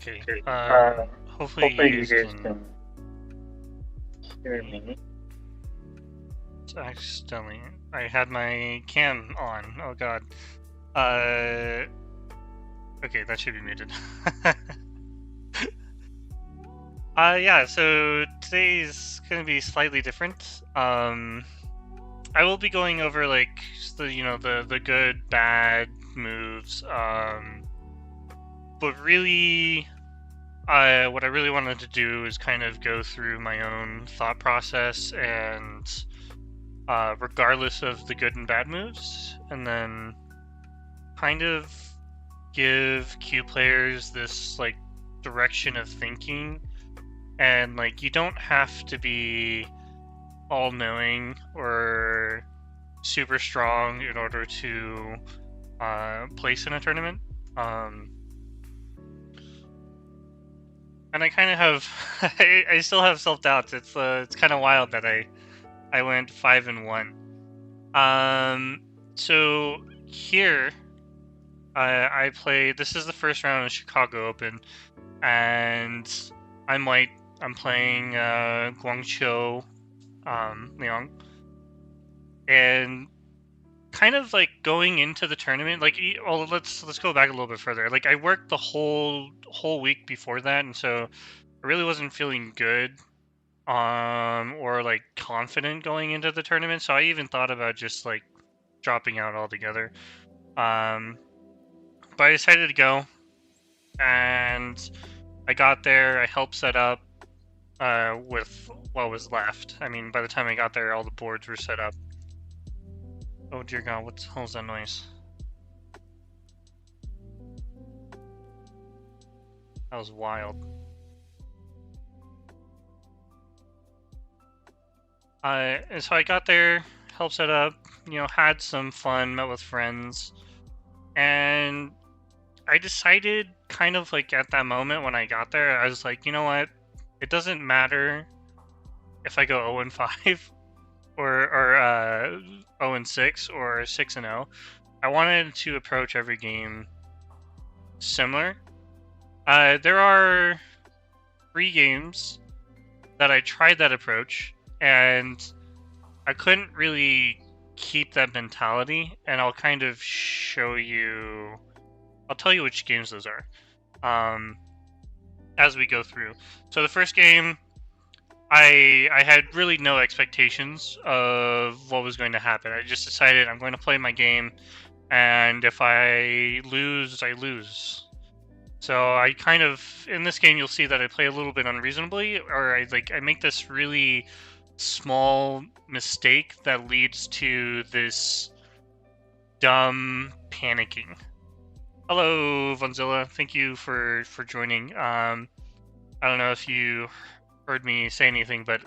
Okay. Hopefully you guys can hear me. Accidentally, I had my cam on. Oh god. Okay, that should be muted. Yeah, so today's gonna be slightly different. I will be going over like the good, bad moves. But really, what I really wanted to do is kind of go through my own thought process and regardless of the good and bad moves, and then kind of give Q players this like direction of thinking, and like you don't have to be all-knowing or super strong in order to place in a tournament. And I kind of have, I still have self-doubts. It's kind of wild that I went 5-1. So here I played. This is the first round of Chicago Open, and I'm white. I'm playing Guangzhou Liang, and kind of like going into the tournament. Like, well, let's go back a little bit further. Like, I worked the whole week before that, and so I really wasn't feeling good or like confident going into the tournament. So I even thought about just like dropping out altogether. But I decided to go, and I got there. I helped set up with what was left. I mean, by the time I got there, all the boards were set up. Oh dear God, what the hell is that noise? That was wild. And so I got there, helped set up, had some fun, met with friends, and I decided kind of like at that moment when I got there, I was like, you know what? It doesn't matter if I go 0-5 or 0-6 or 6-0. I wanted to approach every game similar. There are 3 games that I tried that approach, and I couldn't really keep that mentality, and I'll kind of show you. I'll tell you which games those are as we go through. So the first game, I had really no expectations of what was going to happen. I just decided I'm going to play my game, and if I lose, I lose. So I kind of, in this game, you'll see that I play a little bit unreasonably, or I make this really small mistake that leads to this dumb panicking. Hello, Vonzilla. Thank you for joining. I don't know if you heard me say anything, but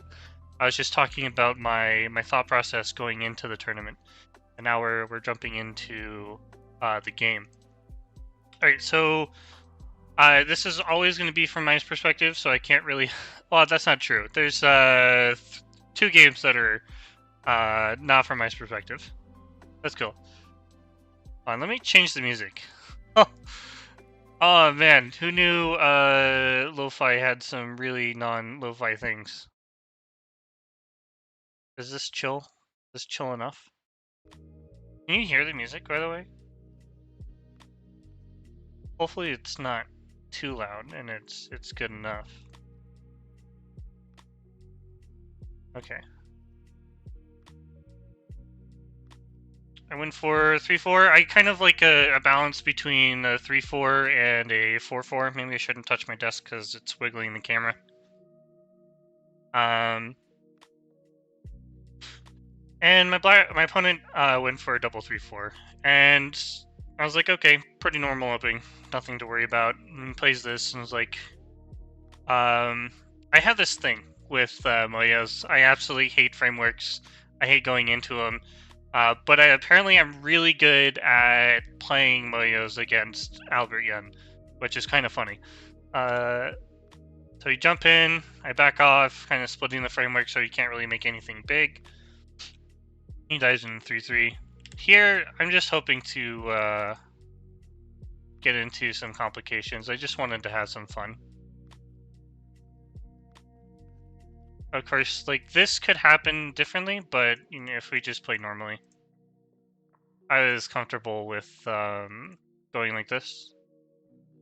I was just talking about my thought process going into the tournament, and now we're jumping into the game. All right, so this is always going to be from my perspective, so I can't really. Well, that's not true. There's 2 games that are not from my perspective. Let's go. Let me change the music. Oh man, who knew lo-fi had some really non-lo-fi things? Is this chill? Is this chill enough? Can you hear the music, by the way? Hopefully it's not too loud and it's good enough. Okay. I went for 3-4. I kind of like a balance between a 3-4 and a 4-4. Maybe I shouldn't touch my desk because it's wiggling the camera. And my opponent went for a double 3-4, and I was like, okay, pretty normal opening, nothing to worry about. And he plays this, and was like, I have this thing with Moyos. I absolutely hate frameworks. I hate going into them. But apparently I'm really good at playing Moyos against Albert Yen, which is kind of funny. So you jump in, I back off, kind of splitting the framework so you can't really make anything big. He dies in 3-3. Here, I'm just hoping to get into some complications. I just wanted to have some fun. Of course, like, this could happen differently, but if we just play normally. I was comfortable with going like this.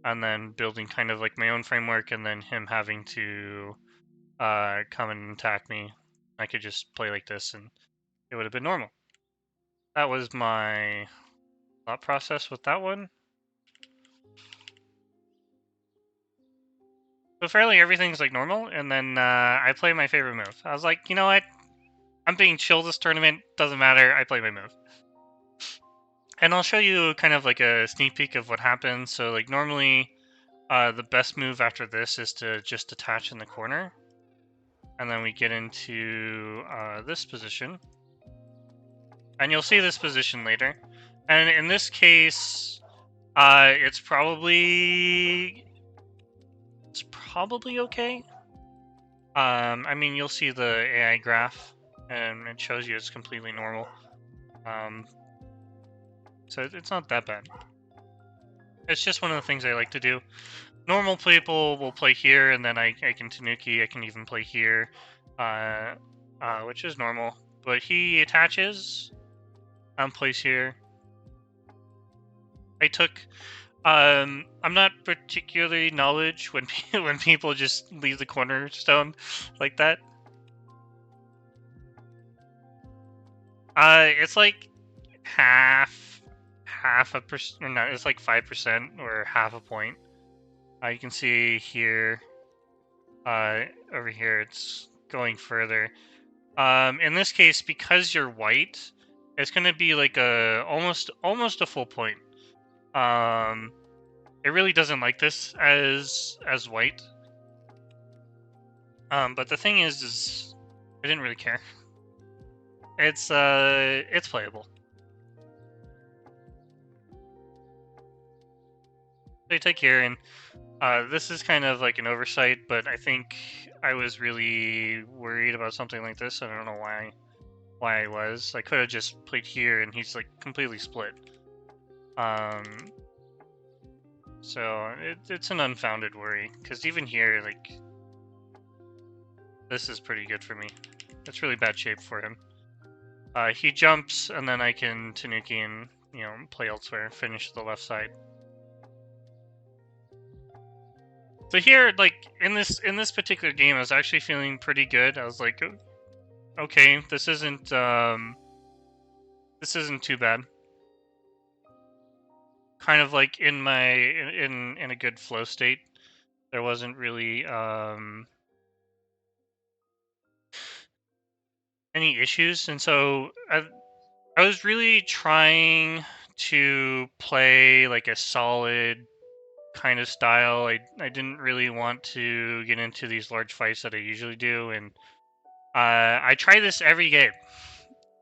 and then building kind of like my own framework, and then him having to come and attack me. I could just play like this, and it would have been normal. That was my thought process with that one. So fairly everything's like normal, and then I play my favorite move. I was like, you know what? I'm being chill this tournament. Doesn't matter. I play my move. And I'll show you kind of like a sneak peek of what happens. So like normally, the best move after this is to just attach in the corner. And then we get into this position. And you'll see this position later. And in this case, it's probably okay. I mean, you'll see the AI graph, and it shows you it's completely normal. So it's not that bad. It's just one of the things I like to do. Normal people will play here, and then I can Tanuki. I can even play here, which is normal. But he attaches and plays here. I took. I'm not particularly knowledge when when people just leave the cornerstone like that. It's like half a percent, or not? It's like 5% or half a point. You can see here. Over here, it's going further. In this case, because you're white, it's going to be like a almost a full point. It really doesn't like this as white. But the thing is I didn't really care. It's playable. They take here, and this is kind of like an oversight, but I think I was really worried about something like this. I don't know why I was. I could have just played here, and he's like completely split. So it's an unfounded worry, because even here, like, this is pretty good for me. It's really bad shape for him. He jumps, and then I can Tanuki and, you know, play elsewhere, finish the left side. So here, like, in this particular game, I was actually feeling pretty good. I was like, okay, this isn't too bad. Kind of like in my in a good flow state. There wasn't really any issues, and so I was really trying to play like a solid kind of style. I didn't really want to get into these large fights that I usually do, and I try this every game.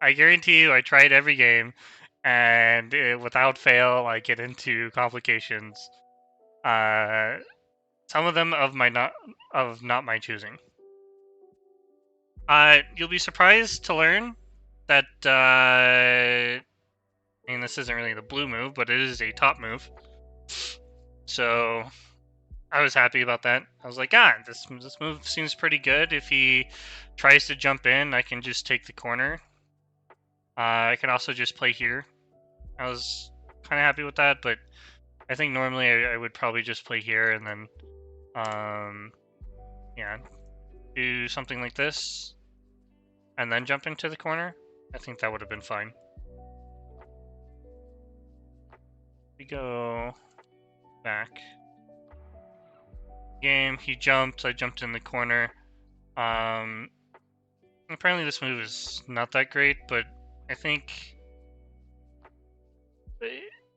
I guarantee you, I try it every game, and without fail, I get into complications. Some of them of not my choosing. You'll be surprised to learn that. I mean, this isn't really the blue move, but it is a top move. So I was happy about that. I was like, this move seems pretty good. If he tries to jump in, I can just take the corner. I can also just play here. I was kind of happy with that, but I think normally I would probably just play here and then, yeah, do something like this, and then jump into the corner. I think that would have been fine. We go back. Game, he jumped, I jumped in the corner. Apparently this move is not that great, but I think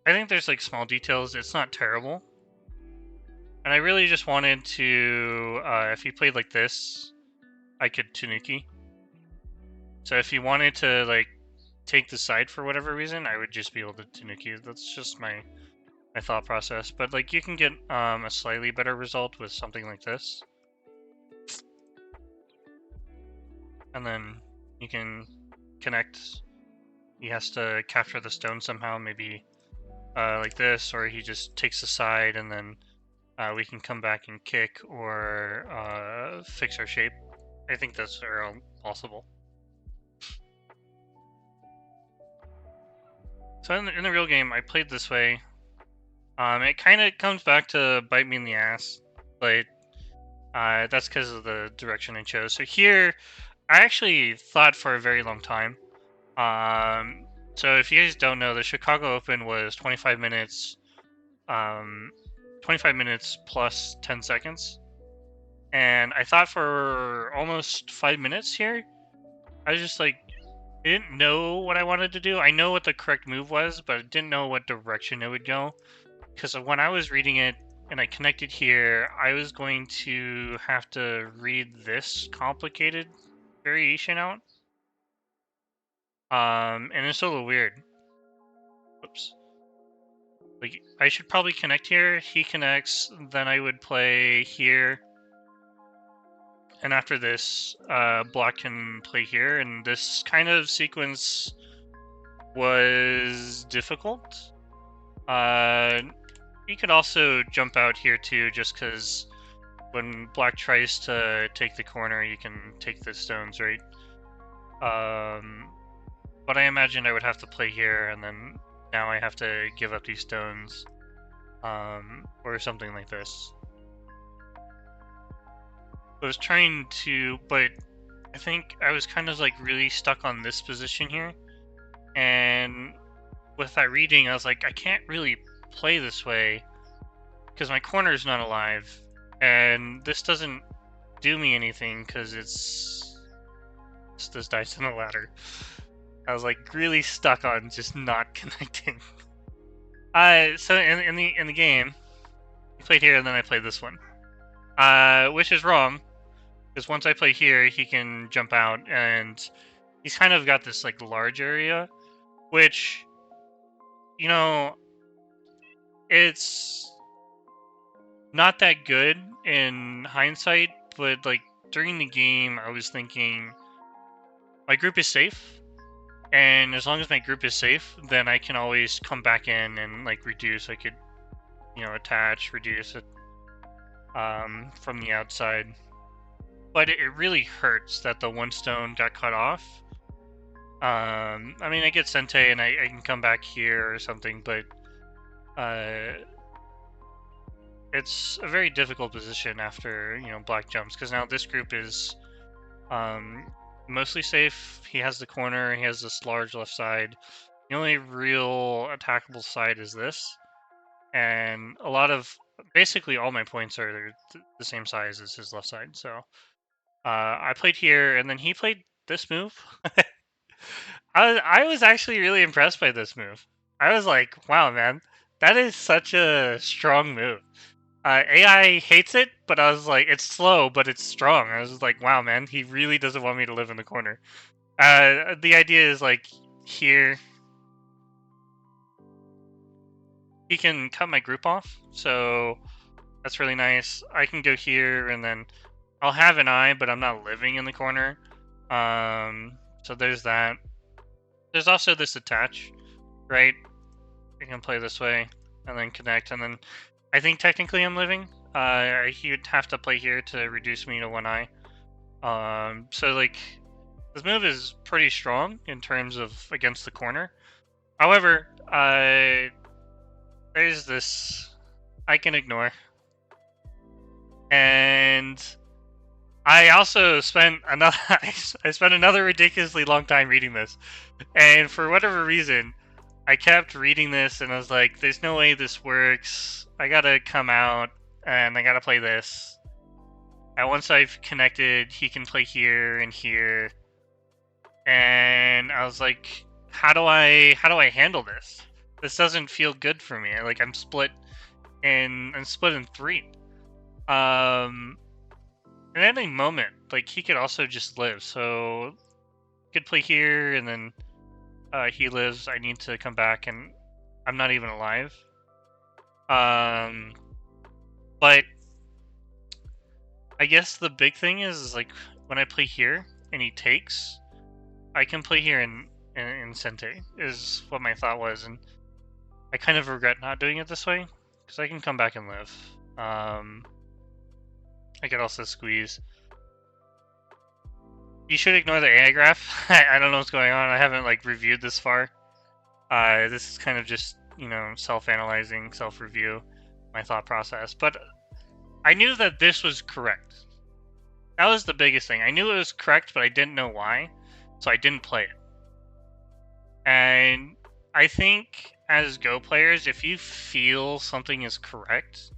there's like small details. It's not terrible. And I really just wanted to, if he played like this, I could Tanuki. So if he wanted to like take the side for whatever reason, I would just be able to Tanuki. That's just my thought process. But like you can get a slightly better result with something like this. And then you can connect. He has to capture the stone somehow, maybe like this, or he just takes the side, and then we can come back and kick or fix our shape. I think that's possible. So in the real game, I played this way, It kind of comes back to bite me in the ass, but that's because of the direction I chose. So here, I actually thought for a very long time. So if you guys don't know, the Chicago Open was 25 minutes, 25 minutes plus 10 seconds. And I thought for almost 5 minutes here, I was just like, I didn't know what I wanted to do. I know what the correct move was, but I didn't know what direction it would go. Because when I was reading it and I connected here, I was going to have to read this complicated variation out. And it's a little weird. Oops. Like, I should probably connect here. He connects, then I would play here. And after this, Black can play here. And this kind of sequence was difficult. You could also jump out here too, just because when Black tries to take the corner, you can take the stones, right? But I imagine I would have to play here, and then now I have to give up these stones, or something like this. I was trying to, but I think I was kind of like really stuck on this position here, and with that reading, I was like, I can't really play this way because my corner is not alive, and this doesn't do me anything because it's this dice on the ladder. I was like really stuck on just not connecting. So in the game, I played here and then I played this one, which is wrong because once I play here, he can jump out and he's kind of got this like large area, which, you know, it's not that good in hindsight, but like during the game, I was thinking my group is safe, and as long as my group is safe, then I can always come back in and like reduce. I could, attach, reduce it from the outside. But it really hurts that the one stone got cut off. I mean, I get Sente and I can come back here or something, but it's a very difficult position after Black jumps, because now this group is mostly safe. He has the corner, he has this large left side. The only real attackable side is this, and basically all my points are the same size as his left side. So I played here, and then he played this move. I was actually really impressed by this move. I was like, wow, man, that is such a strong move. AI hates it, but I was like, it's slow, but it's strong. I was like, wow, man, he really doesn't want me to live in the corner. The idea is like here, he can cut my group off, so that's really nice. I can go here, and then I'll have an eye, but I'm not living in the corner. So there's that. There's also this attach, right? I can play this way, and then connect, and then I think technically I'm living. He would have to play here to reduce me to one eye. So like, this move is pretty strong in terms of against the corner. However, there's this I can ignore. And I also spent another ridiculously long time reading this. And for whatever reason, I kept reading this and I was like, there's no way this works. I gotta come out and I gotta play this. And once I've connected, he can play here and here. And I was like, how do I handle this? This doesn't feel good for me. Like I'm split in 3. At any moment, like he could also just live. So he could play here and then he lives. I need to come back and I'm not even alive. But I guess the big thing is like when I play here and he takes, I can play here in Sente, is what my thought was, and I kind of regret not doing it this way because I can come back and live. I could also squeeze. You should ignore the AI graph. I don't know what's going on. I haven't like reviewed this far. This is kind of just self-analyzing, self-review my thought process. But I knew that this was correct. That was the biggest thing. I knew it was correct, but I didn't know why, so I didn't play it. And I think as Go players, if you feel something is correct,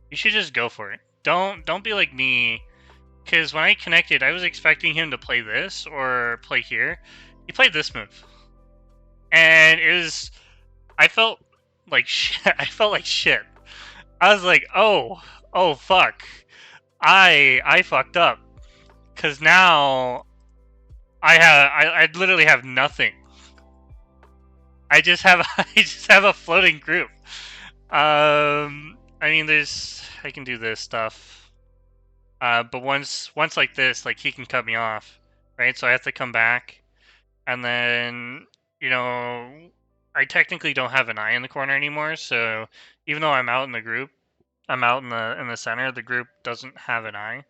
you should just go for it. Don't be like me, because when I connected, I was expecting him to play this or play here. He played this move, and I felt like shit. I felt like shit. I was like, oh fuck, I fucked up, because now I literally have nothing. I just have a floating group. I mean, I can do this stuff, but once like this, like he can cut me off, right? So I have to come back, and then I technically don't have an eye in the corner anymore. So even though I'm out in the group, I'm out in the center. The group doesn't have an eye,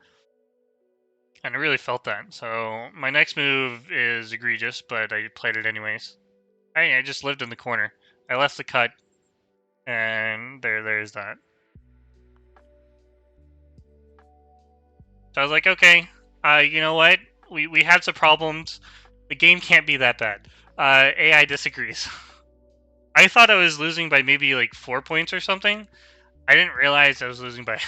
and I really felt that. So my next move is egregious, but I played it anyways. I just lived in the corner. I left the cut, and there's that. So I was like, okay, you know what? We had some problems. The game can't be that bad. AI disagrees. I thought I was losing by maybe like 4 points or something. I didn't realize I was losing by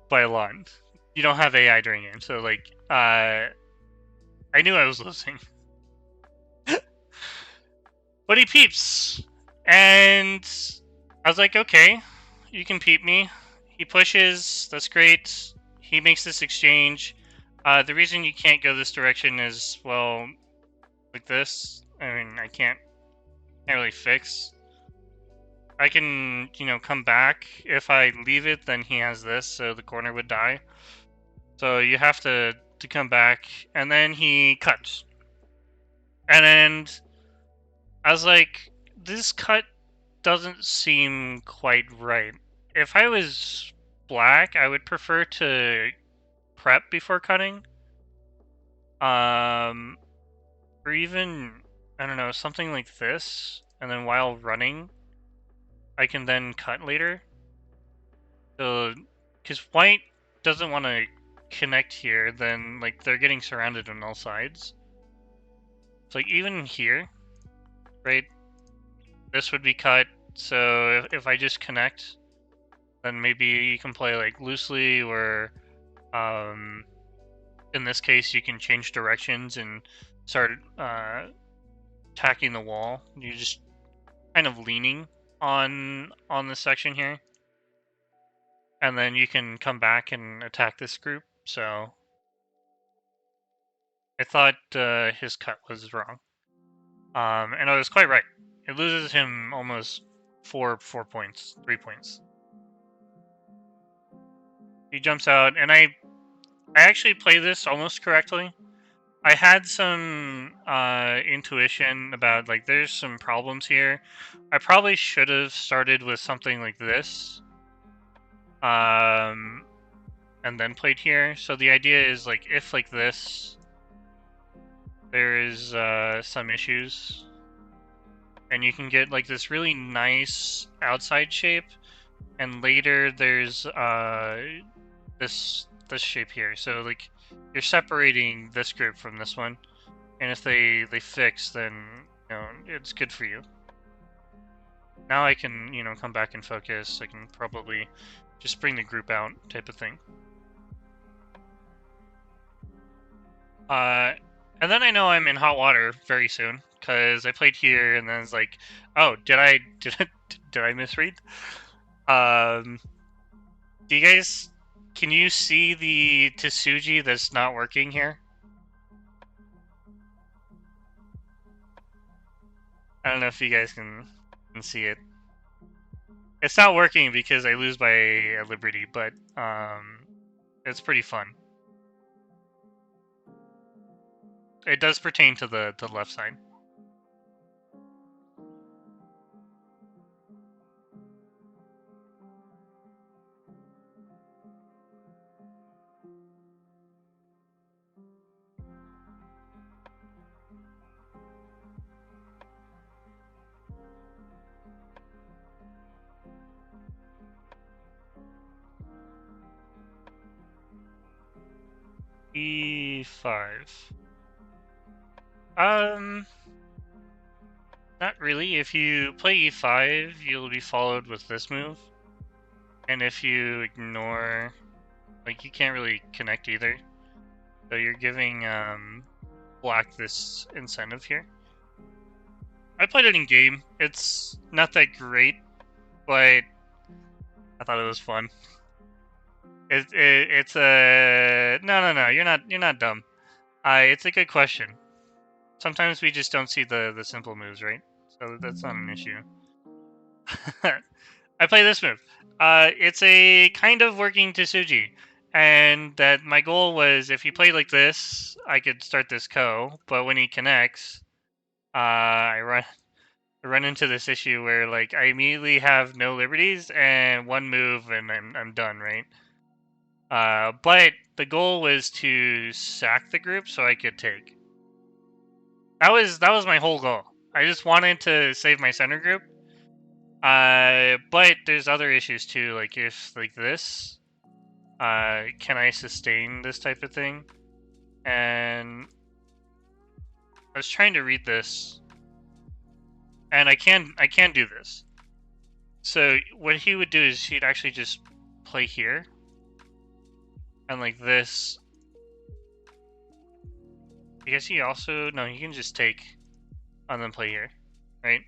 by a lot. You don't have AI during game, so like I knew I was losing. But he peeps, and I was like, okay, you can peep me. He pushes. That's great. He makes this exchange. The reason you can't go this direction is, well, like this. I mean, I can't really fix. I can, come back. If I leave it, then he has this, so the corner would die. So you have to come back, and then he cuts. And then I was like, this cut doesn't seem quite right. If I was black, I would prefer to prep before cutting. Or even, I don't know, something like this, and then while running, I can then cut later. So, because white doesn't want to connect here, then like they're getting surrounded on all sides. So like even here, right? This would be cut. So if I just connect, then maybe you can play like loosely, or in this case you can change directions and start attacking the wall. You're just kind of leaning on the section here, and then you can come back and attack this group. So I thought his cut was wrong, and I was quite right. It loses him almost 4 points, 3 points. He jumps out, and I actually play this almost correctly. I had some intuition about like there's some problems here. I probably should have started with something like this, and then played here. So the idea is like if like this, there is some issues, and you can get like this really nice outside shape, and later there's this shape here. So like you're separating this group from this one, and if they fix, then it's good for you. Now I can come back and focus. I can probably just bring the group out, type of thing. And then I know I'm in hot water very soon because I played here, and then it's like, oh, did I misread? Do you guys, can you see the Tsuji that's not working here? I don't know if you guys can see it. It's not working because I lose by a Liberty, but it's pretty fun. It does pertain to the left side. E5. Not really. If you play E5, you'll be followed with this move. And if you ignore, like, you can't really connect either. So you're giving black this incentive here. I played it in game. It's not that great, but I thought it was fun. It's a no. You're not dumb. It's a good question. Sometimes we just don't see the simple moves, right? So that's not an issue. I play this move. It's a kind of working Tsuji, and that my goal was if he played like this, I could start this ko. But when he connects, I run into this issue where like I immediately have no liberties and one move and I'm done, right? But the goal was to sack the group so I could take. That was my whole goal. I just wanted to save my center group. But there's other issues too. Like if like this, can I sustain this type of thing? And I was trying to read this, and I can do this. So what he would do is he'd actually just play here, and like this. I guess he also no, he can just take, and then play here, right?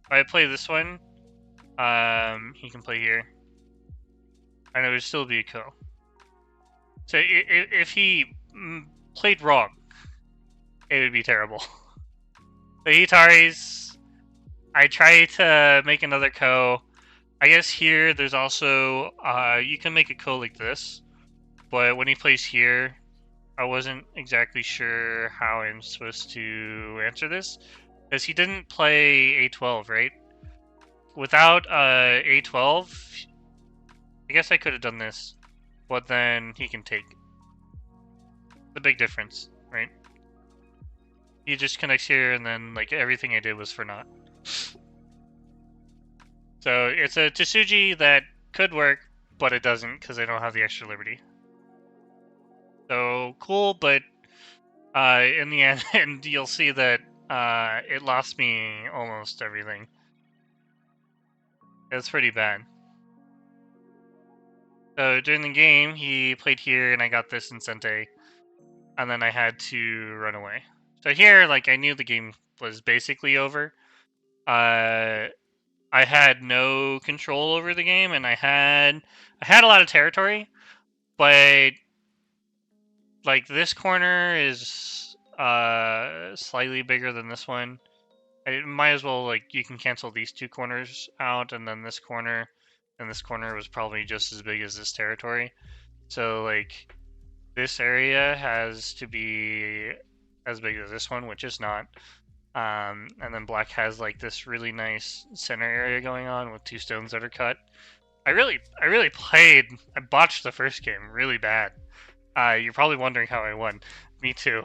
If I play this one, he can play here, and it would still be a ko. So if he played wrong, it would be terrible. The Hitaris, I try to make another ko. I guess here there's also you can make a ko like this, but when he plays here, I wasn't exactly sure how I'm supposed to answer this because he didn't play A12, right? Without A12, I guess I could have done this, but then he can take. The big difference, right? He just connects here, and then like everything I did was for naught. So it's a Tsuji that could work, but it doesn't because I don't have the extra liberty. So cool, but in the end, you'll see that it lost me almost everything. It's pretty bad. So during the game, he played here, and I got this Incente, and then I had to run away. So here, like, I knew the game was basically over. I had no control over the game, and I had a lot of territory, but like this corner is slightly bigger than this one. I might as well, like, you can cancel these two corners out, and then this corner, and this corner was probably just as big as this territory. So like this area has to be as big as this one, which is not. And then black has like this really nice center area going on with two stones that are cut. I really I botched the first game really bad. You're probably wondering how I won. Me too.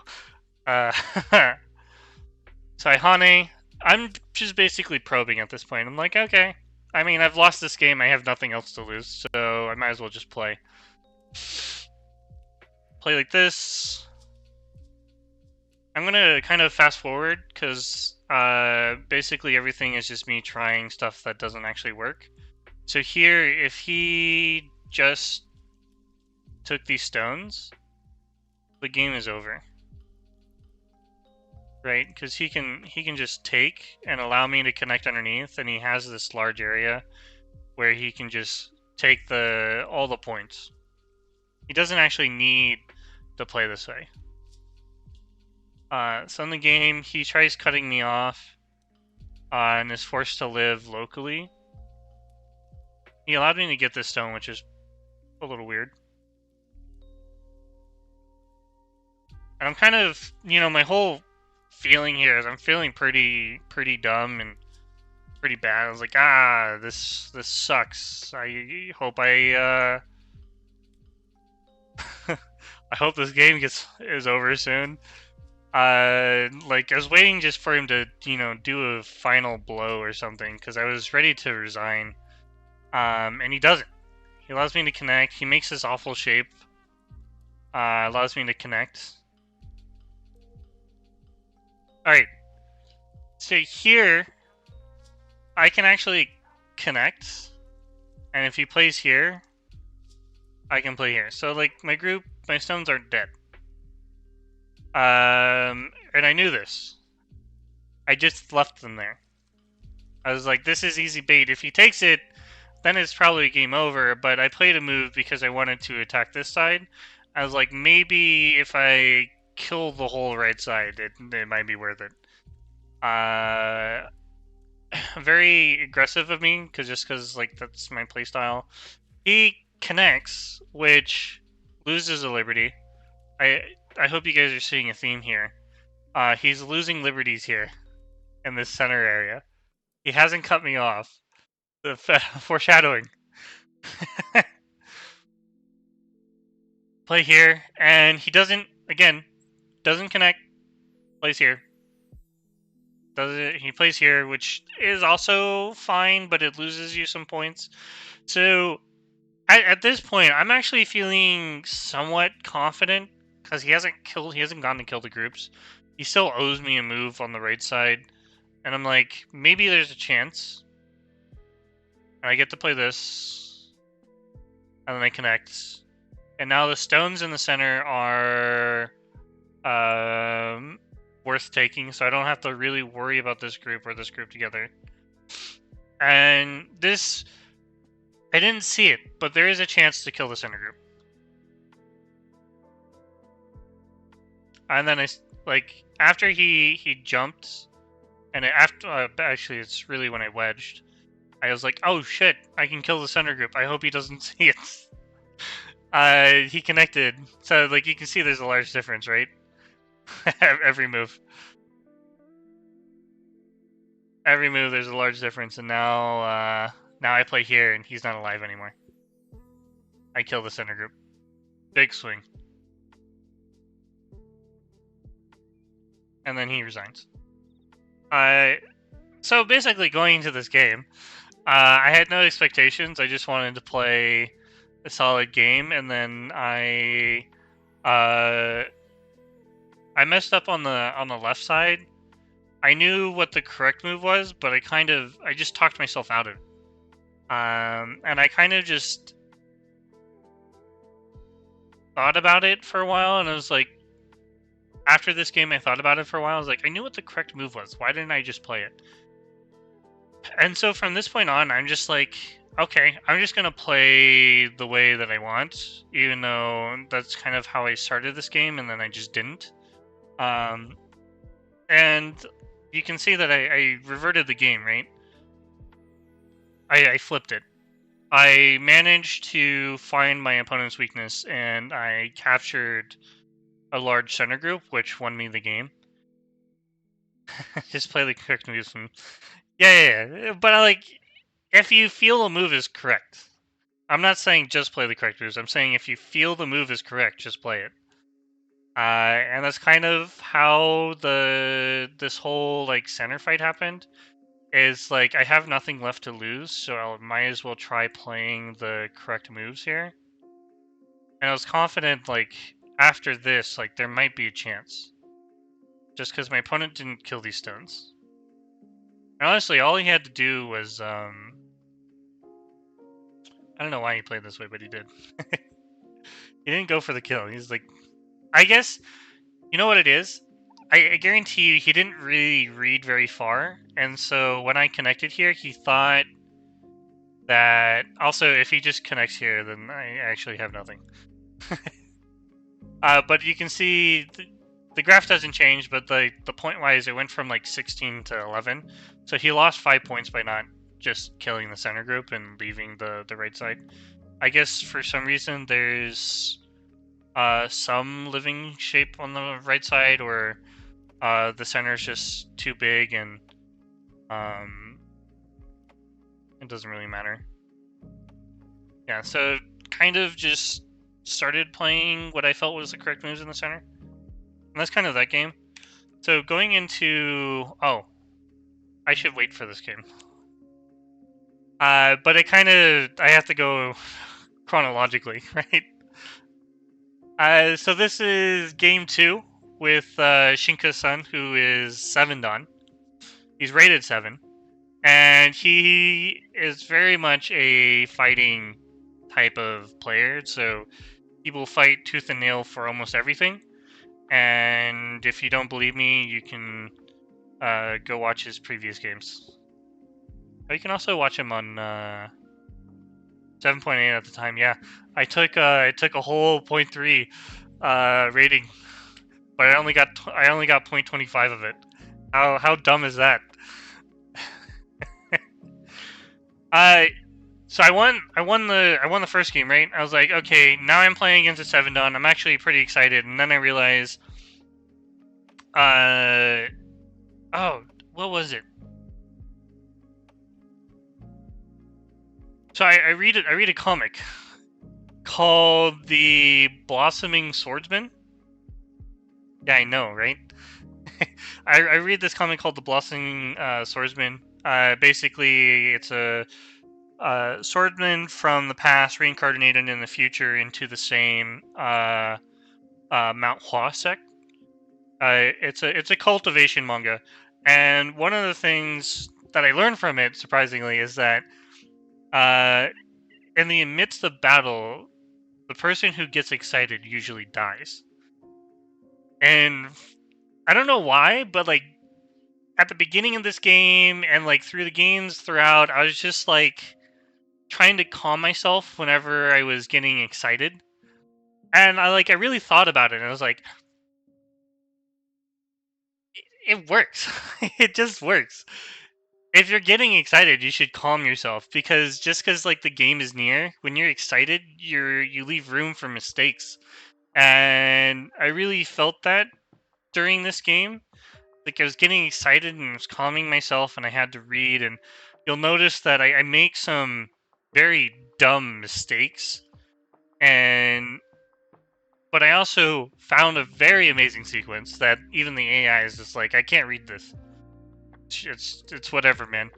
Saihane, I'm just basically probing at this point. I'm like, okay. I mean, I've lost this game. I have nothing else to lose, so I might as well just play. Play like this. I'm gonna kind of fast forward because basically everything is just me trying stuff that doesn't actually work. So here, if he just took these stones, the game is over. Right? Because he can just take and allow me to connect underneath, and he has this large area where he can just take all the points. He doesn't actually need to play this way. So in the game, he tries cutting me off and is forced to live locally. He allowed me to get this stone, which is a little weird. And I'm kind of, my whole feeling here is I'm feeling pretty dumb and pretty bad. I was like, this sucks. I hope I hope this game is over soon. Like I was waiting just for him to, do a final blow or something because I was ready to resign. And he doesn't. He allows me to connect. He makes this awful shape. allows me to connect. Alright. So here, I can actually connect. And if he plays here, I can play here. So, like, my stones aren't dead. And I knew this. I just left them there. I was like, this is easy bait. If he takes it, then it's probably game over. But I played a move because I wanted to attack this side. I was like, maybe if I kill the whole right side, it might be worth it. Very aggressive of me, because like that's my playstyle. He connects, which loses a liberty. I hope you guys are seeing a theme here. He's losing liberties here in this center area. He hasn't cut me off. The foreshadowing. Play here, and he doesn't connect. Plays here. He plays here, which is also fine, but it loses you some points. So at this point, I'm actually feeling somewhat confident because he hasn't gone to kill the groups. He still owes me a move on the right side, and I'm like, maybe there's a chance. And I get to play this, and then I connect, and now the stones in the center are worth taking, so I don't have to really worry about this group or this group together. And this, I didn't see it, but there is a chance to kill the center group. And then after he jumped, and actually it's really when I wedged, I was like, oh shit, I can kill the center group. I hope he doesn't see it. He connected, so like you can see there's a large difference, right? Every move there's a large difference, and now I play here and he's not alive anymore. I kill the center group. Big swing. And then he resigns. So basically going into this game, I had no expectations. I just wanted to play a solid game, and then I messed up on the left side. I knew what the correct move was, but I just talked myself out of it. And I kind of just thought about it for a while, and I was like, after this game, I thought about it for a while. I was like, I knew what the correct move was. Why didn't I just play it? And so from this point on, I'm just like, okay, I'm just going to play the way that I want, even though that's kind of how I started this game, and then I just didn't. And you can see that I reverted the game, right? I flipped it. I managed to find my opponent's weakness, and I captured a large center group, which won me the game. Just play the correct moves. Yeah. But if you feel a move is correct, I'm not saying just play the correct moves. I'm saying if you feel the move is correct, just play it. And that's kind of how this whole center fight happened. Is I have nothing left to lose, so I might as well try playing the correct moves here. And I was confident after this, there might be a chance. Just because my opponent didn't kill these stones. And honestly, all he had to do was, I don't know why he played this way, but he did. He didn't go for the kill. He's like, I guess, you know what it is? I guarantee you he didn't really read very far. And so when I connected here, he thought that, also, if he just connects here, then I actually have nothing. But you can see the graph doesn't change, but the point-wise, it went from 16 to 11. So he lost 5 points by not just killing the center group and leaving the right side. I guess for some reason there's some living shape on the right side, or the center is just too big, and it doesn't really matter. Yeah, so kind of just started playing what I felt was the correct moves in the center. And that's kind of that game. So going into... Oh, I should wait for this game. But I have to go chronologically, right? So this is game 2 with Shinka-san, who is 7 Dan. He's rated 7. And he is very much a fighting type of player, so he will fight tooth and nail for almost everything. And if you don't believe me, you can go watch his previous games. Or you can also watch him on 7.8 at the time. Yeah, I took a whole 0.3 rating, but I only got 0.25 of it. How dumb is that? So I won the first game, right? I was like, okay, now I'm playing against a 7 Dan. I'm actually pretty excited, and then I realized, oh, what was it? So I read a comic called The Blossoming Swordsman. Yeah, I know, right? I read this comic called The Blossoming Swordsman. Basically, it's a swordsman from the past reincarnated in the future into the same Mount Hua sect. It's a cultivation manga, and one of the things that I learned from it, surprisingly, is that in the midst of battle, the person who gets excited usually dies. And I don't know why, but like at the beginning of this game and like through the games throughout, I was just like trying to calm myself whenever I was getting excited. And I really thought about it, and I was like, it works. It just works. If you're getting excited, you should calm yourself, because just because like the game is near, when you're excited, you leave room for mistakes. And I really felt that during this game. Like I was getting excited and I was calming myself, and I had to read. And you'll notice that I make some very dumb mistakes, but I also found a very amazing sequence that even the AI is just like, I can't read this. It's whatever, man.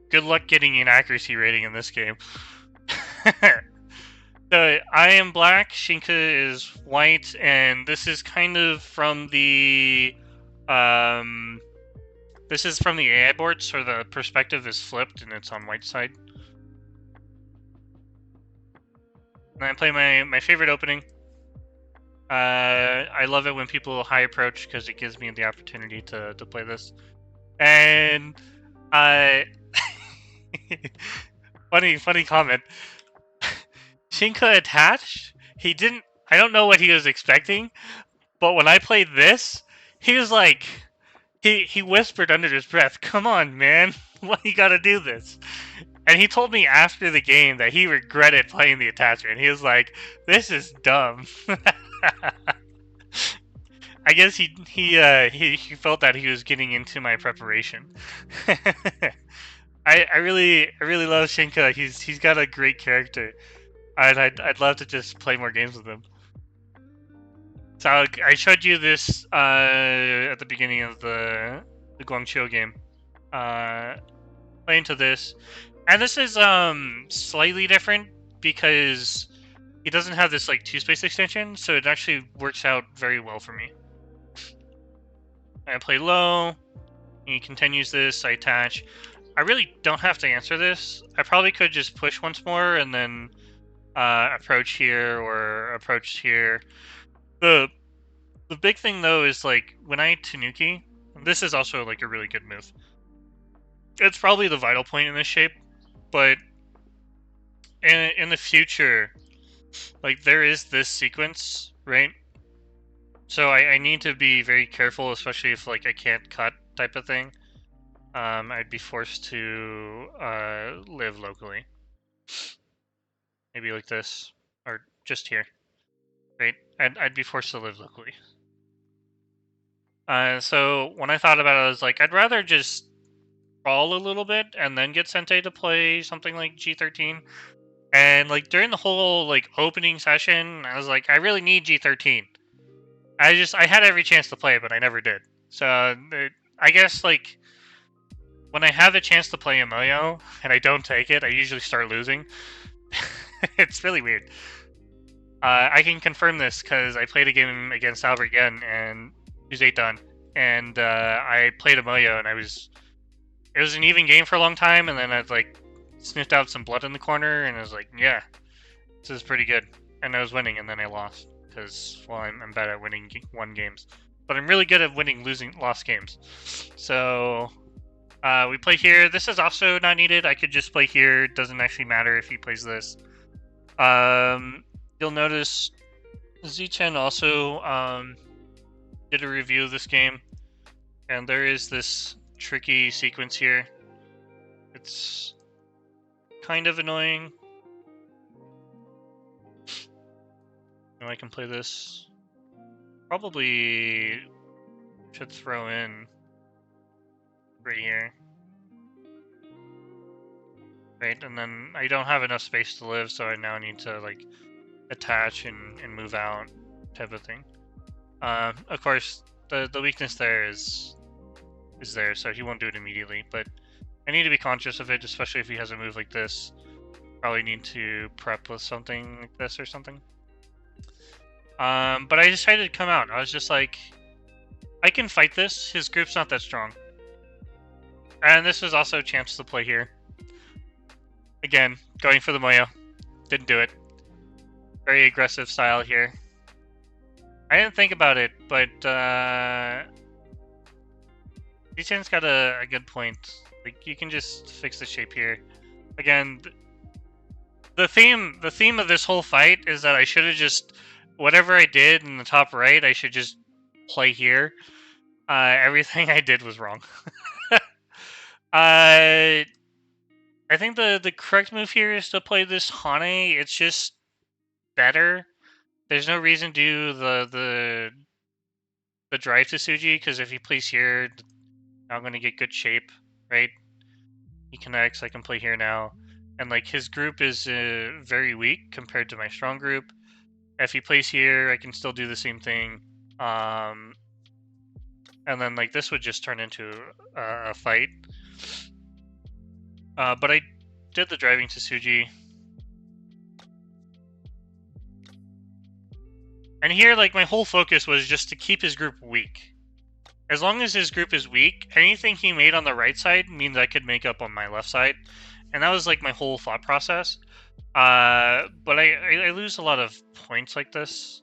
Good luck getting an accuracy rating in this game. I am black, Shinka is white, and this is kind of from the this is from the AI board, so the perspective is flipped and it's on white side. And I play my favorite opening. I love it when people high approach because it gives me the opportunity to play this. And funny comment. Shinka attached. He didn't. I don't know what he was expecting, but when I played this, he was like, he whispered under his breath, "Come on, man, why you gotta do this?" And he told me after the game that he regretted playing the attachment. He was like, "This is dumb." I guess he felt that he was getting into my preparation. I really love Shinka. He's got a great character. I'd love to just play more games with him. So I showed you this at the beginning of the Guangzhou game. Play into this, and this is slightly different because he doesn't have this like 2-space extension, so it actually works out very well for me. I play low. He continues this. I attach. I really don't have to answer this. I probably could just push once more and then approach here or approach here. The big thing though is like when I Tanuki, this is also like a really good move. It's probably the vital point in this shape, but in the future, like there is this sequence, right? So I need to be very careful, especially if like I can't cut type of thing. I'd be forced to live locally. Maybe like this, or just here, right? I'd be forced to live locally. So when I thought about it, I was like, I'd rather just crawl a little bit and then get Sente to play something like G13. And like during the whole like opening session, I was like, I really need G13. I had every chance to play it, but I never did. So I guess like when I have a chance to play Amoyo and I don't take it, I usually start losing. It's really weird. I can confirm this because I played a game against Albert Yen and he was 8 done, and I played a Moyo and it was an even game for a long time, and then I like sniffed out some blood in the corner and I was like, yeah, this is pretty good, and I was winning, and then I lost because well, I'm bad at winning won games, but I'm really good at winning lost games. So we play here. This is also not needed. I could just play here. It doesn't actually matter if he plays this. You'll notice Z10 also did a review of this game, and there is this tricky sequence here. It's kind of annoying. I can play this. Probably should throw in right here. Right, and then I don't have enough space to live, so I now need to like attach and move out type of thing. Of course, the weakness there is there, so he won't do it immediately, but I need to be conscious of it, especially if he has a move like this. Probably need to prep with something like this or something. But I decided to come out. I was just like, I can fight this. His group's not that strong. And this was also a chance to play here. Again, going for the Moyo. Didn't do it. Very aggressive style here. I didn't think about it, but Z10's got a good point. Like, you can just fix the shape here. Again, the theme of this whole fight is that I should have just, whatever I did in the top right, I should just play here. Everything I did was wrong. I think the correct move here is to play this Hane. It's just better. There's no reason to do the drive to Suji, because if he plays here, I'm going to get good shape, right? He connects, I can play here now. And like his group is very weak compared to my strong group. If he plays here, I can still do the same thing. And then like this would just turn into a fight. But I did the driving to Suji. And here, like, my whole focus was just to keep his group weak. As long as his group is weak, anything he made on the right side means I could make up on my left side. And that was, like, my whole thought process. But I lose a lot of points like this,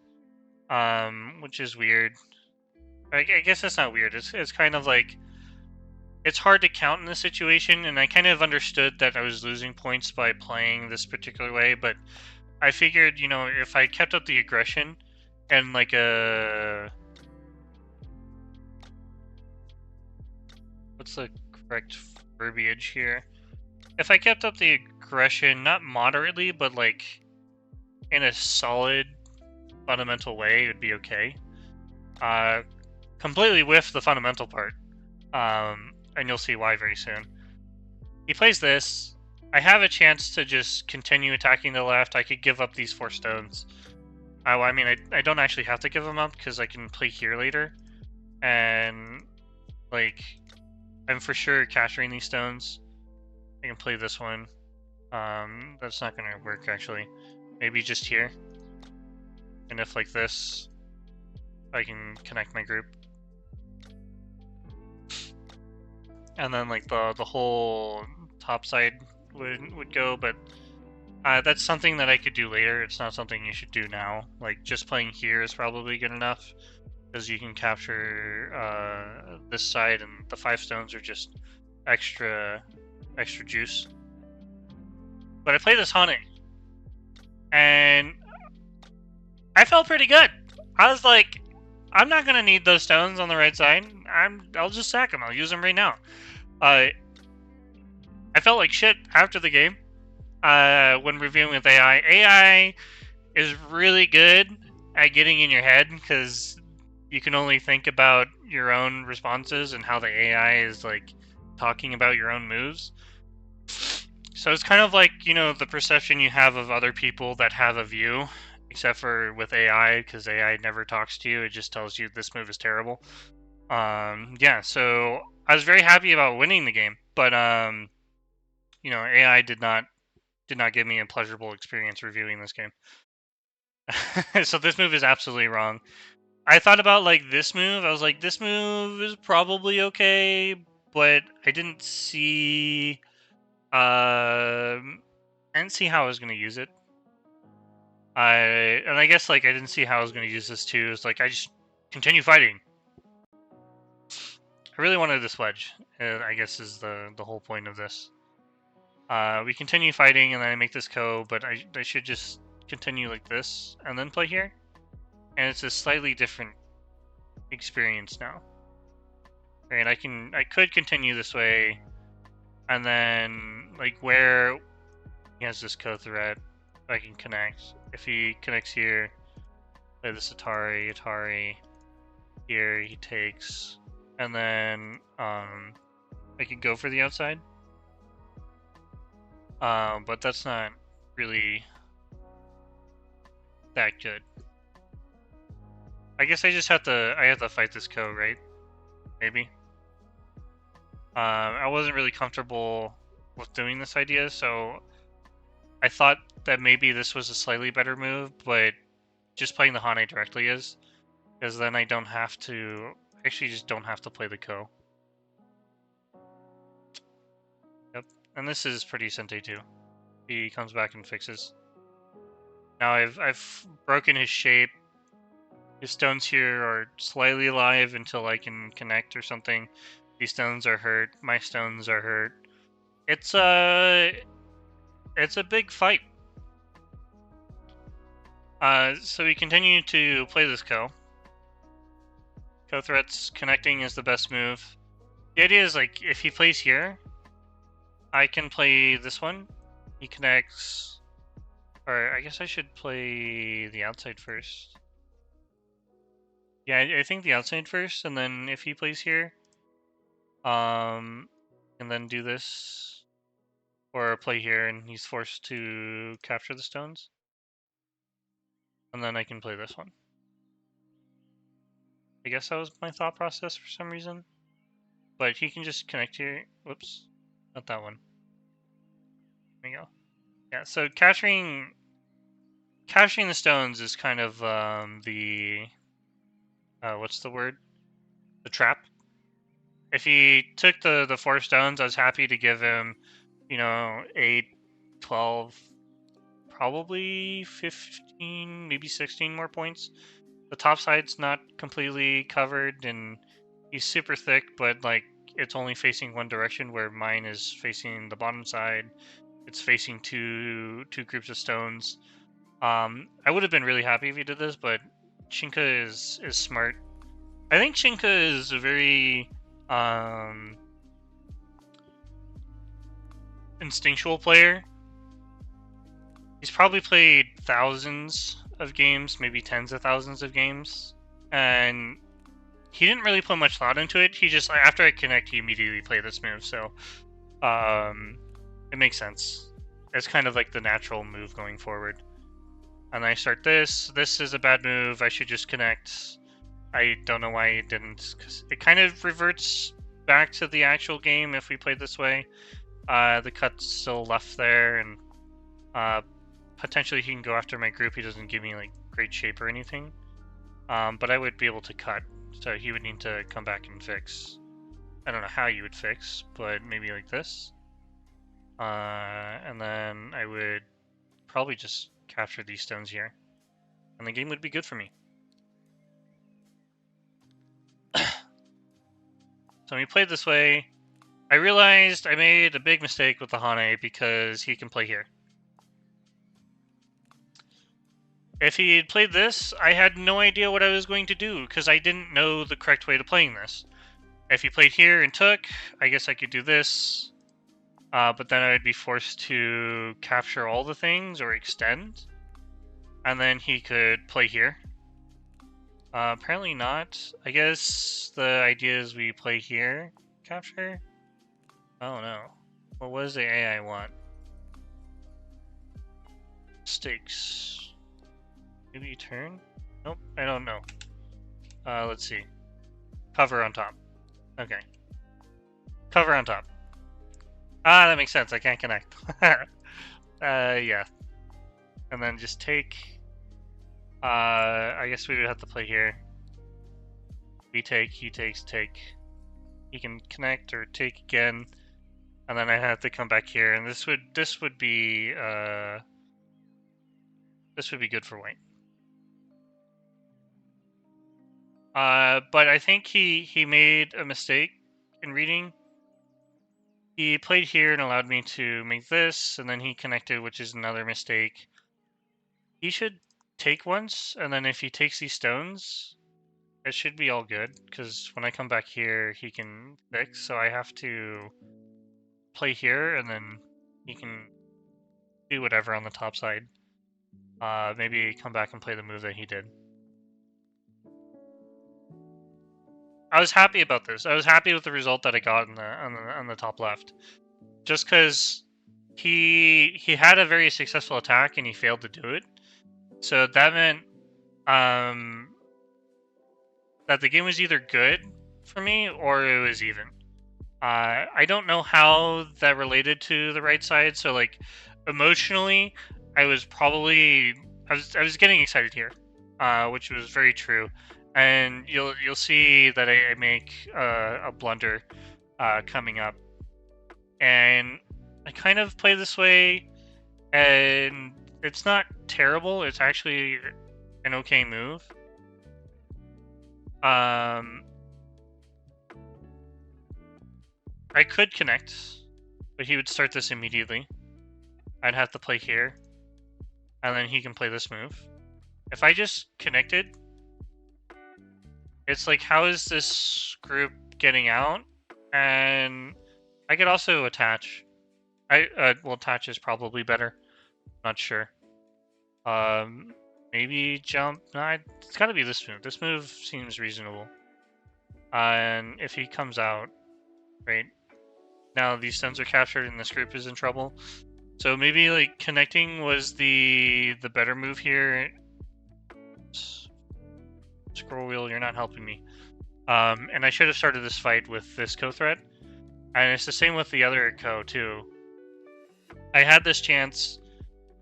which is weird. I guess it's not weird. It's kind of like, it's hard to count in this situation, and I kind of understood that I was losing points by playing this particular way, but I figured, you know, if I kept up the aggression and like what's the correct verbiage here? If I kept up the aggression, not moderately, but like in a solid, fundamental way, it would be okay. Completely whiff the fundamental part. And you'll see why very soon. He plays this. I have a chance to just continue attacking the left. I could give up these 4 stones. I mean, I don't actually have to give them up because I can play here later. And, like, I'm for sure capturing these stones. I can play this one. That's not going to work, actually. Maybe just here. And if, like, this, I can connect my group. And then, like, the whole top side would go, but that's something that I could do later. It's not something you should do now. Like, just playing here is probably good enough, because you can capture this side, and the 5 stones are just extra juice. But I played this Hane, and I felt pretty good. I was like, I'm not gonna need those stones on the right side. I'll just sack them. I'll use them right now. I felt like shit after the game. When reviewing with AI. AI is really good at getting in your head, because you can only think about your own responses and how the AI is like talking about your own moves. So it's kind of like, you know, the perception you have of other people that have a view, except for with AI, because AI never talks to you. It just tells you this move is terrible. Yeah, so I was very happy about winning the game, but you know, AI did not give me a pleasurable experience reviewing this game. So this move is absolutely wrong. I thought about like this move. I was like, this move is probably okay, but I didn't see I didn't see how I was gonna use it. I guess like I didn't see how I was gonna use this too. It's like I just continue fighting. I really wanted this wedge. I guess is the whole point of this. We continue fighting, and then I make this ko, but I should just continue like this and then play here. And it's a slightly different experience now. Right? I could continue this way, and then like where he has this ko threat, I can connect. If he connects here, play this Atari. Here he takes, and then I could go for the outside. But that's not really that good. I guess I have to fight this ko, right? Maybe. I wasn't really comfortable with doing this idea, so I thought that maybe this was a slightly better move, but just playing the Hane directly is, because then I don't have to, actually just don't have to play the ko. Yep, and this is pretty Sente too. He comes back and fixes. Now I've broken his shape. His stones here are slightly alive until I can connect or something. These stones are hurt. My stones are hurt. It's a big fight. So we continue to play this ko. Ko threats connecting is the best move. The idea is like if he plays here, I can play this one. He connects, or I guess I should play the outside first. Yeah, I think the outside first, and then if he plays here, and then do this, or play here, and he's forced to capture the stones, and then I can play this one. I guess that was my thought process for some reason, but he can just connect here. Whoops, not that one. There we go. Yeah, so capturing the stones is kind of the what's the word? The trap. If he took the 4 stones, I was happy to give him, 8, 12, probably 15, maybe 16 more points. The top side's not completely covered, and he's super thick, but like it's only facing one direction, where mine is facing the bottom side. It's facing two groups of stones. I would have been really happy if he did this, but Shinka is smart. I think Shinka is a very instinctual player. He's probably played thousands of games, maybe tens of thousands of games, and he didn't really put much thought into it. He just, after I connect, he immediately played this move, so it makes sense. It's kind of like the natural move going forward. And I start this. This is a bad move. I should just connect. I don't know why it didn't, because it kind of reverts back to the actual game if we played this way. The cut's still left there, and potentially he can go after my group. He doesn't give me like great shape or anything, but I would be able to cut, so he would need to come back and fix. I don't know how you would fix, but maybe like this. And then I would probably just capture these stones here, and the game would be good for me. So when we played this way, I realized I made a big mistake with the Hane because he can play here. If he had played this, I had no idea what I was going to do because I didn't know the correct way to playing this. If he played here and took, I guess I could do this, but then I would be forced to capture all the things or extend, and then he could play here. Apparently not. I guess the idea is we play here, capture? Oh no. What does the AI want? Stakes. Maybe you turn? Nope, I don't know. Let's see. Cover on top. Okay. Cover on top. Ah, that makes sense. I can't connect. Yeah. And then just take I guess we would have to play here. We take, he takes, take. He can connect or take again, and then I have to come back here, and this would be good for white. But I think he made a mistake in reading. He played here and allowed me to make this, and then he connected, which is another mistake. He should take once, and then if he takes these stones, it should be all good, because when I come back here, he can fix, so I have to play here, and then he can do whatever on the top side. Maybe come back and play the move that he did. I was happy about this. I was happy with the result that I got on the top left. Just because he had a very successful attack and he failed to do it. So that meant that the game was either good for me or it was even. I don't know how that related to the right side. So like emotionally, I was getting excited here, which was very true. And you'll see that I make a blunder coming up, and I kind of play this way, and it's not terrible. It's actually an okay move. I could connect, but he would start this immediately. I'd have to play here, and then he can play this move. If I just connected, it's like, how is this group getting out? And I could also attach. Well, attach is probably better. Not sure. Maybe jump. No, it's got to be this move. This move seems reasonable. And if he comes out, right now these stones are captured and this group is in trouble. So maybe like connecting was the better move here. Scroll wheel, you're not helping me. And I should have started this fight with this co-threat. And it's the same with the other co too. I had this chance,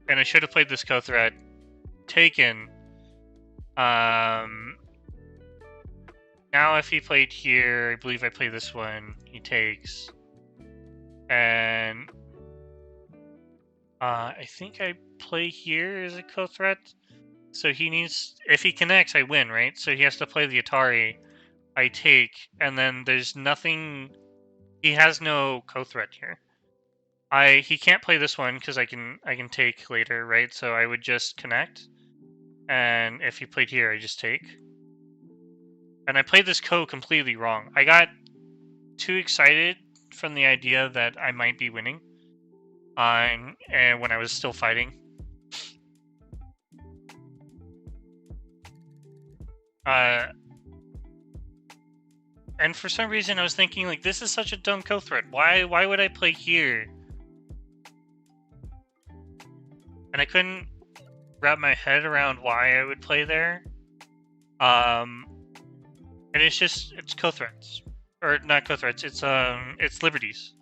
and I should have played this co-threat. Taken. Now if he played here, I believe I play this one, he takes. And I think I play here as a co-threat. So he needs, if he connects, I win, right? So he has to play the Atari. I take, and then there's nothing. He has no co-threat here. He can't play this one because I can take later, right? So I would just connect, and if he played here, I just take. And I played this co completely wrong. I got too excited from the idea that I might be winning, and when I was still fighting. And for some reason, I was thinking, like, this is such a dumb co-threat. Why would I play here? And I couldn't wrap my head around why I would play there. And it's co-threats. Or not co-threats, it's liberties.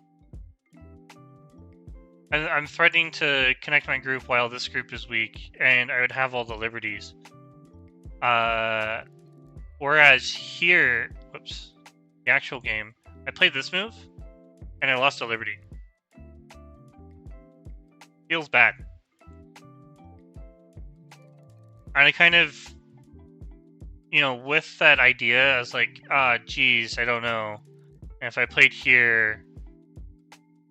And I'm threatening to connect my group while this group is weak, and I would have all the liberties. Whereas here, whoops, the actual game, I played this move, and I lost a liberty. Feels bad. And I kind of, with that idea, I was like, geez, I don't know. And if I played here,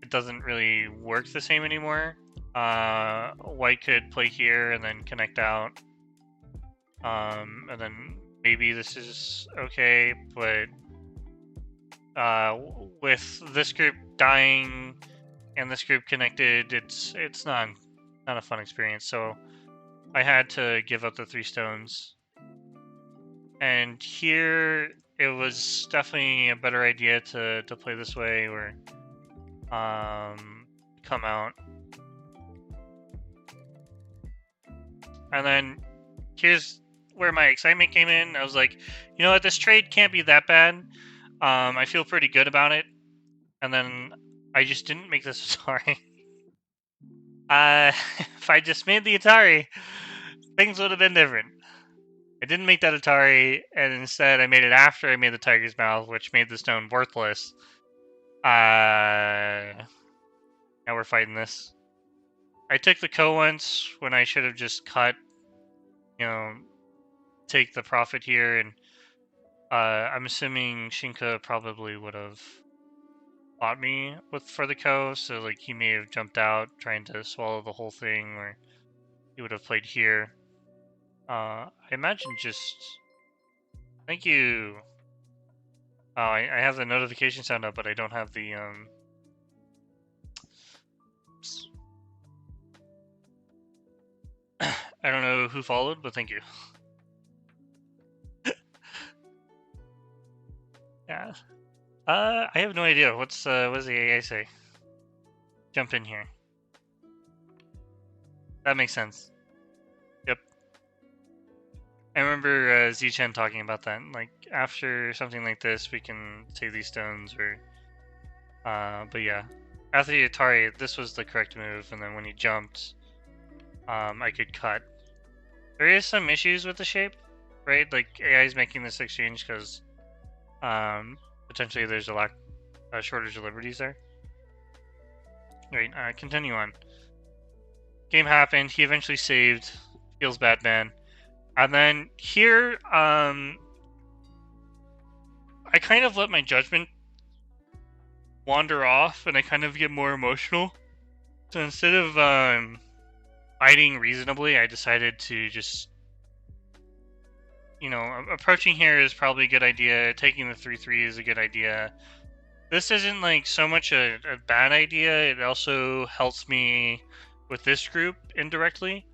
it doesn't really work the same anymore. White could play here and then connect out. And then maybe this is okay, but with this group dying and this group connected, it's not a fun experience. So I had to give up the 3 stones. And here it was definitely a better idea to play this way, or come out. And then here's where my excitement came in. I was like, you know what, this trade can't be that bad. I feel pretty good about it. And then I just didn't make this Atari. If I just made the Atari, things would have been different. I didn't make that Atari, and instead I made it after I made the Tiger's Mouth, which made the stone worthless. Now we're fighting this. I took the Ko once when I should have just cut, take the profit here, and I'm assuming Shinka probably would have fought me for the Ko, so like he may have jumped out trying to swallow the whole thing, or he would have played here. I imagine just... Thank you! Oh, I have the notification sound up, but I don't have the, I don't know who followed, but thank you. Yeah. I have no idea. What does the AI say? Jump in here. That makes sense. Yep. I remember Z-Chen talking about that. Like, after something like this, we can save these stones, or... but yeah. After the Atari, this was the correct move, and then when he jumped, I could cut. There is some issues with the shape, right? Like, AI is making this exchange because, potentially there's a shortage of liberties there. Right, continue on. Game happened, he eventually saved, feels bad, man. And then here, I kind of let my judgment wander off, and I kind of get more emotional. So instead of fighting reasonably, I decided to just, approaching here is probably a good idea. Taking the 3-3 is a good idea. This isn't like so much a bad idea. It also helps me with this group indirectly.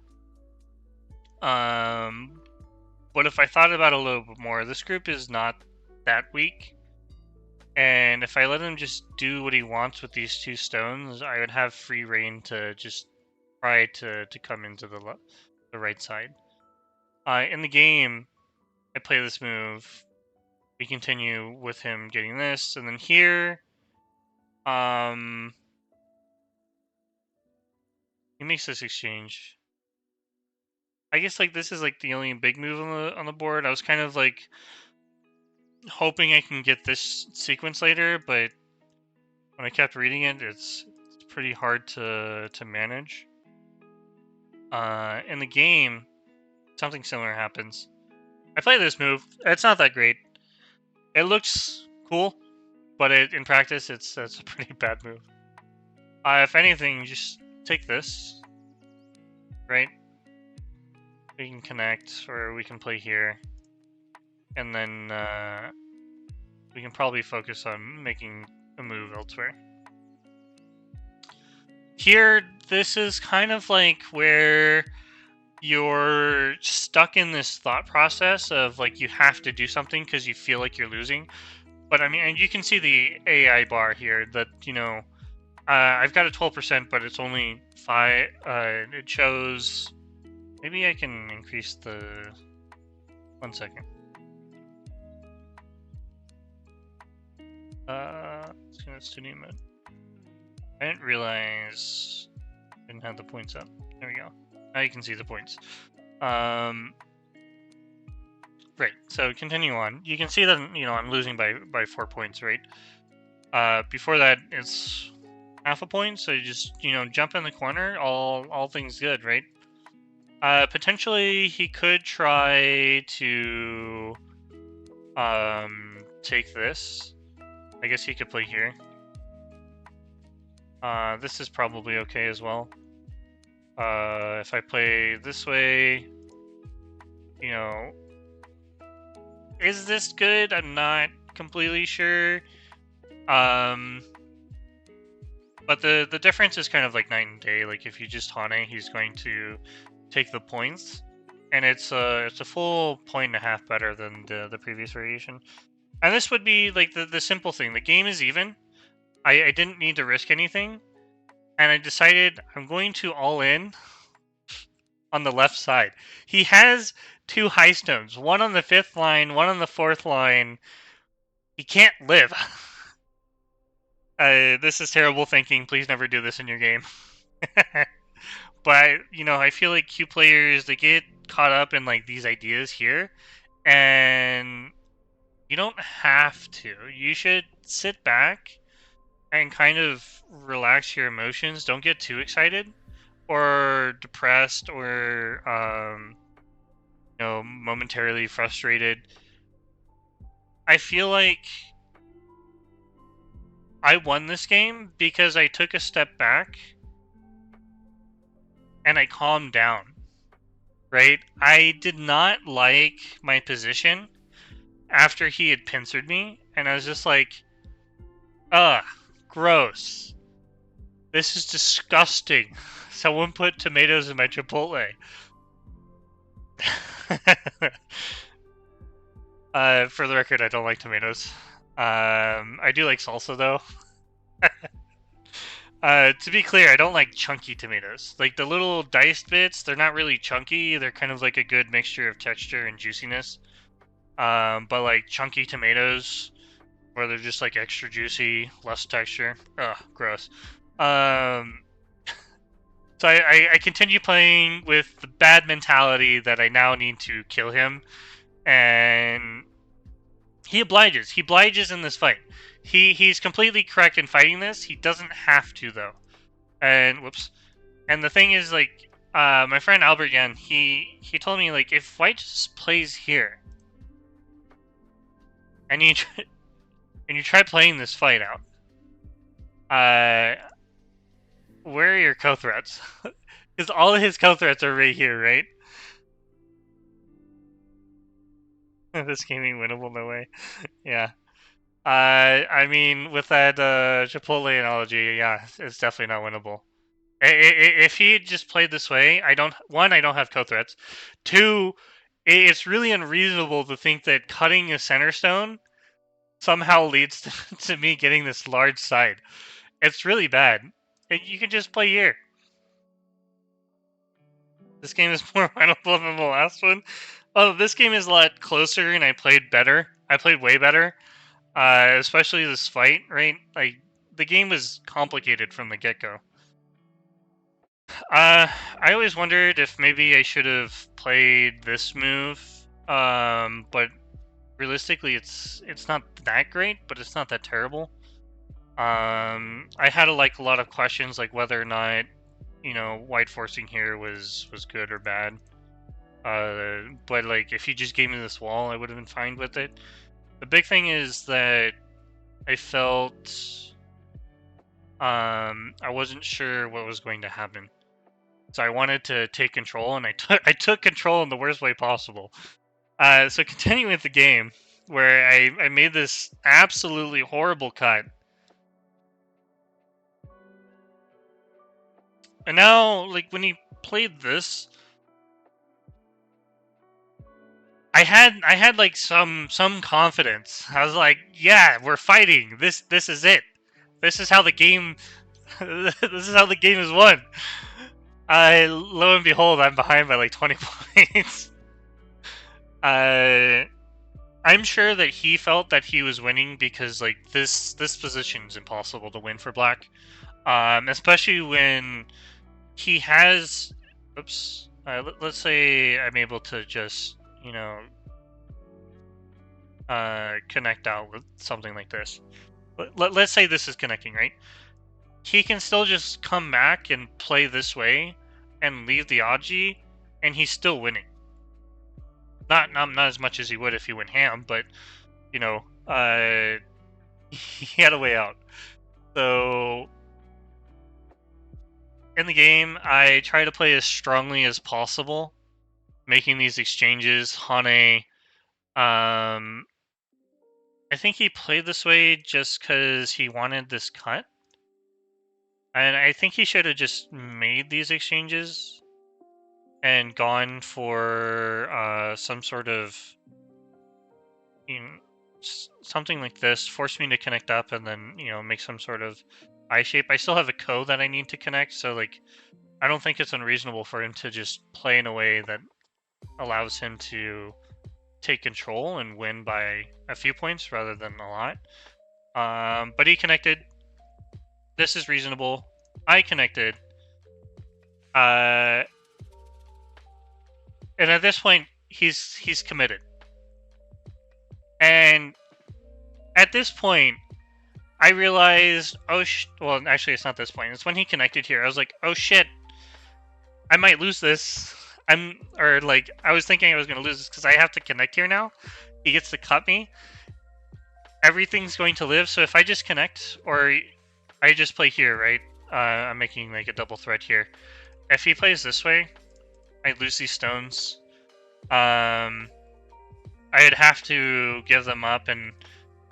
But if I thought about it a little bit more, this group is not that weak. And if I let him just do what he wants with these 2 stones, I would have free reign to just try to come into the right side. In the game, I play this move. We continue with him getting this, and then here, he makes this exchange. I guess like this is like the only big move on the board. I was kind of like hoping I can get this sequence later, but when I kept reading it, it's pretty hard to manage. In the game, something similar happens. I play this move. It's not that great. It looks cool, but in practice, it's a pretty bad move. If anything, just take this, right? We can connect, or we can play here, and then we can probably focus on making a move elsewhere. Here, this is kind of like where you're stuck in this thought process of like you have to do something because you feel like you're losing. But I mean, and you can see the AI bar here that, I've got a 12%, but it's only 5. It shows... Maybe I can increase the... 1 second. Let's go to studio mode. I didn't realize I didn't have the points up. There we go. Now you can see the points. Right, so continue on. You can see that, I'm losing by 4 points, right? Before that, it's half a point, so you just, jump in the corner, all things good, right? Potentially, he could try to take this. I guess he could play here. This is probably okay as well. If I play this way, is this good? I'm not completely sure. But the difference is kind of like night and day. Like if you just Hane, he's going to take the points, and it's a full 1.5 better than the previous variation. And this would be like the simple thing. The game is even. I didn't need to risk anything, and I decided I'm going to all in on the left side. He has 2 high stones, one on the 5th line, one on the 4th line. He can't live. This is terrible thinking. Please never do this in your game. But, I feel like Q players, they get caught up in like these ideas here, and you don't have to. You should sit back and kind of relax your emotions. Don't get too excited or depressed or momentarily frustrated. I feel like I won this game because I took a step back and I calmed down. Right? I did not like my position after he had pincered me, and I was just like, ugh, gross. This is disgusting. Someone put tomatoes in my Chipotle. For the record, I don't like tomatoes. I do like salsa, though. To be clear, I don't like chunky tomatoes. Like, the little diced bits, they're not really chunky. They're kind of like a good mixture of texture and juiciness. But like chunky tomatoes, where they're just like extra juicy, less texture. Ugh, gross. So I continue playing with the bad mentality that I now need to kill him, and he obliges. He obliges in this fight. He's completely correct in fighting this. He doesn't have to though. And whoops. And the thing is, like, my friend Albert Yen, he told me, like, if White just plays here, and you try playing this fight out, where are your co-threats? Because all of his co-threats are right here, right? This game ain't winnable, no way. Yeah. I mean, with that Chipotle analogy, yeah, it's definitely not winnable. If he had just played this way, I don't have co-threats. Two, it's really unreasonable to think that cutting a center stone somehow leads to me getting this large side. It's really bad. You can just play here. This game is more winnable than the last one. Oh, this game is a lot closer, and I played better. I played way better. Especially this fight, right? Like, the game was complicated from the get-go. I always wondered if maybe I should have played this move. But realistically, it's not that great, but it's not that terrible. I had a lot of questions, like whether or not, white forcing here was good or bad. But like, if you just gave me this wall, I would have been fine with it. The big thing is that I felt I wasn't sure what was going to happen, so I wanted to take control, and I took control in the worst way possible. So continuing with the game, where I made this absolutely horrible cut. And now, like, when he played this, I had like some confidence. I was like, yeah, we're fighting. This is it. This is how the game this is how the game is won. Lo and behold, I'm behind by like 20 points. I'm sure that he felt that he was winning because like this position's impossible to win for black. Especially when he has oops. Let's say I'm able to just, connect out with something like this. Let's say this is connecting, right? He can still just come back and play this way and leave the Aji, and he's still winning. Not as much as he would if he went ham, but he had a way out. So in the game, I try to play as strongly as possible, making these exchanges. Hane, I think he played this way just because he wanted this cut. And I think he should have just made these exchanges and gone for some sort of something like this, force me to connect up, and then make some sort of I shape. I still have a ko that I need to connect, so like I don't think it's unreasonable for him to just play in a way that allows him to take control and win by a few points rather than a lot. But he connected. This is reasonable. I connected. And at this point, he's committed. And at this point, I realized, well, actually, it's not this point. It's when he connected here. I was like, oh shit, I might lose this. I was thinking I was going to lose this because I have to connect here now. He gets to cut me. Everything's going to live. So if I just connect, or I just play here, right? I'm making like a double threat here. If he plays this way, I lose these stones. I'd have to give them up, and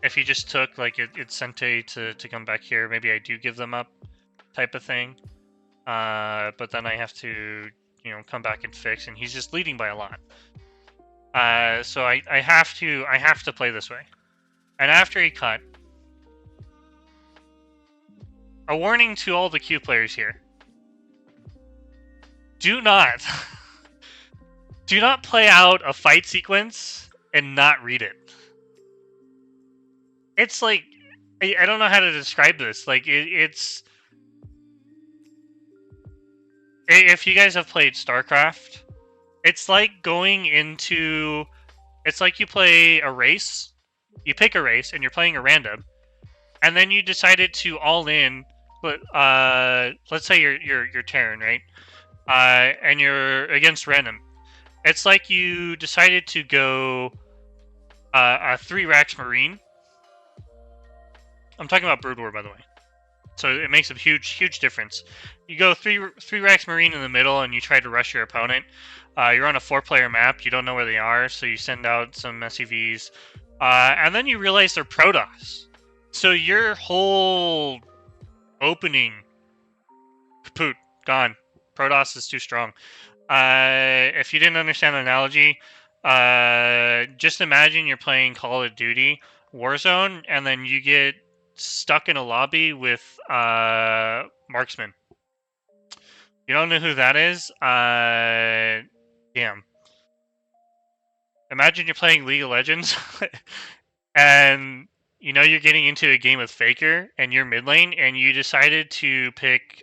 if he just took like it's Sente to come back here, maybe I do give them up, type of thing. But then I have to, come back and fix, and he's just leading by a lot. So I have to play this way. And after he cut, a warning to all the Q players here: do not play out a fight sequence and not read it. It's like, I don't know how to describe this. Like, it's... If you guys have played StarCraft, it's like going into... It's like you play a race. You pick a race, and you're playing a random. And then you decided to all in... let's say you're Terran, right? And you're against random. It's like you decided to go a 3 Rax Marine. I'm talking about Brood War, by the way. So it makes a huge difference. You go 3 Rax Marine in the middle, and you try to rush your opponent. You're on a 4-player map. You don't know where they are, so you send out some SCVs. And then you realize they're Protoss. So your whole opening, kaput, gone. Protoss is too strong. If you didn't understand the analogy, just imagine you're playing Call of Duty Warzone, and then you get stuck in a lobby with Marksman. You don't know who that is? Damn. Imagine you're playing League of Legends, and you're getting into a game with Faker, and you're mid lane, and you decided to pick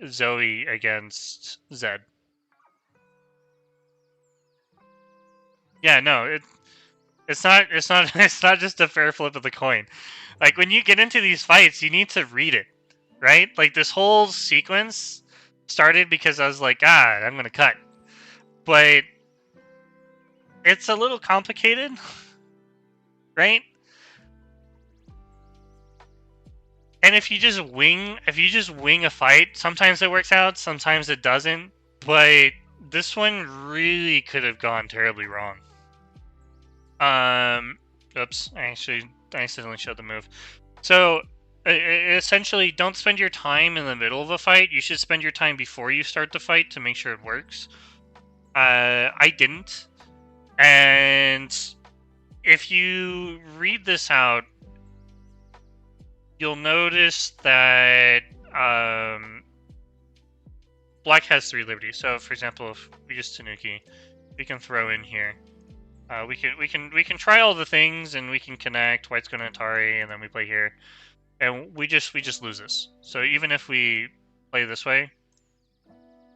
Zoe against Zed. Yeah, no, it's not just a fair flip of the coin. Like, when you get into these fights, you need to read it, right? Like, this whole sequence started because I was like, I'm gonna cut. But it's a little complicated, right? And if you just wing a fight, sometimes it works out, sometimes it doesn't. But this one really could have gone terribly wrong. Oops, I accidentally showed the move. So, essentially, don't spend your time in the middle of a fight. You should spend your time before you start the fight to make sure it works. I didn't. And if you read this out, you'll notice that Black has 3 liberties. So, for example, if we use Tanuki, we can throw in here. We can try all the things, and we can connect. White's going to Atari, and then we play here, and we just lose this. So even if we play this way,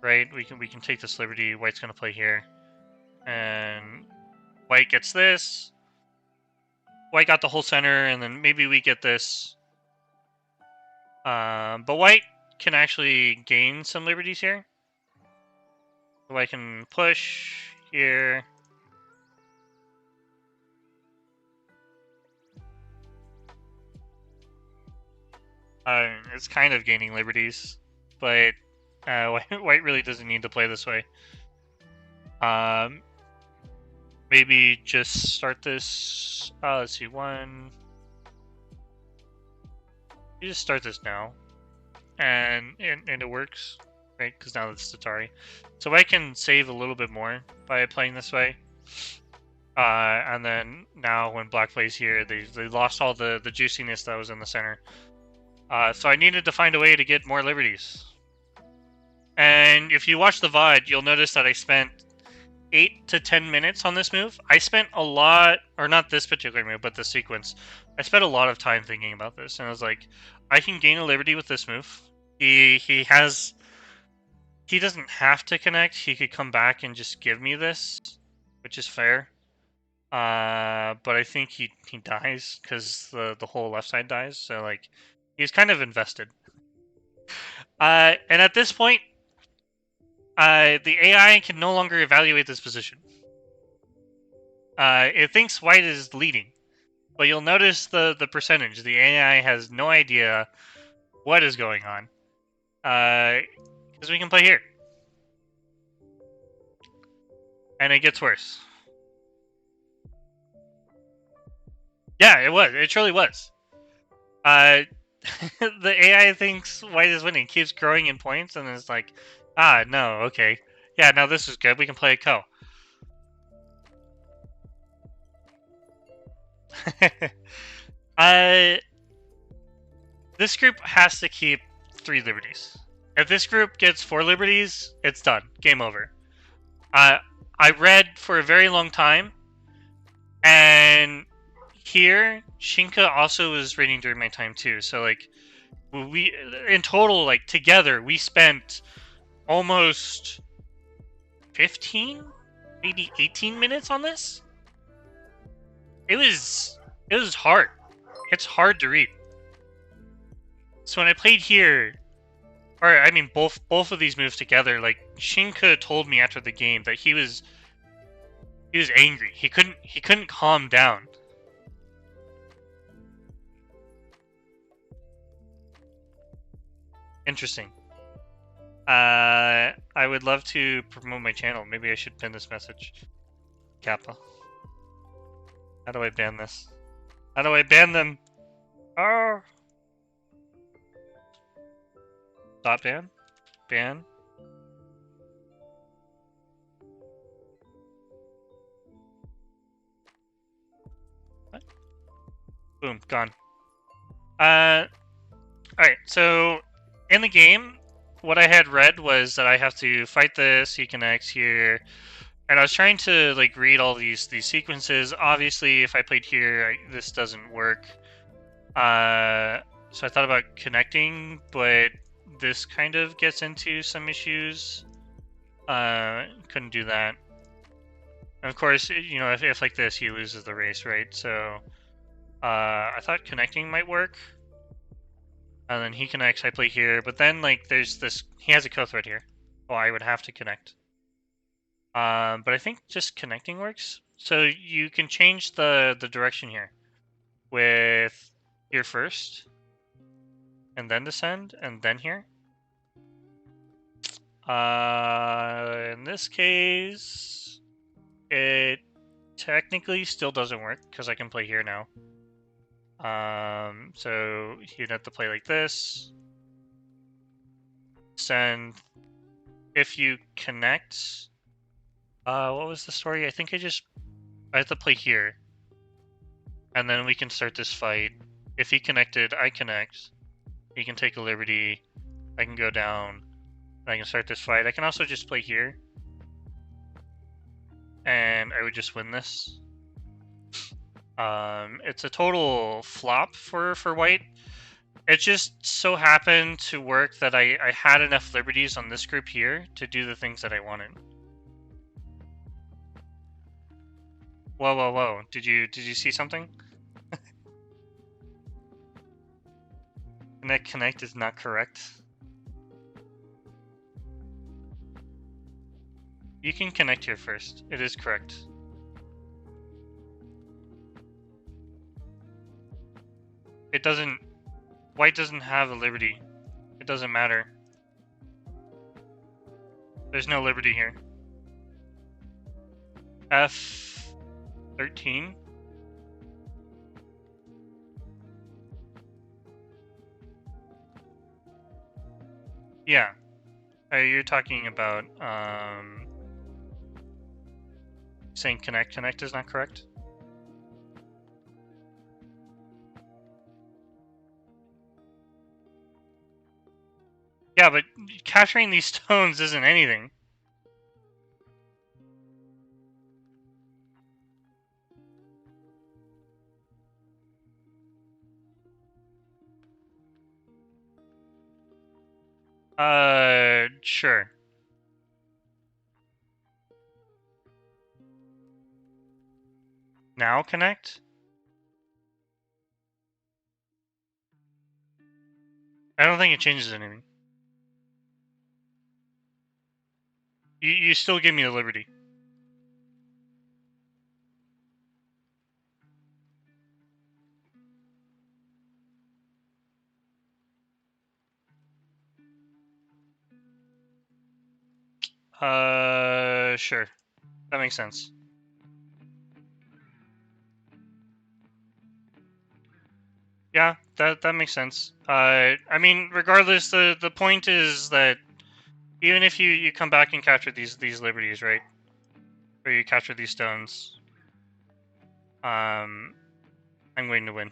right? We can take this liberty. White's going to play here, and White gets this. White got the whole center, and then maybe we get this. But White can actually gain some liberties here. So White can push here. It's kind of gaining liberties, but White really doesn't need to play this way. Maybe just start this. Let's see, 1. You just start this now, and it works, right? Because now it's Atari, so I can save a little bit more by playing this way. And then now when Black plays here, they lost all the juiciness that was in the center. So I needed to find a way to get more liberties. And if you watch the VOD, you'll notice that I spent 8 to 10 minutes on this move. I spent a lot, or not this particular move, but the sequence. I spent a lot of time thinking about this, and I was like, I can gain a liberty with this move. He has he doesn't have to connect. He could come back and just give me this, which is fair. But I think he dies because the whole left side dies. So like, he's kind of invested. And at this point, the AI can no longer evaluate this position. It thinks white is leading, but you'll notice the percentage. The AI has no idea what is going on. Because we can play here. And it gets worse. Yeah, it was. It truly was. The AI thinks white is winning, keeps growing in points, and is like, no, okay. Yeah, no, this is good. We can play a co. This group has to keep 3 liberties. If this group gets 4 liberties, it's done. Game over. I read for a very long time, and here Shinka also was reading during my time too. So like, we in total, like together, we spent almost 15, maybe 18 minutes on this. It was hard. It's hard to read. So when I played here, or I mean both of these moves together, like Shinka told me after the game that he was angry. He couldn't calm down. Interesting. I would love to promote my channel. Maybe I should pin this message. Kappa. How do I ban this? How do I ban them? Oh. Stop ban? Ban? What? Boom, gone. Alright, so in the game, what I had read was that I have to fight this, he connects here, and I was trying to like read all these sequences. Obviously, if I played here, this doesn't work. So I thought about connecting, but this kind of gets into some issues. Couldn't do that. And of course, you know, if like this, he loses the race, right? So I thought connecting might work. And then he connects, I play here, but then like there's this, he has a co-thread here. Well, I would have to connect. But I think just connecting works. So you can change the direction here with here first, and then descend, and then here. In this case, it technically still doesn't work because I can play here now. So you'd have to play like this. Send. If you connect, what was the story? I think I have to play here, and then we can start this fight. If he connected, I connect. He can take a liberty. I can go down. I can start this fight. I can also just play here, and I would just win this. It's a total flop for white. It just so happened to work that I had enough liberties on this group here to do the things that I wanted. Whoa, whoa, whoa! Did you see something? Connect is not correct. You can connect here first. It is correct. It doesn't... White doesn't have a liberty. It doesn't matter. There's no liberty here. F13? Yeah. You're talking about, saying connect. Connect is not correct? Yeah, but capturing these stones isn't anything. Sure. Now connect? I don't think it changes anything. You still give me the liberty. Sure. That makes sense. Yeah, that makes sense. I mean, regardless, the point is that even if you come back and capture these liberties, right? Or you capture these stones, I'm going to win.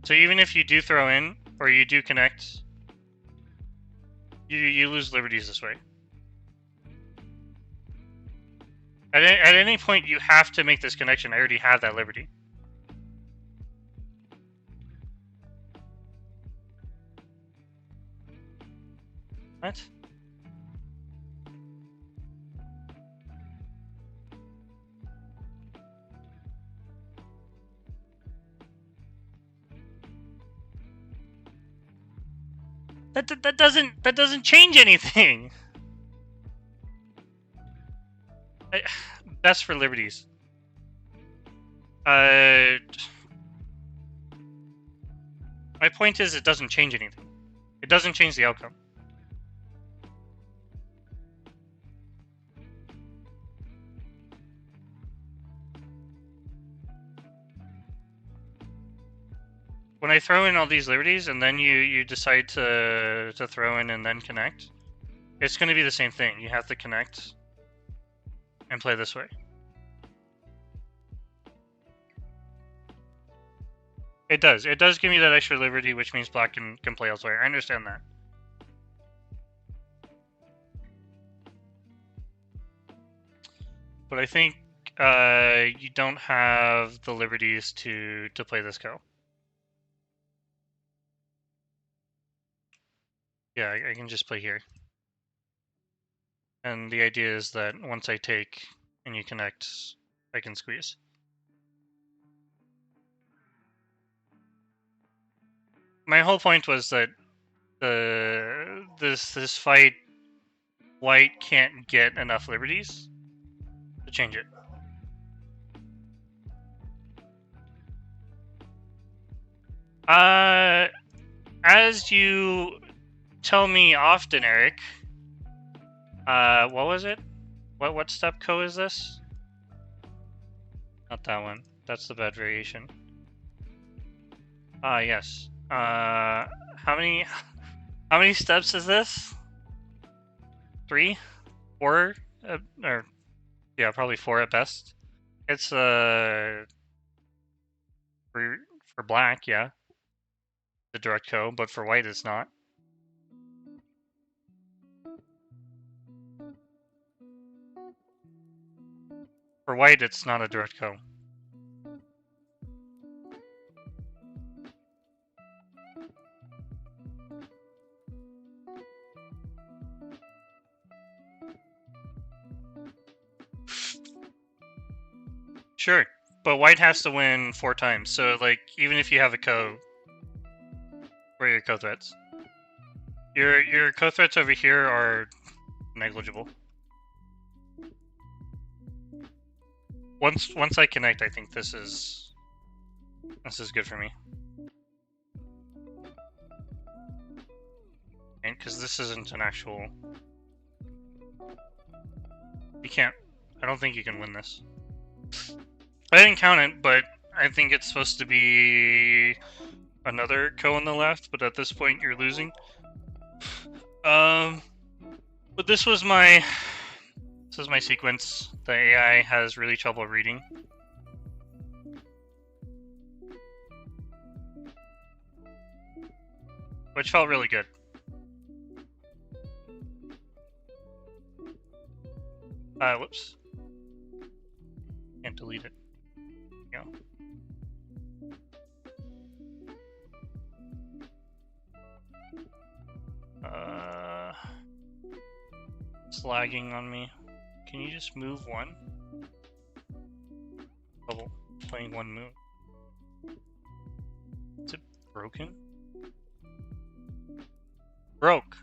So even if you do throw in or you do connect, you lose liberties this way. At any point, you have to make this connection. I already have that liberty. What? That doesn't change anything. Best for liberties. My point is, it doesn't change anything. It doesn't change the outcome. When I throw in all these liberties and then you decide to throw in and then connect, it's going to be the same thing. You have to connect and play this way. It does. It does give me that extra liberty, which means black can play elsewhere. I understand that. But I think you don't have the liberties to play this go. Yeah, I can just play here. And the idea is that once I take and you connect, I can squeeze. My whole point was that this fight, white can't get enough liberties to change it. As you tell me often, Eric. What was it? What step co is this? Not that one. That's the bad variation. Yes. How many steps is this? 3? 4? Or yeah, probably 4 at best. It's for black, yeah. The direct co, but for white it's not. For white it's not a direct co. Sure, but white has to win 4 times. So like, even if you have a co, where are your co threats? Your co threats over here are negligible. Once I connect, I think this is good for me. And because this isn't an actual, you can't. I don't think you can win this. I didn't count it, but I think it's supposed to be another co on the left. But at this point, you're losing. But this was my sequence. The AI has really trouble reading. Which felt really good. Whoops. Can't delete it. There you go. It's lagging on me. Can you just move one? Level playing one move. Is it broken? Broke.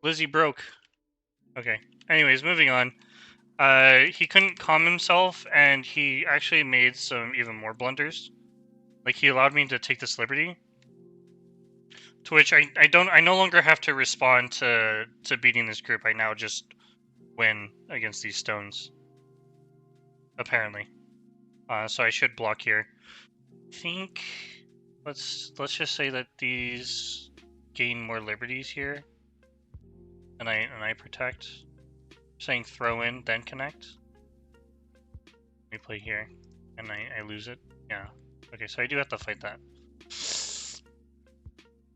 Lizzie broke. Okay. Anyways, moving on. He couldn't calm himself, and he actually made some even more blunders. Like, he allowed me to take this liberty, to which I no longer have to respond to beating this group. I now just win against these stones, apparently. So I should block here. I think let's just say that these gain more liberties here, and I protect. Saying throw in then connect. We play here, and I lose it. Yeah. Okay, so I do have to fight that. Is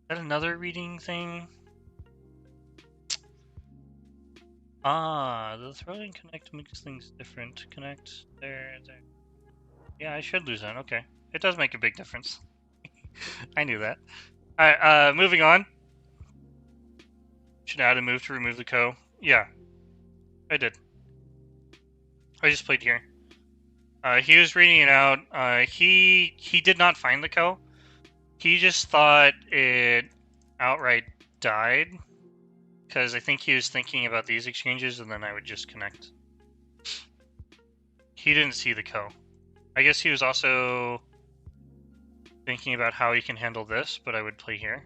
that another reading thing? Ah, the throw in connect makes things different. Connect there. Yeah, I should lose that. Okay, it does make a big difference. I knew that. All right, moving on. Should add a move to remove the co. Yeah, I did. I just played here. He was reading it out. He did not find the co. He just thought it outright died, because I think he was thinking about these exchanges, and then I would just connect. He didn't see the co. I guess he was also thinking about how he can handle this, but I would play here.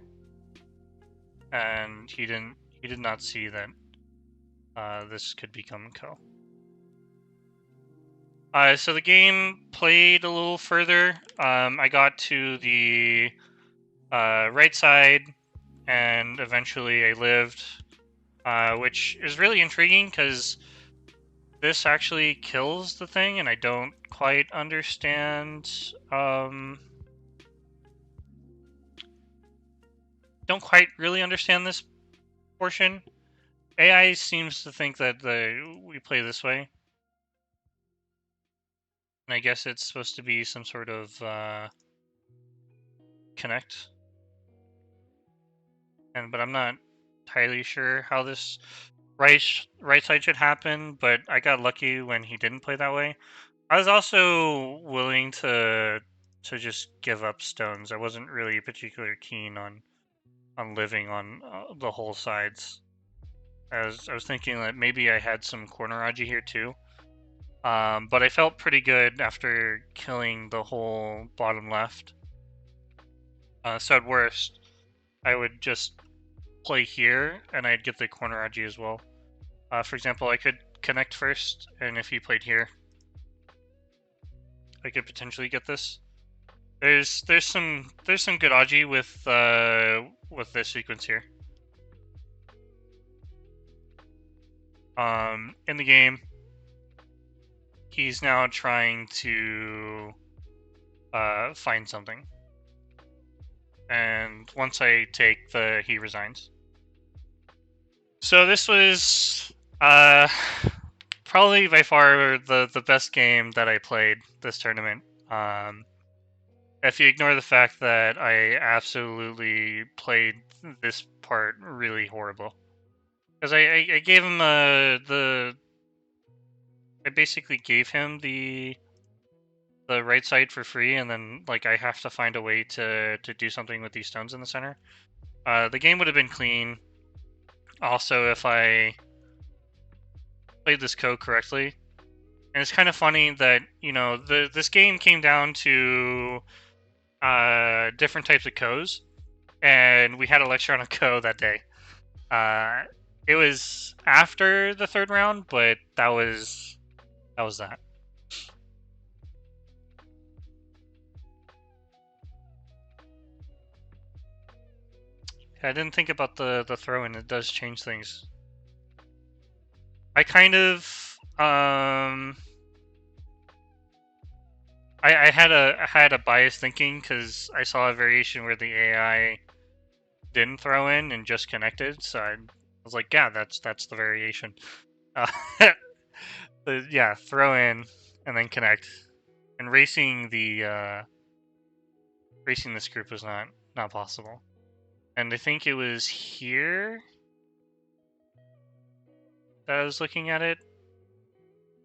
And he did not see that this could become co. So the game played a little further. I got to the right side, and eventually I lived, which is really intriguing because this actually kills the thing, and I don't quite understand. Don't quite really understand this portion. AI seems to think that we play this way. And I guess it's supposed to be some sort of connect. But I'm not entirely sure how this right side should happen, but I got lucky when he didn't play that way. I was also willing to just give up stones. I wasn't really particularly keen on living on the whole sides. I was thinking that maybe I had some corner-aji here too. But I felt pretty good after killing the whole bottom left. So at worst, I would just play here, and I'd get the corner-aji as well. For example, I could connect first, and if he played here, I could potentially get this. There's some good aji with this sequence here. In the game, he's now trying to find something, and once I take he resigns. So this was probably by far the best game that I played this tournament. If you ignore the fact that I absolutely played this part really horrible. Because I gave him I basically gave him the right side for free, and then like I have to find a way to do something with these stones in the center. The game would have been clean. Also, if I played this code correctly. And it's kind of funny that, you know, this game came down to different types of codes, and we had a lecture on a code that day. It was after the third round, but that was that. I didn't think about the throw-in. It does change things. I kind of I had a biased thinking because I saw a variation where the AI didn't throw in and just connected, so I was like, yeah, that's the variation. Yeah, throw in and then connect. And racing this group was not possible. And I think it was here. that I was looking at it,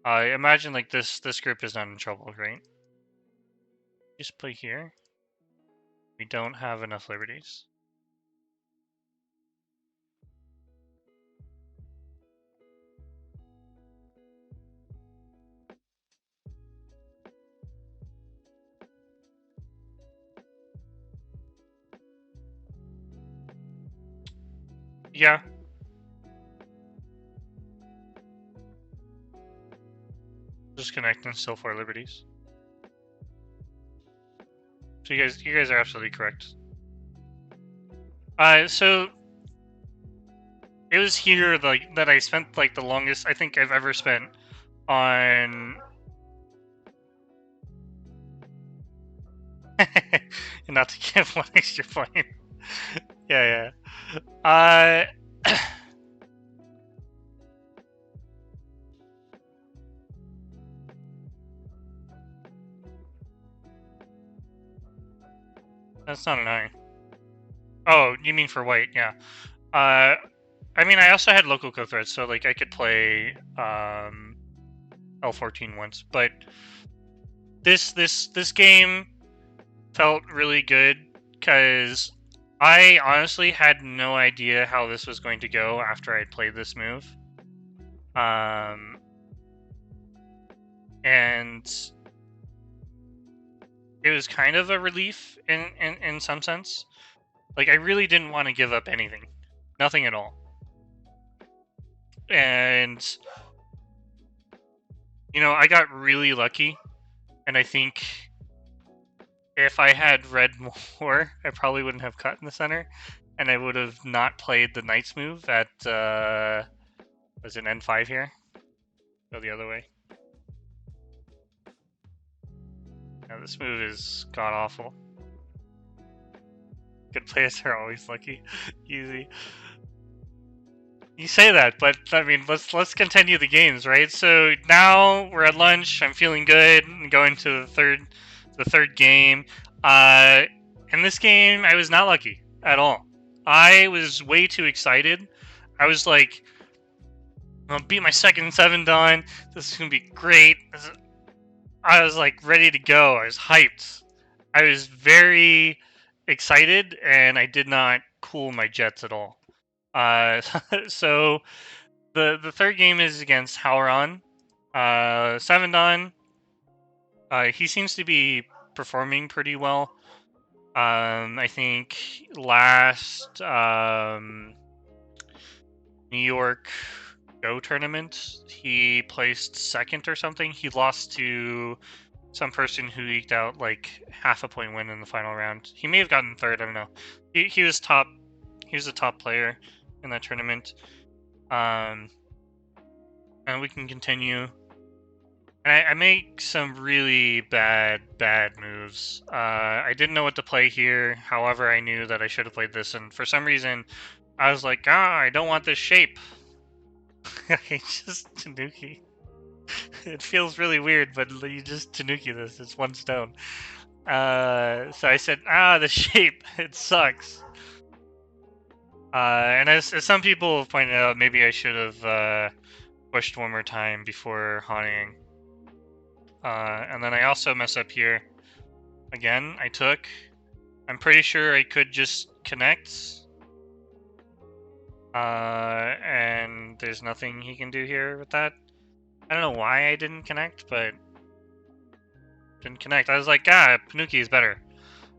I imagine like this group is not in trouble, right? Just play here. We don't have enough liberties. Yeah. Just connect and still 4 liberties. So you guys are absolutely correct. So it was here like that I spent like the longest I think I've ever spent on. Not to give one extra point. Yeah. That's not an eye. Oh, you mean for white? Yeah. I mean, I also had local co-threads, so like I could play L14 once, but this game felt really good because I honestly had no idea how this was going to go after I'd played this move. And it was kind of a relief in some sense. Like, I really didn't want to give up anything. Nothing at all. And, you know, I got really lucky. And I think if I had read more, I probably wouldn't have cut in the center. And I would have not played the Knight's move at, was it N5 here? Go the other way. Yeah, this move is god-awful. Good players are always lucky. Easy. You say that, but I mean, let's continue the games, right? So now we're at lunch. I'm feeling good. I'm going to the third game. In this game, I was not lucky at all. I was way too excited. I was like, I'm gonna beat my second 7 done. This is gonna be great. I was like ready to go. I was hyped. I was very excited, and I did not cool my jets at all. So the third game is against Howron. 7 done. He seems to be performing pretty well. I think last New York Go tournament, he placed second or something. He lost to some person who eked out like half a point win in the final round. He may have gotten third. I don't know. He was top. He was a top player in that tournament. And we can continue. And I make some really bad moves. I didn't know what to play here. However, I knew that I should have played this, and for some reason, I was like, I don't want this shape. I just Tanuki. It feels really weird, but you just Tanuki this. It's 1 stone. So I said, the shape. It sucks. And as some people have pointed out, maybe I should have pushed one more time before haunting. And then I also mess up here. Again, I took. I'm pretty sure I could just connect. And there's nothing he can do here with that. I don't know why I didn't connect, but didn't connect. I was like, Panuki is better.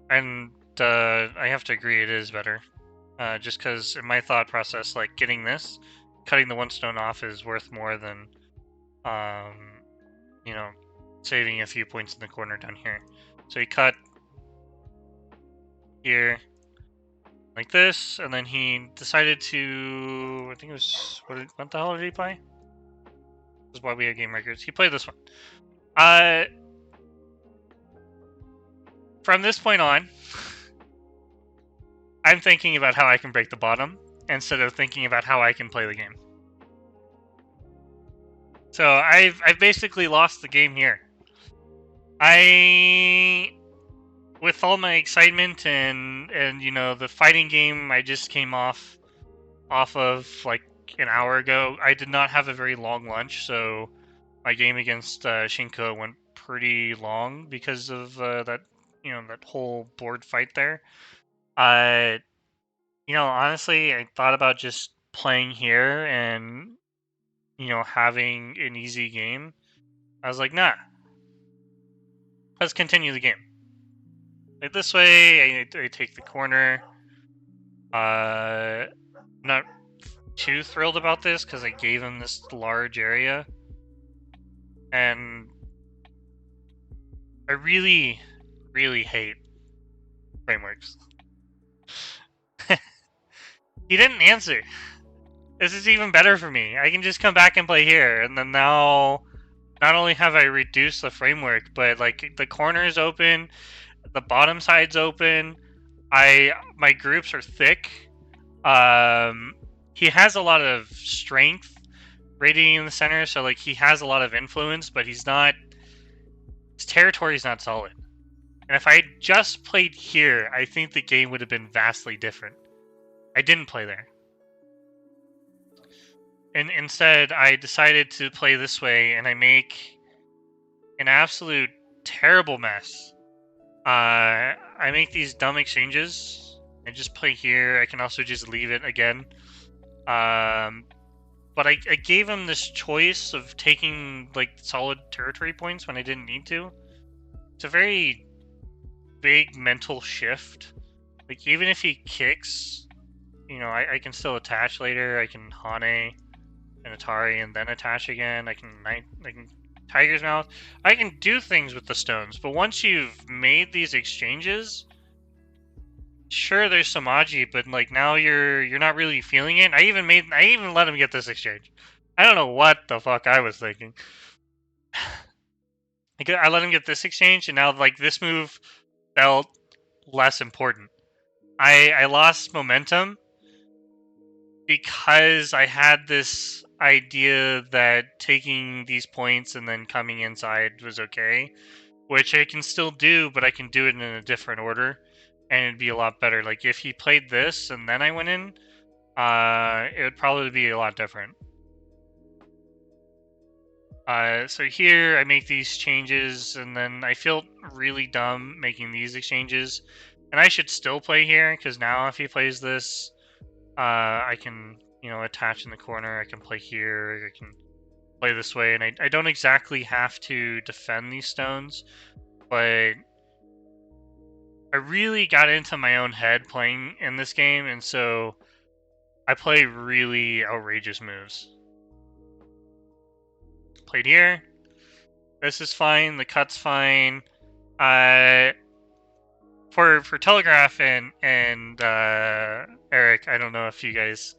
And I have to agree, it is better. Just because in my thought process, like getting this, cutting the 1 stone off is worth more than, you know, saving a few points in the corner down here. So he cut here like this, and then he decided to, I think it was, what the hell did he play? This is why we have game records. He played this one. From this point on, I'm thinking about how I can break the bottom instead of thinking about how I can play the game. So I've basically lost the game here. With all my excitement and you know the fighting game I just came off of, like an hour ago. I did not have a very long lunch, so my game against Shinko went pretty long because of that whole board fight there. Honestly, I thought about just playing here and having an easy game. I was like, nah, let's continue the game. Like this way, I take the corner. I'm not too thrilled about this because I gave him this large area, and I really, really hate frameworks. He didn't answer. This is even better for me. I can just come back and play here, and then now, not only have I reduced the framework, but like the corner is open, the bottom side's open. My groups are thick. He has a lot of strength radiating in the center, so like he has a lot of influence, but his territory is not solid. And if I had just played here, I think the game would have been vastly different. I didn't play there. And instead, I decided to play this way, and I make an absolute terrible mess. I make these dumb exchanges. I just play here. I can also just leave it again. But I gave him this choice of taking like solid territory points when I didn't need to. It's a very big mental shift. Like even if he kicks, I can still attach later. I can Hane and Atari and then attach again. I can Tiger's Mouth. I can do things with the stones, but once you've made these exchanges, sure, there's some Aji, but like now you're not really feeling it. I even let him get this exchange. I don't know what the fuck I was thinking. I let him get this exchange, and now like this move felt less important. I lost momentum because I had this idea that taking these points and then coming inside was okay, which I can still do, but I can do it in a different order, and it'd be a lot better. Like if he played this and then I went in, it would probably be a lot different. So here I make these changes, and then I feel really dumb making these exchanges, and I should still play here because now if he plays this, I can attach in the corner. I can play here. I can play this way, and I don't exactly have to defend these stones, but I really got into my own head playing in this game, and so I play really outrageous moves. Played here. This is fine. The cut's fine. For Telegraph and Eric, I don't know if you guys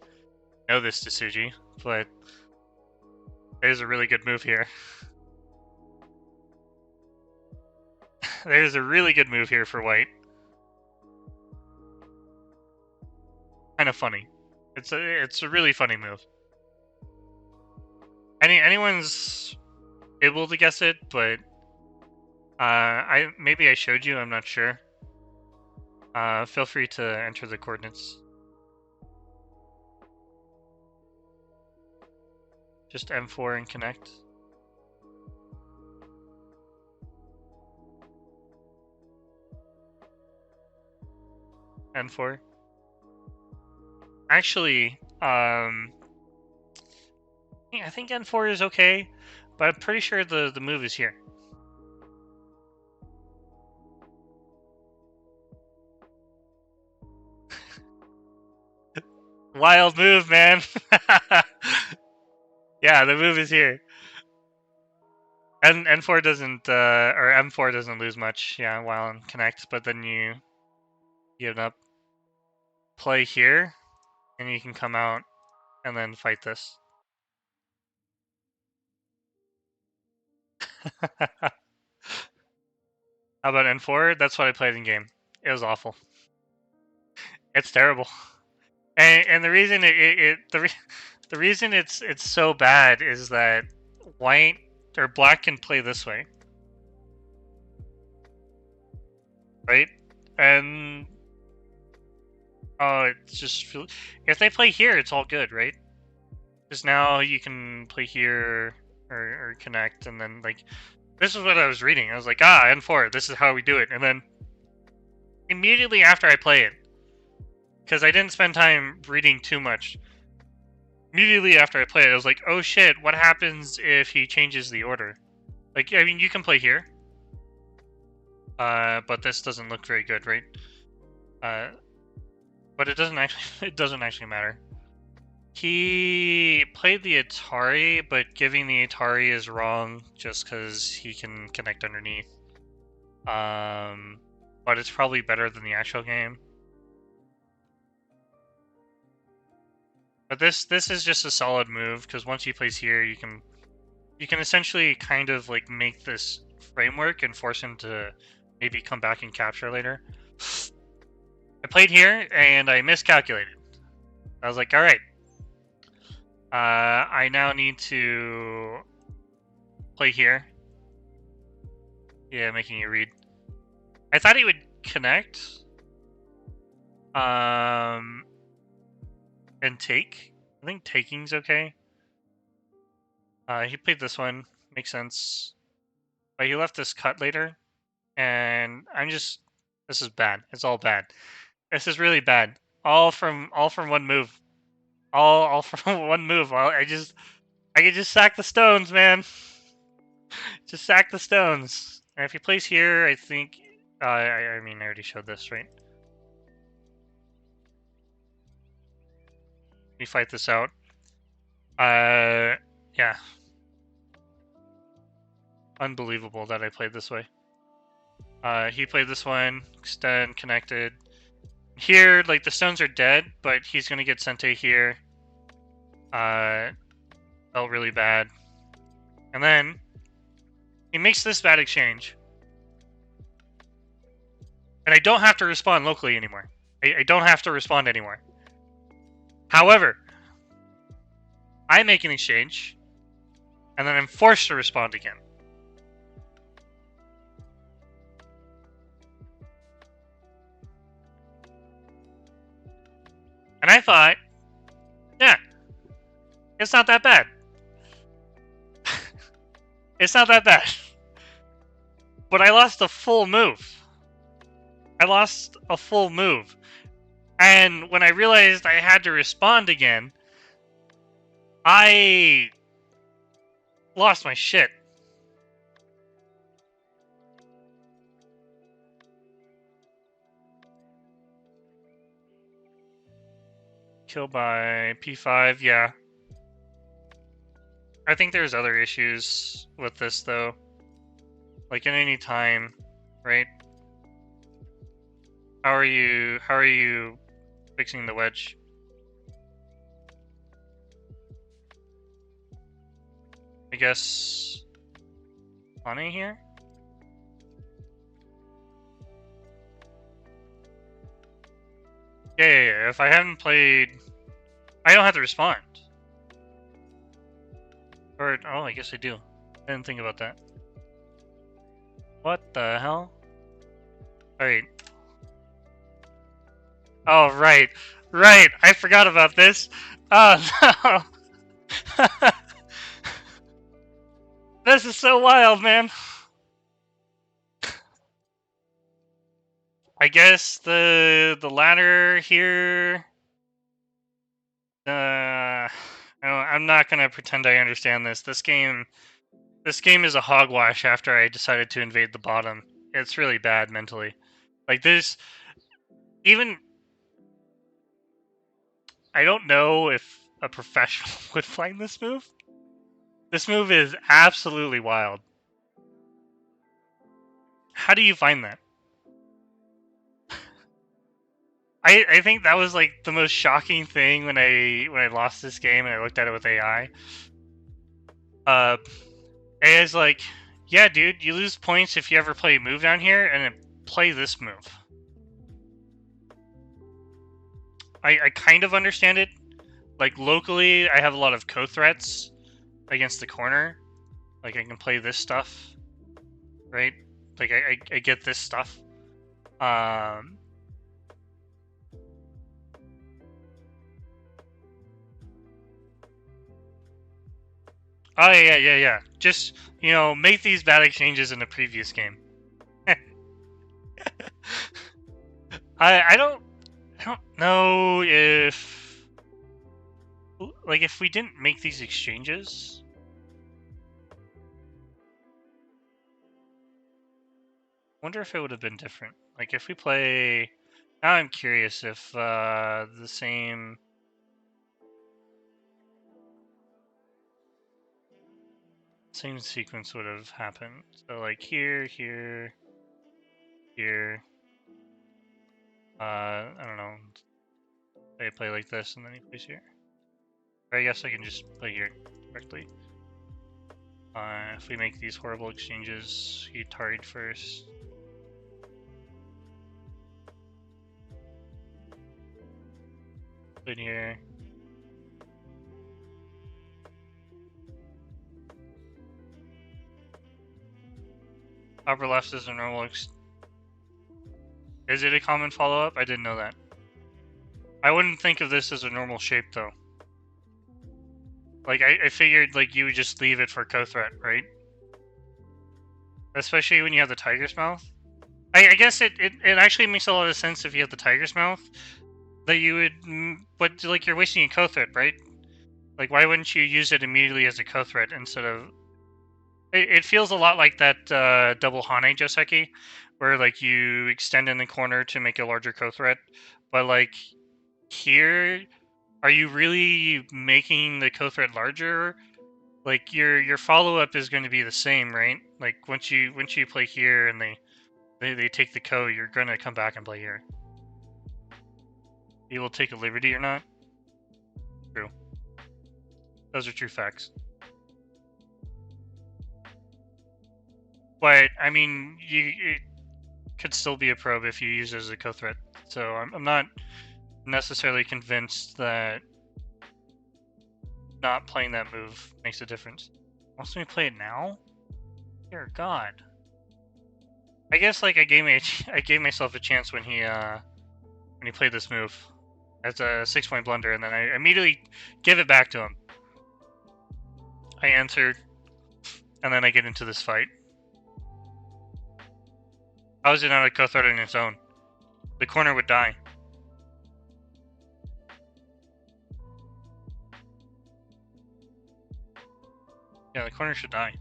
know this Tsuji, but there's a really good move here. There's a really good move here for white. Kind of funny. It's a really funny move. Anyone's able to guess it, but maybe I showed you. I'm not sure. Feel free to enter the coordinates. Just M4 and connect. N4. Actually, I think N4 is okay, but I'm pretty sure the move is here. Wild move, man. Yeah, the move is here. And N4 doesn't, or M4 doesn't lose much, yeah, while on connect, but then you give it up. Play here, and you can come out and then fight this. How about N4? That's what I played in game. It was awful. It's terrible. And the reason the reason it's so bad is that white or black can play this way, right? And it's just if they play here, it's all good, right? Because now you can play here or connect, and then like this is what I was reading. I was like, N4, this is how we do it. And then immediately after I play it, because I didn't spend time reading too much, immediately after I play it, I was like, oh shit, what happens if he changes the order? Like, I mean, you can play here, but this doesn't look very good, right? But it doesn't actually matter. He played the Atari, but giving the Atari is wrong just because he can connect underneath. But it's probably better than the actual game. But this is just a solid move because once he plays here, you can essentially kind of like make this framework and force him to maybe come back and capture later. I played here and I miscalculated. I was like, all right. I now need to play here. Yeah, making you read. I thought he would connect. And take. I think taking's okay. He played this one. Makes sense. But he left this cut later. And I'm just... This is bad. It's all bad. This is really bad. All from one move. All from one move. I can just sack the stones, man. Just sack the stones. And if he plays here, I think... I mean, I already showed this, right? Let me fight this out. Yeah. Unbelievable that I played this way. He played this one, extend, connected. Here, like, the stones are dead, but he's gonna get Sente here. Felt really bad. And then, he makes this bad exchange. And I don't have to respond locally anymore. I don't have to respond anymore. However, I make an exchange, and then I'm forced to respond again. And I thought, yeah, it's not that bad. It's not that bad. But I lost a full move. I lost a full move. And when I realized I had to respond again, I lost my shit. Kill by P5, yeah. I think there's other issues with this, though. Like, in any time, right? How are you fixing the wedge? I guess... Honey here? Yeah. If I haven't played... I don't have to respond. Or, oh, I guess I do. I didn't think about that. What the hell? Alright. Oh, right. Right! I forgot about this! Oh, no! This is so wild, man! I guess the ladder here... I'm not gonna pretend I understand this. This game is a hogwash after I decided to invade the bottom. It's really bad mentally. Like, this... Even... I don't know if a professional would find this move. This move is absolutely wild. How do you find that? I think that was like the most shocking thing when I lost this game and I looked at it with AI. AI's like, yeah, dude, you lose points if you ever play a move down here, and then play this move. I kind of understand it. Like, locally, I have a lot of co-threats against the corner. Like, I can play this stuff, right? Like, I get this stuff. Oh yeah. Just make these bad exchanges in the previous game. I don't know if we didn't make these exchanges. Wonder if it would have been different. Like if we play now, I'm curious if the same sequence would have happened. So like here. I don't know. I play like this and then he plays here. Or I guess I can just play here directly. If we make these horrible exchanges, he tarried first. Put here. Upper left is a normal. Is it a common follow-up? I didn't know that. I wouldn't think of this as a normal shape though. Like I figured like you would just leave it for co-threat, right? Especially when you have the tiger's mouth. I guess it actually makes a lot of sense if you have the tiger's mouth that you would, but like you're wasting a co-threat, right? Like why wouldn't you use it immediately as a co-threat instead of? It feels a lot like that double Hane Joseki, where like you extend in the corner to make a larger co-threat, but like here, are you really making the co-threat larger? Like your follow-up is going to be the same, right? Like once you play here and they take the co, you're gonna come back and play here. You will take a liberty or not? True. Those are true facts. But I mean, it could still be a probe if you use it as a co-threat. So I'm not necessarily convinced that not playing that move makes a difference. Wants me to play it now? Dear God. I guess like I gave myself a chance when he played this move as a 6-point blunder, and then I immediately give it back to him. I answered, and then I get into this fight. How is it not a co-threat on its own? The corner would die. Yeah, the corner should die.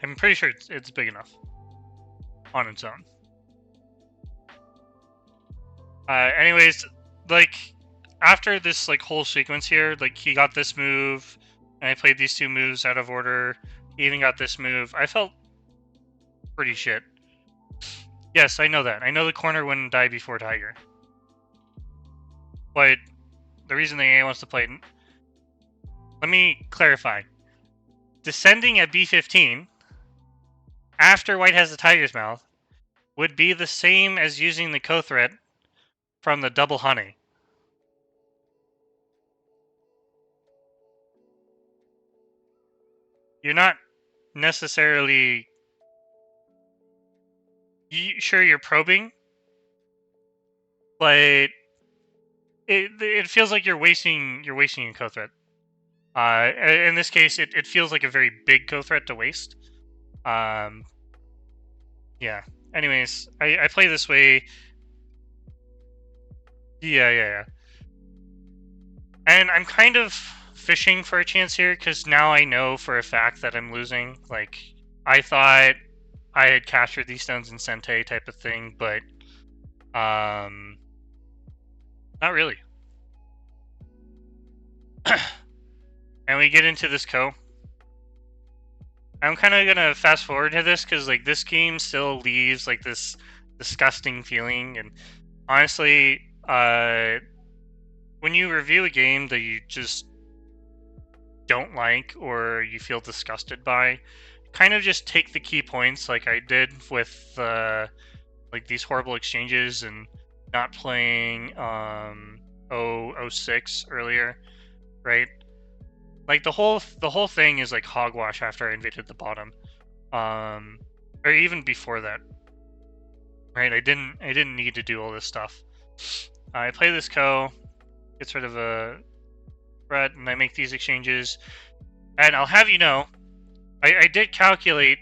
I'm pretty sure it's big enough on its own. Anyways, like after this like whole sequence here, like he got this move, and I played these two moves out of order. He even got this move. I felt pretty shit. Yes, I know that. I know the corner wouldn't die before Tiger. But the reason the AA wants to play... Let me clarify. Descending at B15, after White has the Tiger's Mouth, would be the same as using the co-threat from the double Honey. You're not necessarily... Sure, you're probing, but it feels like you're wasting a co-threat. In this case, it feels like a very big co-threat to waste. Yeah. Anyways, I play this way. Yeah. And I'm kind of fishing for a chance here because now I know for a fact that I'm losing. Like, I thought I had captured these stones in Sente type of thing, but not really. And we get into this co. I'm kind of gonna fast forward to this because like this game still leaves like this disgusting feeling, and honestly, when you review a game that you just don't like or you feel disgusted by, kind of just take the key points like I did with like these horrible exchanges and not playing 06 earlier, right? Like the whole thing is like hogwash after I invaded the bottom, or even before that, right? I didn't need to do all this stuff. I play this co, get sort of a threat, and I make these exchanges, And I'll have you know, I did calculate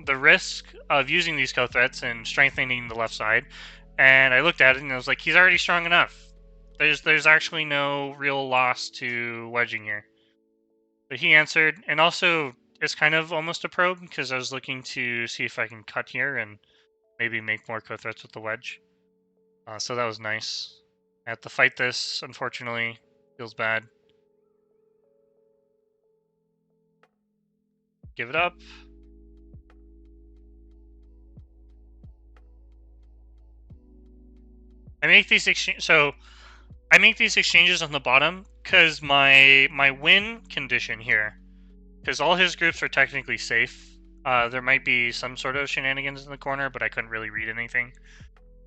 the risk of using these co-threats and strengthening the left side, and I looked at it and I was like, he's already strong enough. There's actually no real loss to wedging here. But he answered, and also it's kind of almost a probe because I was looking to see if I can cut here and maybe make more co-threats with the wedge. So that was nice. I have to fight this, unfortunately. Feels bad. Give it up. I make these exchanges on the bottom because my win condition here, because all his groups are technically safe. There might be some sort of shenanigans in the corner, but I couldn't really read anything.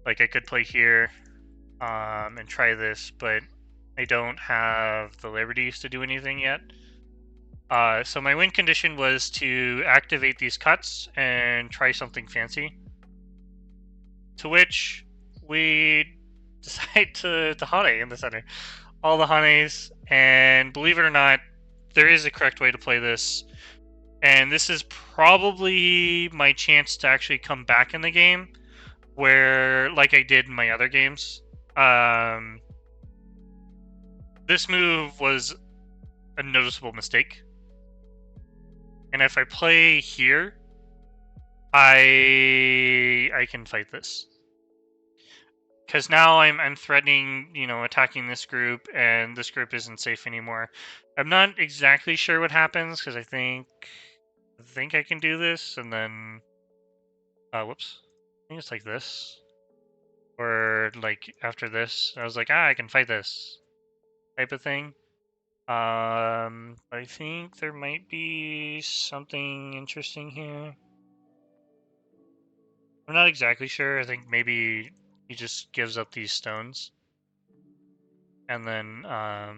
Like I could play here, and try this, but I don't have the liberties to do anything yet. So my win condition was to activate these cuts and try something fancy. To which we decide to Hane in the center. All the Hanes, and believe it or not, there is a correct way to play this. And this is probably my chance to actually come back in the game, where, like I did in my other games, this move was a noticeable mistake. And if I play here, I can fight this. Because now I'm threatening, attacking this group, and this group isn't safe anymore. I'm not exactly sure what happens, because I think I can do this, and then... whoops. I think it's like this. Or, like, after this, I was like, I can fight this. Type of thing. I think there might be something interesting here. I'm not exactly sure. I think maybe he just gives up these stones. And then, I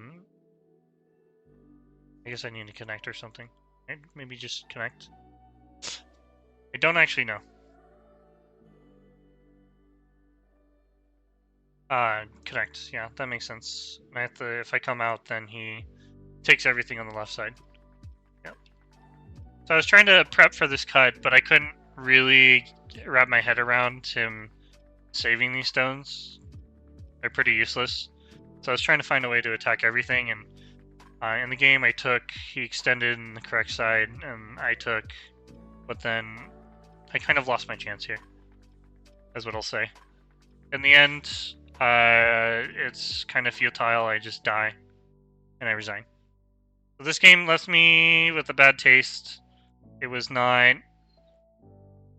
guess I need to connect or something. Maybe just connect. I don't actually know. Connect. Yeah, that makes sense. I have to, if I come out, then he takes everything on the left side. Yep. So I was trying to prep for this cut, but I couldn't really wrap my head around him saving these stones. They're pretty useless. So I was trying to find a way to attack everything, and in the game he extended in the correct side, and I took, but then I kind of lost my chance here, is what I'll say. In the end, it's kind of futile. I just die, and I resign. So this game left me with a bad taste. It was not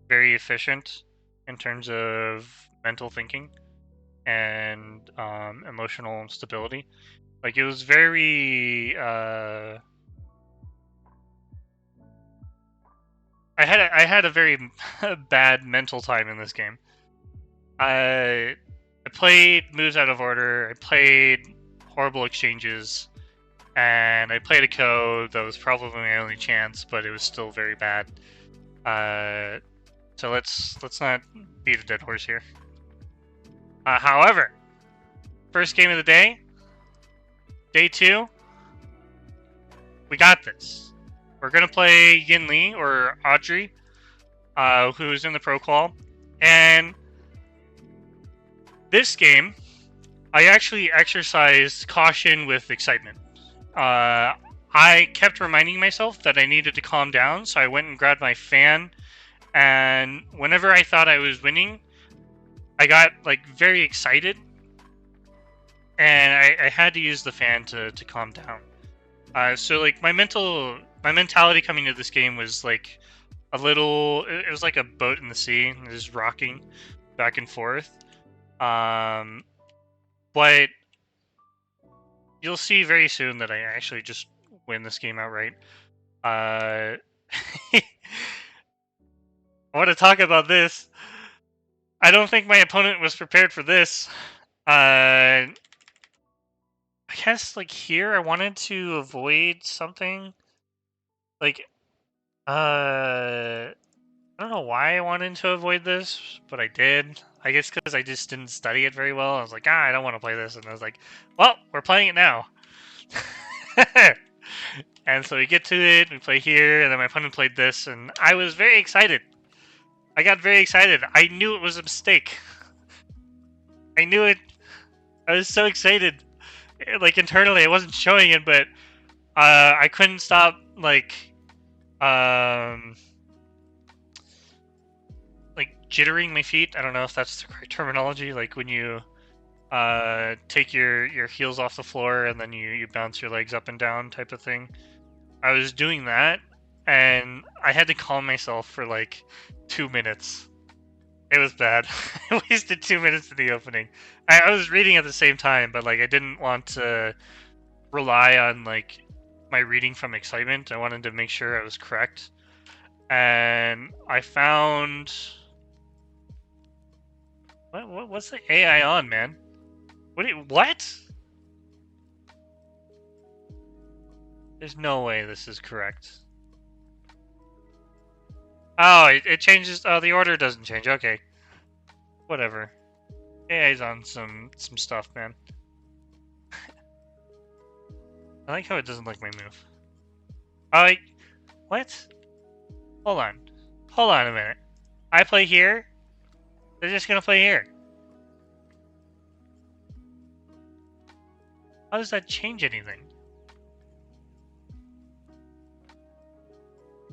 very efficient in terms of mental thinking and emotional stability. Like, it was very... I had a very bad mental time in this game. I played moves out of order, I played horrible exchanges, and I played a code that was probably my only chance, but it was still very bad. So let's not beat a dead horse here. However, first game of the day, day 2, we got this. We're gonna play Yin Li, or Audrey, who's in the pro qual, and this game, I actually exercised caution with excitement. I kept reminding myself that I needed to calm down, so I went and grabbed my fan, and whenever I thought I was winning, I got like very excited, and I had to use the fan to calm down. So like my mentality coming into this game was like a little, it was like a boat in the sea, just rocking back and forth. But you'll see very soon that I actually just win this game outright. I want to talk about this. I don't think my opponent was prepared for this. I guess, like, here I wanted to avoid something. Like, I don't know why I wanted to avoid this, but I did. I guess because I just didn't study it very well. I was like, I don't want to play this. And I was like, well, we're playing it now. And so we get to it, we play here, and then my opponent played this, and I was very excited. I got very excited. I knew it was a mistake. I knew it. I was so excited. Like, internally, I wasn't showing it, but I couldn't stop, like jittering my feet. I don't know if that's the correct terminology. Like, when you take your heels off the floor and then you bounce your legs up and down type of thing. I was doing that, and I had to calm myself for like 2 minutes. It was bad. I wasted 2 minutes of the opening. I was reading at the same time, but like I didn't want to rely on like my reading from excitement. I wanted to make sure I was correct. And I found what's the AI on, man? What? There's no way this is correct. Oh, it changes. Oh, the order doesn't change. Okay, whatever. AI's on some stuff, man. I like how it doesn't like my move. Oh, what? Hold on. Hold on a minute. I play here. They're just gonna play here. How does that change anything?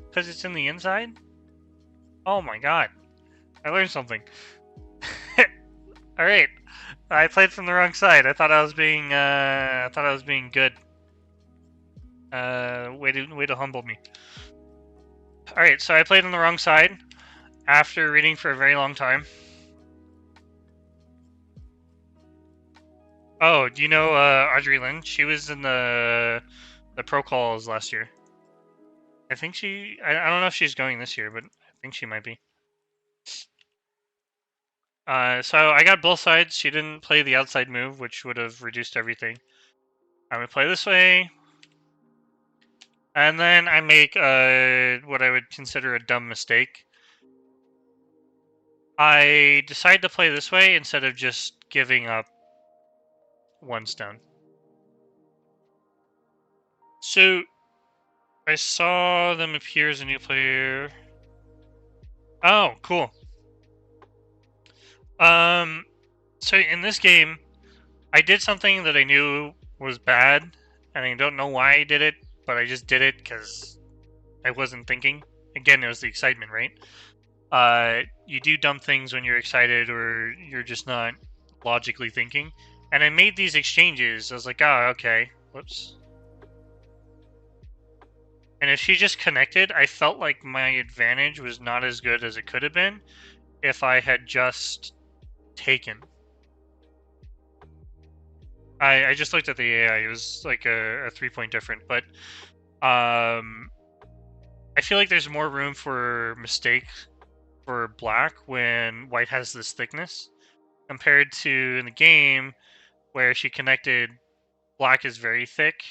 Because it's in the inside? Oh my god. I learned something. Alright. I played from the wrong side. I thought I was being good. Way to humble me. Alright, so I played on the wrong side after reading for a very long time. Oh, do you know Audrey Lin? She was in the pro calls last year. I think I don't know if she's going this year, but I think she might be. So I got both sides. She didn't play the outside move, which would have reduced everything. I'm gonna play this way. And then I make what I would consider a dumb mistake. I decide to play this way instead of just giving up one stone. So I saw them appear as a new player. Oh, cool. So in this game, I did something that I knew was bad, and I don't know why I did it, but I just did it because I wasn't thinking. Again, it was the excitement, right? You do dumb things when you're excited or you're just not logically thinking. And I made these exchanges. I was like, oh, okay. Whoops. And if she just connected, I felt like my advantage was not as good as it could have been if I had just taken. I just looked at the AI. It was like a 3-point difference, but I feel like there's more room for mistake for black when white has this thickness compared to in the game where she connected. Black is very thick,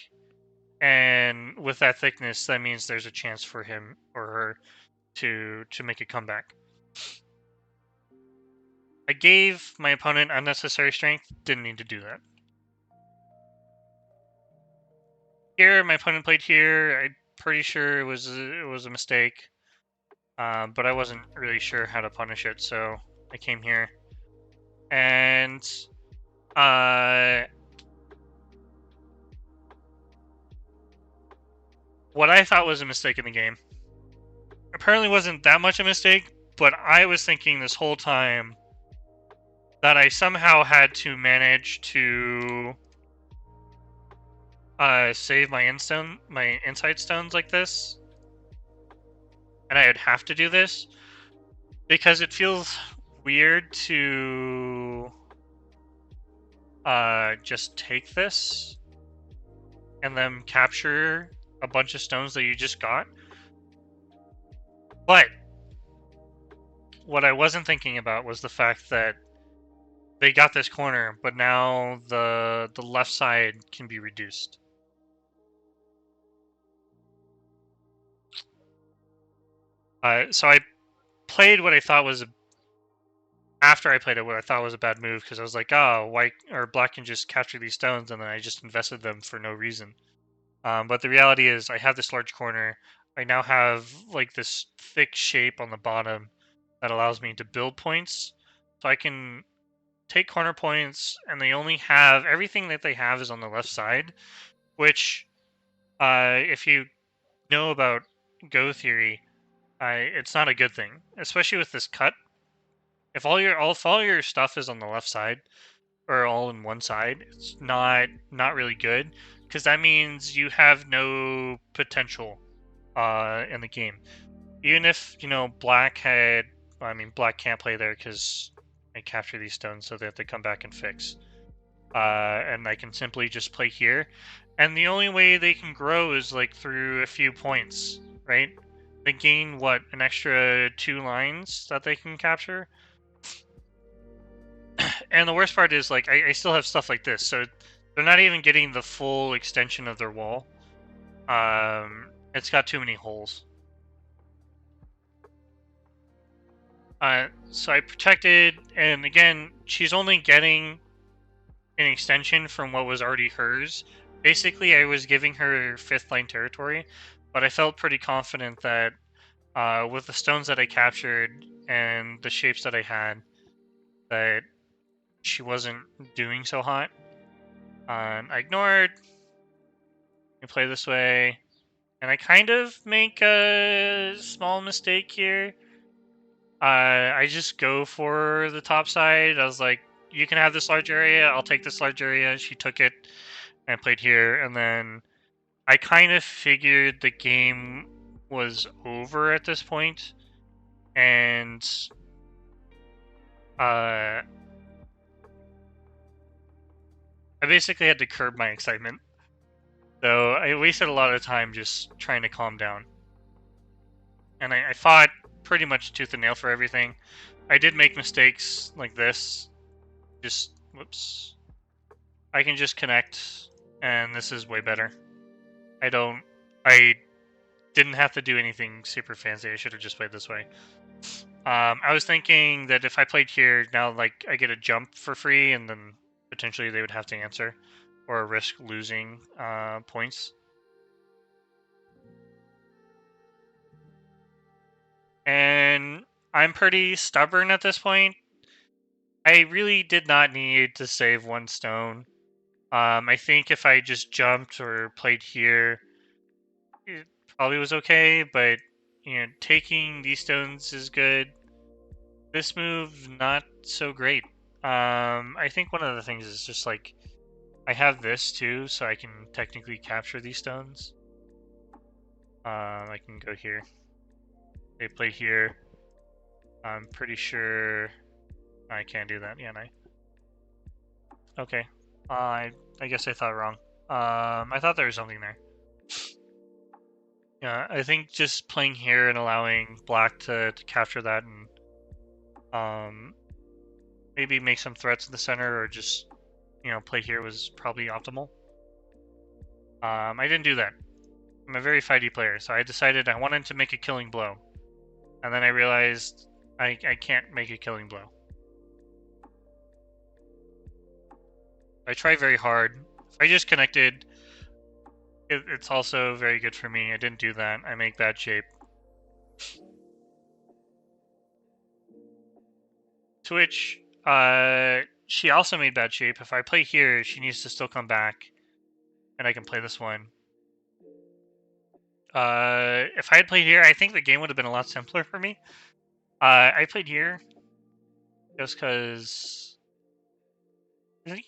and with that thickness, that means there's a chance for him or her to make a comeback. I gave my opponent unnecessary strength. Didn't need to do that. Here, my opponent played here. I'm pretty sure it was a mistake, but I wasn't really sure how to punish it, so I came here. And what I thought was a mistake in the game apparently wasn't that much a mistake, but I was thinking this whole time that I somehow had to manage to save my insight stones like this, and I would have to do this because it feels weird to just take this and then capture a bunch of stones that you just got. But what I wasn't thinking about was the fact that they got this corner, but now the left side can be reduced. So I played what I thought was after I played it, what I thought was a bad move, because I was like, oh, white or black can just capture these stones, and then I just invested them for no reason. But the reality is I have this large corner. I now have like this thick shape on the bottom that allows me to build points. So I can take corner points, and they only have everything that they have is on the left side, which if you know about Go theory, it's not a good thing, especially with this cut. If all your stuff is on the left side or all in one side, it's not really good because that means you have no potential in the game. Even if black had, I mean, black can't play there because they capture these stones, so they have to come back and fix. And I can simply just play here, and the only way they can grow is like through a few points, right? They gain what, an extra 2 lines that they can capture. And the worst part is, like, I still have stuff like this, so they're not even getting the full extension of their wall. It's got too many holes. So I protected, and again, she's only getting an extension from what was already hers. Basically, I was giving her 5th line territory, but I felt pretty confident that with the stones that I captured and the shapes that I had, that she wasn't doing so hot. I ignored. We play this way, and I kind of make a small mistake here. I just go for the top side. I was like, you can have this large area, I'll take this large area. She took it and played here, and then I kind of figured the game was over at this point, and I basically had to curb my excitement. So I wasted a lot of time just trying to calm down. And I fought pretty much tooth and nail for everything. I did make mistakes like this. Just, whoops. I can just connect, and this is way better. I didn't have to do anything super fancy. I should have just played this way. I was thinking that if I played here, now like I get a jump for free, and then potentially they would have to answer, or risk losing points. And I'm pretty stubborn at this point. I really did not need to save 1 stone. I think if I just jumped or played here, it probably was okay, but taking these stones is good. This move, not so great. I think one of the things is just like, I have this too, so I can technically capture these stones. I can go here. They play here. I'm pretty sure I can't do that, can I? Okay. I guess I thought wrong. I thought there was something there. Yeah, I think just playing here and allowing black to capture that and maybe make some threats in the center, or just play here was probably optimal. I didn't do that. I'm a very fighty player, so I decided I wanted to make a killing blow, and then I realized I can't make a killing blow. I try very hard. If I just connected, it's also very good for me. I didn't do that. I make bad shape. To which, she also made bad shape. If I play here, she needs to still come back, and I can play this one. If I had played here, I think the game would have been a lot simpler for me. I played here just because,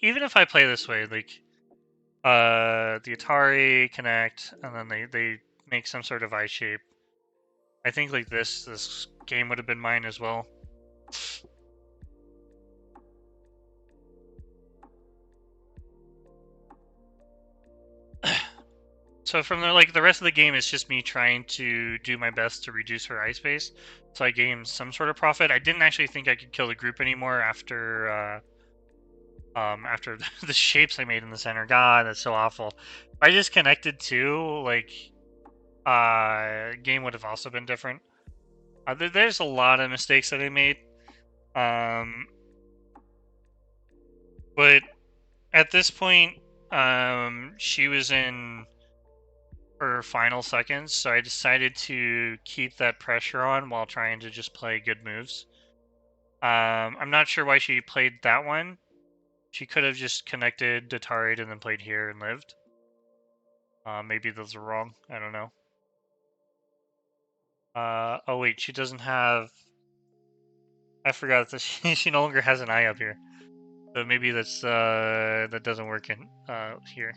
even if I play this way, like, the Atari connect, and then they make some sort of I shape. I think like this game would have been mine as well. So from the rest of the game, it's just me trying to do my best to reduce her ice base, so I gained some sort of profit. I didn't actually think I could kill the group anymore after the shapes I made in the center. God, that's so awful. If I just connected too, like, game would have also been different. There's a lot of mistakes that I made. But at this point, she was in for final seconds, so I decided to keep that pressure on while trying to just play good moves. I'm not sure why she played that one. She could have just connected Dataried and then played here and lived. Maybe those are wrong. I don't know. Oh wait, she doesn't have... I forgot that she no longer has an eye up here. So maybe that's that doesn't work in here.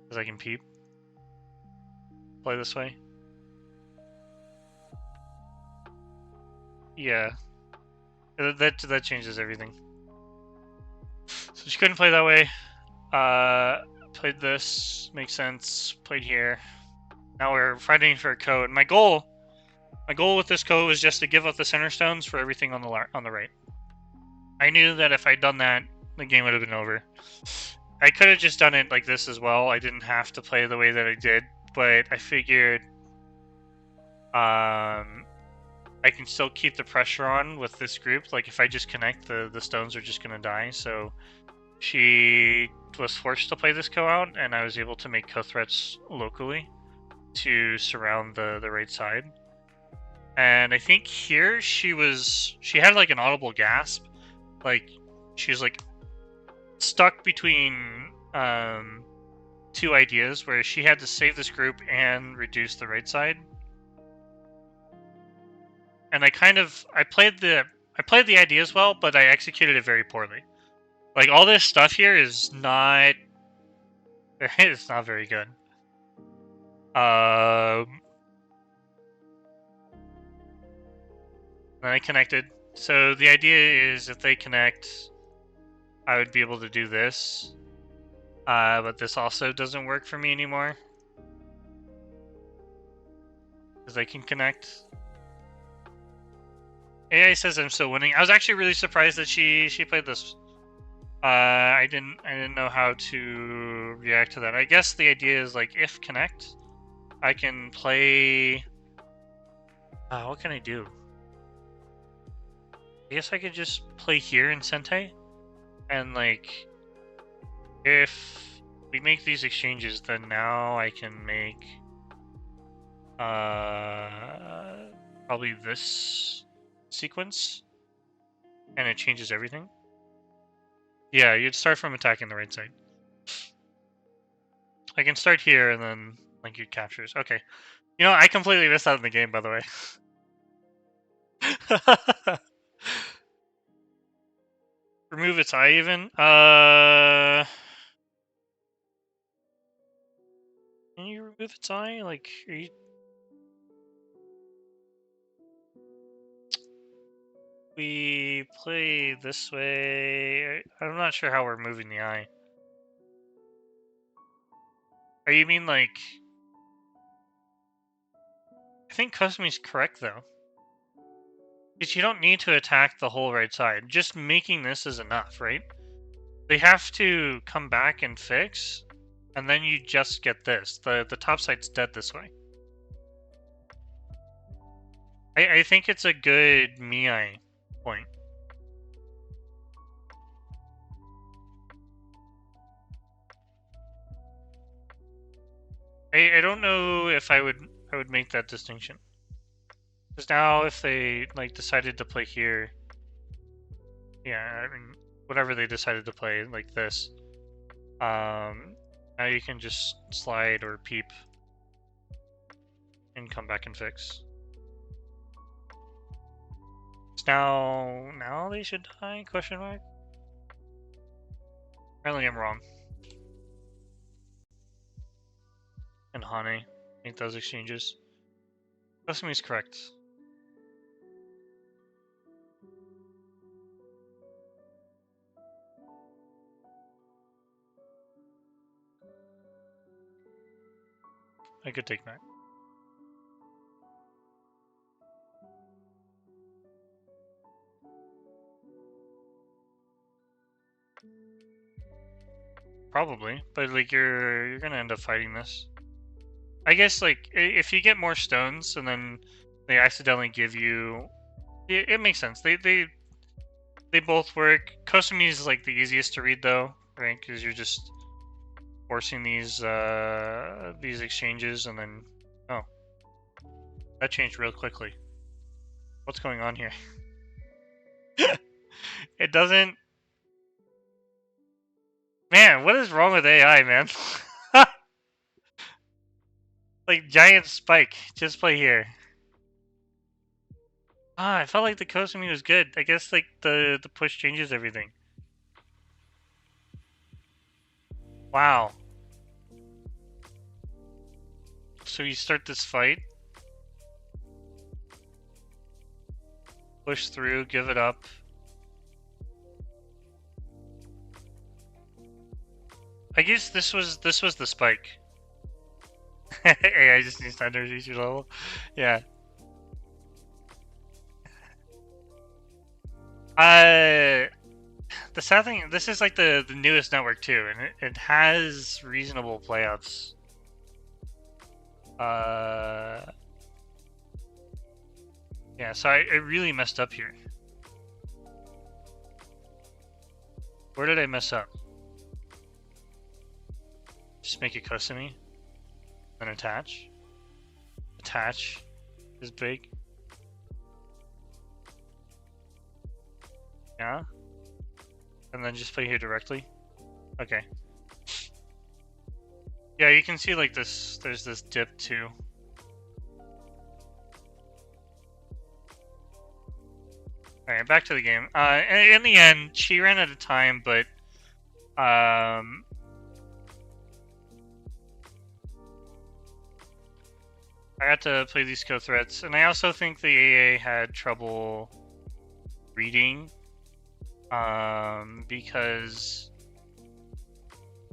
Because I can peep. Play this way. Yeah. That changes everything. So she couldn't play that way. Played this, makes sense. Played here. Now we're fighting for a code. My goal with this code was just to give up the center stones for everything on the right. I knew that if I'd done that, the game would have been over. I could have just done it like this as well. I didn't have to play the way that I did, but I figured I can still keep the pressure on with this group. Like if I just connect, the stones are just gonna die. So she was forced to play this co-out, and I was able to make co-threats locally to surround the right side. And I think here she had like an audible gasp. Like she was like stuck between two ideas where she had to save this group and reduce the right side. And I played the ideas well, but I executed it very poorly. Like all this stuff here is not it's not very good. Then I connected. So the idea is if they connect, I would be able to do this. But this also doesn't work for me anymore. Because they can connect. AI says I'm still winning. I was actually really surprised that she played this. I didn't know how to react to that. I guess the idea is like if connect, I can play. What can I do? I guess I could just play here in Sente, and like if we make these exchanges, then now I can make probably this sequence, and it changes everything. Yeah, you'd start from attacking the right side. I can start here and then link you captures. Okay. You know, I completely missed out on the game, by the way. Remove its eye even? Can you remove its eye? Like, are you... We play this way. I'm not sure how we're moving the eye. Are you mean like... I think Kosumi's correct though. Because you don't need to attack the whole right side. Just making this is enough, right? They have to come back and fix, and then you just get this. The top side's dead this way. I think it's a good Mii point. I don't know if I would make that distinction. Because now if they like decided to play here, yeah, I mean whatever they decided to play like this, now you can just slide or peep and come back and fix. So now they should die? Question mark. Apparently I'm wrong. And Hane make those exchanges. Kosumi is correct. I could take that. Probably, but like you're gonna end up fighting this. I guess like if you get more stones and then they accidentally give you, it makes sense. They both work. Kosumi is like the easiest to read though, right? Because you're just forcing these exchanges, and then oh, that changed real quickly. What's going on here? It doesn't. Man, what is wrong with AI, man? Like giant spike. Just play here. I felt like the Kokomi was good. I guess like the push changes everything. Wow. So you start this fight. Push through, give it up. I guess this was the spike. AI just needs to under reach your level. Yeah. The sad thing, this is like the newest network too, and it has reasonable playouts. Yeah, so I really messed up here. Where did I mess up? Just make it Kokomi. Then attach. Attach is big. Yeah. And then just play here directly. Okay. Yeah, you can see like this, there's this dip too. Alright, back to the game. In the end, she ran out of time, but I got to play these co-threats, and I also think the AA had trouble reading, because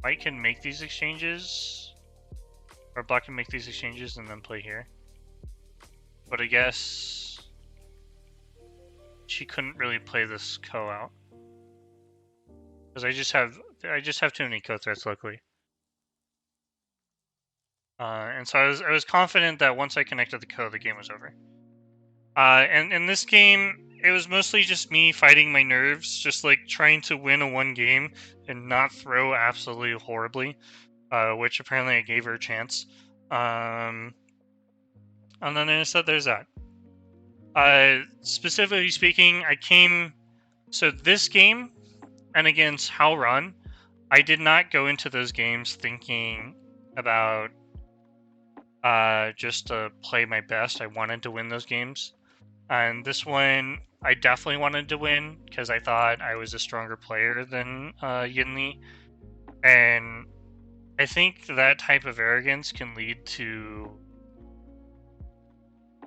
White can make these exchanges, or Black can make these exchanges and then play here. But I guess she couldn't really play this co out because I just have too many co-threats locally. And so I was confident that once I connected the co, the game was over. And in this game, it was mostly just me fighting my nerves, just like trying to win a one game and not throw absolutely horribly, which apparently I gave her a chance. And then instead there's that. Specifically speaking, so this game and against Howrun, I did not go into those games thinking about just to play my best. I wanted to win those games. And this one, I definitely wanted to win because I thought I was a stronger player than Yinli. And I think that type of arrogance can lead to...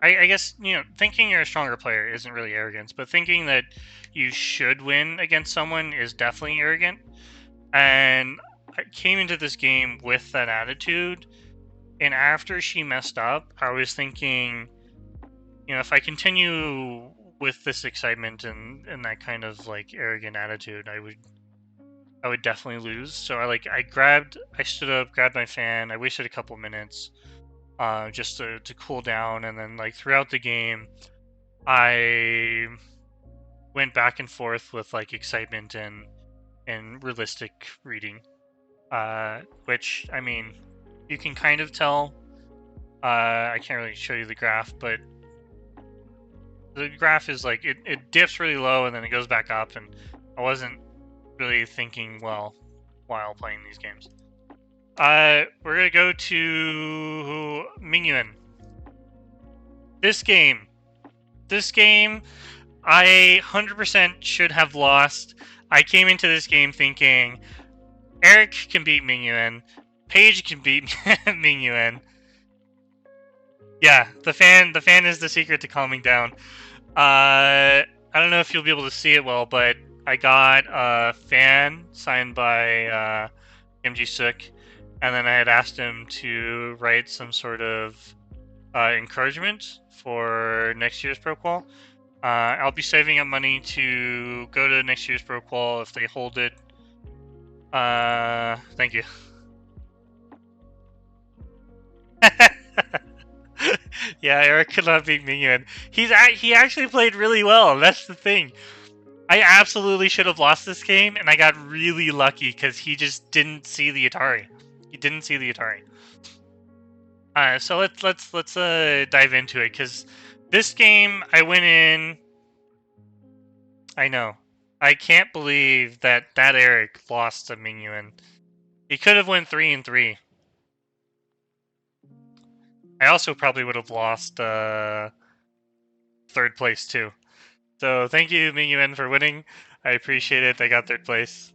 I guess, you know, thinking you're a stronger player isn't really arrogance, but thinking that you should win against someone is definitely arrogant. And I came into this game with that attitude, and after she messed up, I was thinking, you know, if I continue with this excitement and that kind of like arrogant attitude, I would definitely lose. So I stood up, grabbed my fan, I wasted a couple minutes just to cool down, and then like throughout the game I went back and forth with like excitement and realistic reading, which, I mean, you can kind of tell. I can't really show you the graph, but the graph is like it dips really low and then it goes back up, and I wasn't really thinking well while playing these games. We're gonna go to Mingyuan. This game, I 100% should have lost. I came into this game thinking Eric can beat Mingyuan, Paige can beat Mingyuan. Yeah, the fan is the secret to calming down. I don't know if you'll be able to see it well, but I got a fan signed by MG Sook, and then I had asked him to write some sort of encouragement for next year's Pro Qual. I'll be saving up money to go to next year's Pro Qual if they hold it. Thank you. Yeah, Eric could not beat Mingyuan. He actually played really well. That's the thing. I absolutely should have lost this game, and I got really lucky because he just didn't see the Atari. He didn't see the Atari. So let's dive into it, because this game I went in. I know. I can't believe that Eric lost to Mingyuan. He could have went 3-3. I also probably would have lost third place too. So thank you, Mingyuan, for winning. I appreciate it. I got third place.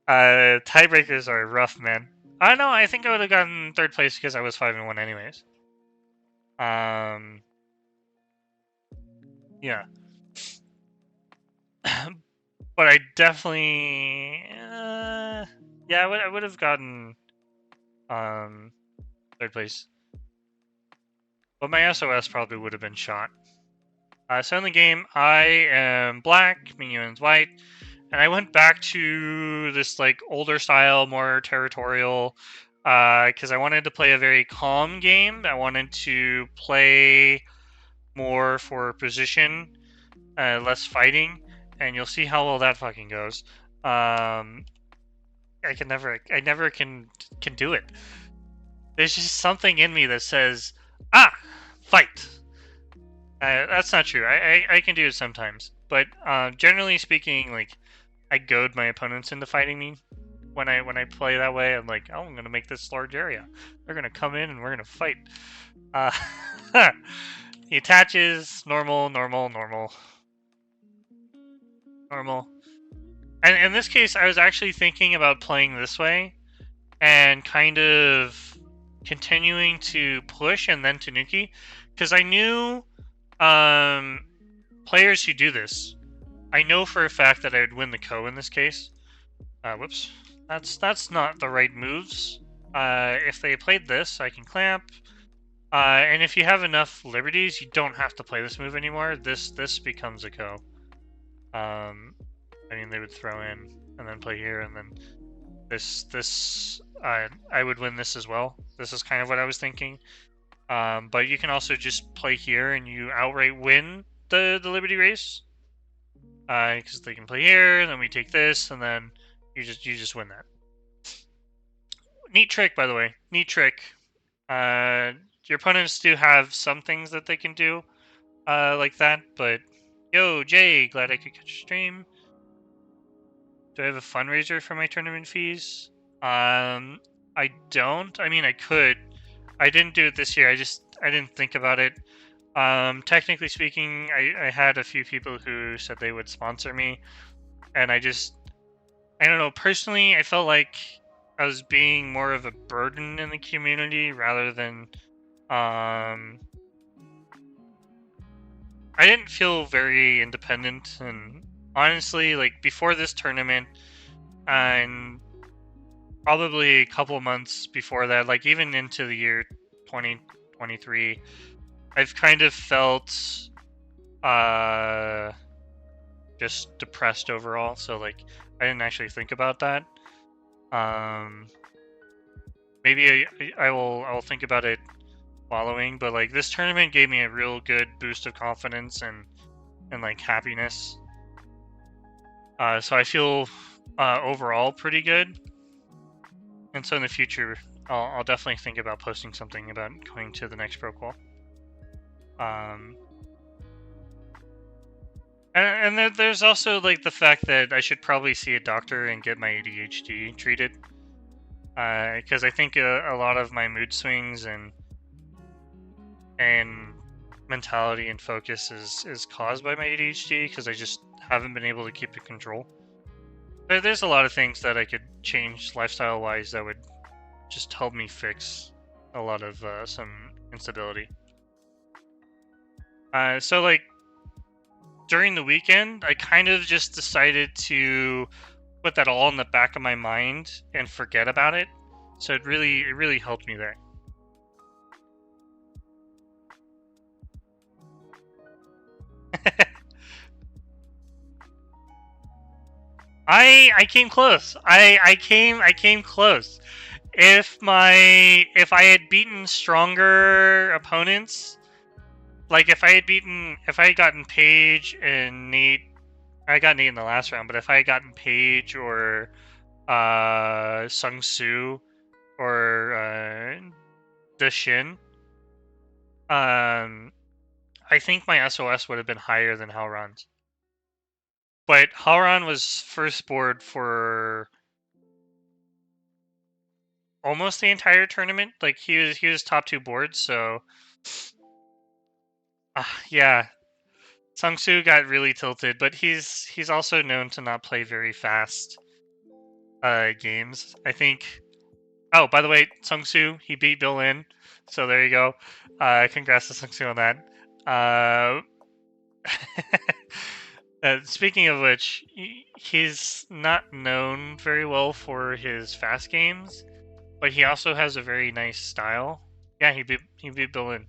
Tiebreakers are rough, man. I know. I think I would have gotten third place because I was 5-1 anyways. Yeah. But I definitely, yeah, I would have gotten third place. But my SOS probably would have been shot. So in the game, I am black, Mingyuan's white, and I went back to this like older style, more territorial, because I wanted to play a very calm game. I wanted to play more for position, less fighting, and you'll see how well that fucking goes. I never can do it. There's just something in me that says, fight. That's not true. I can do it sometimes, but generally speaking, like I goad my opponents into fighting me. When I play that way, I'm like, oh, I'm gonna make this large area. They're gonna come in and we're gonna fight. He attaches, normal. And in this case, I was actually thinking about playing this way and kind of continuing to push and then Tanuki, because I knew players who do this. I know for a fact that I would win the Ko in this case. Whoops. That's not the right moves. If they played this, I can clamp. And if you have enough liberties, you don't have to play this move anymore. This becomes a Ko. I mean, they would throw in and then play here, and then this I would win this as well. This is kind of what I was thinking. But you can also just play here and you outright win the Liberty race. Because they can play here, and then we take this, and then you just win that. Neat trick, by the way. Neat trick. Your opponents do have some things that they can do like that, but yo, Jay, glad I could catch your stream. Do I have a fundraiser for my tournament fees? I don't. I mean, I could. I didn't do it this year. I didn't think about it. Technically speaking, I had a few people who said they would sponsor me, and I don't know, personally, I felt like I was being more of a burden in the community rather than, I didn't feel very independent, and honestly, like, before this tournament, and probably a couple months before that, like, even into the year 2023, I've kind of felt just depressed overall, so like I didn't actually think about that. Maybe I will think about it following, but like this tournament gave me a real good boost of confidence and like happiness. So I feel overall pretty good. And so in the future, I'll definitely think about posting something about going to the next Pro Qual. And there's also like the fact that I should probably see a doctor and get my ADHD treated, because I think a lot of my mood swings and mentality and focus is caused by my ADHD, because I just haven't been able to keep it control. There's a lot of things that I could change lifestyle wise that would just help me fix a lot of some instability. So like during the weekend, I kind of just decided to put that all in the back of my mind and forget about it. So it really helped me there. I came close. I came close. If I had beaten stronger opponents, like if I had gotten Paige and Nate, I got Nate in the last round, but if I had gotten Paige or Sung Soo, or the Shin, I think my SOS would have been higher than Howron's. But Howron was first board for almost the entire tournament. Like he was top 2 boards, so yeah. Sung Soo got really tilted, but he's also known to not play very fast games. I think. Oh, by the way, Sung Soo, he beat Bill Lin, so there you go. Congrats to Sung Soo on that. Speaking of which, he's not known very well for his fast games, but he also has a very nice style. Yeah, he beat Bill Lin.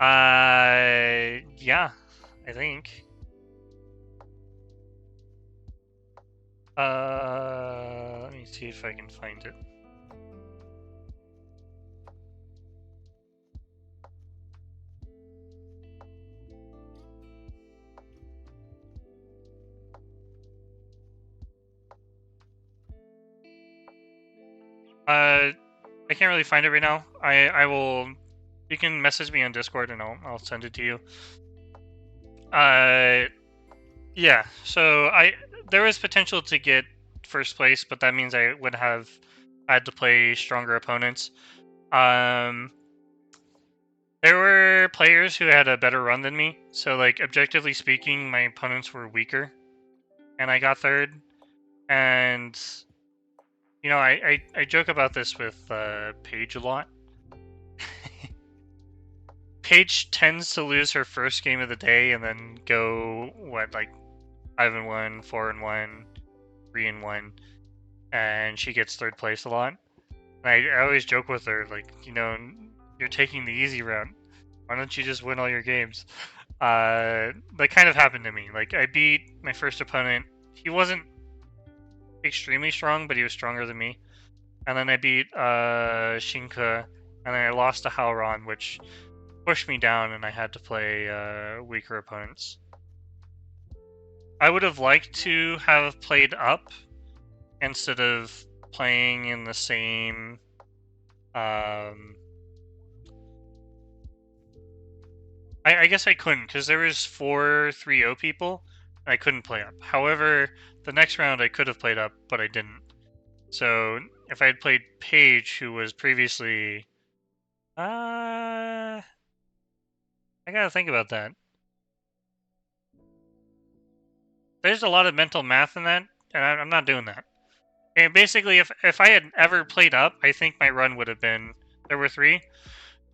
Yeah, I think. Let me see if I can find it. I can't really find it right now. I will. You can message me on Discord and I'll send it to you. Yeah. So there was potential to get first place, but that means I would have had to play stronger opponents. There were players who had a better run than me, so like objectively speaking, my opponents were weaker, and I got third. And you know, I joke about this with Paige a lot. Paige tends to lose her first game of the day and then go like 5-1, 4-1, 3-1, and she gets third place a lot. And I always joke with her, like, you know, you're taking the easy route. Why don't you just win all your games? That kind of happened to me. Like, I beat my first opponent. He wasn't extremely strong, but he was stronger than me. And then I beat Shinka, and then I lost to Howron, which pushed me down, and I had to play weaker opponents. I would have liked to have played up instead of playing in the same I guess I couldn't, because there was 4 3-0 people, and I couldn't play up. However, the next round I could have played up, but I didn't. So if I had played Paige, who was previously... I gotta think about that. There's a lot of mental math in that, and I'm not doing that. And basically, if I had ever played up, I think my run would have been... There were 3.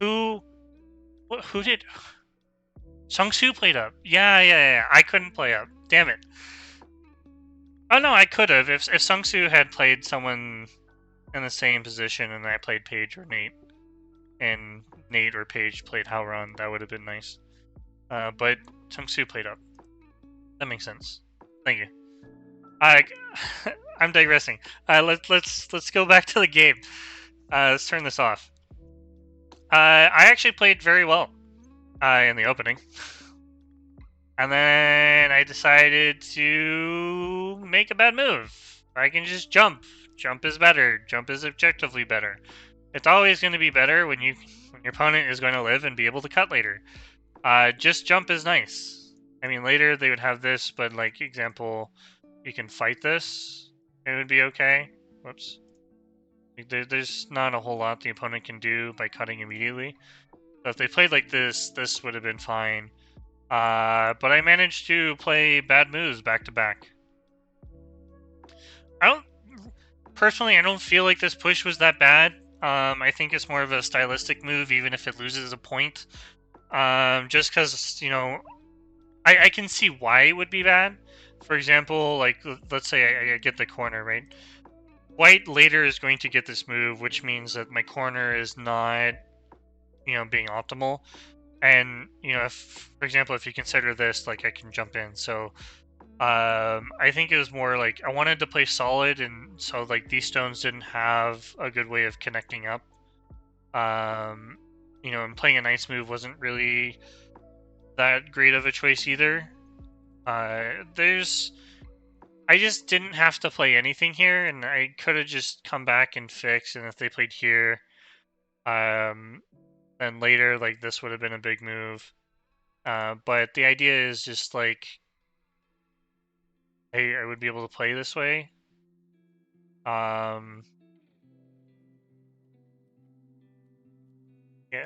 Who did... Sung Soo played up. Yeah. I couldn't play up. Damn it. Oh no, I could have. If Sung Soo had played someone in the same position and I played Paige or Nate, and Nate or Paige played Howron, that would have been nice. But Sung Soo played up. That makes sense. Thank you. I'm digressing. Let's go back to the game. Let's turn this off. I actually played very well in the opening. And then I decided to make a bad move. I can just jump. Jump is better. Jump is objectively better. It's always going to be better when your opponent is going to live and be able to cut later. Just jump is nice. I mean, later they would have this, but like example, you can fight this. It would be okay. Whoops. There's not a whole lot the opponent can do by cutting immediately. So if they played like this would have been fine. But I managed to play bad moves back to back. I don't feel like this push was that bad. I think it's more of a stylistic move, even if it loses a point. Just because, you know, I can see why it would be bad. For example, like, let's say I get the corner, right? White later is going to get this move, which means that my corner is not, you know, being optimal. And, you know, if, for example, if you consider this, like, I can jump in. So, I think it was more like I wanted to play solid, and so, like, these stones didn't have a good way of connecting up. You know, and playing a nice move wasn't really that great of a choice either. There's I just didn't have to play anything here, and I could have just come back and fixed, and if they played here, then later, like, this would have been a big move. But the idea is just, like, I would be able to play this way. Yeah,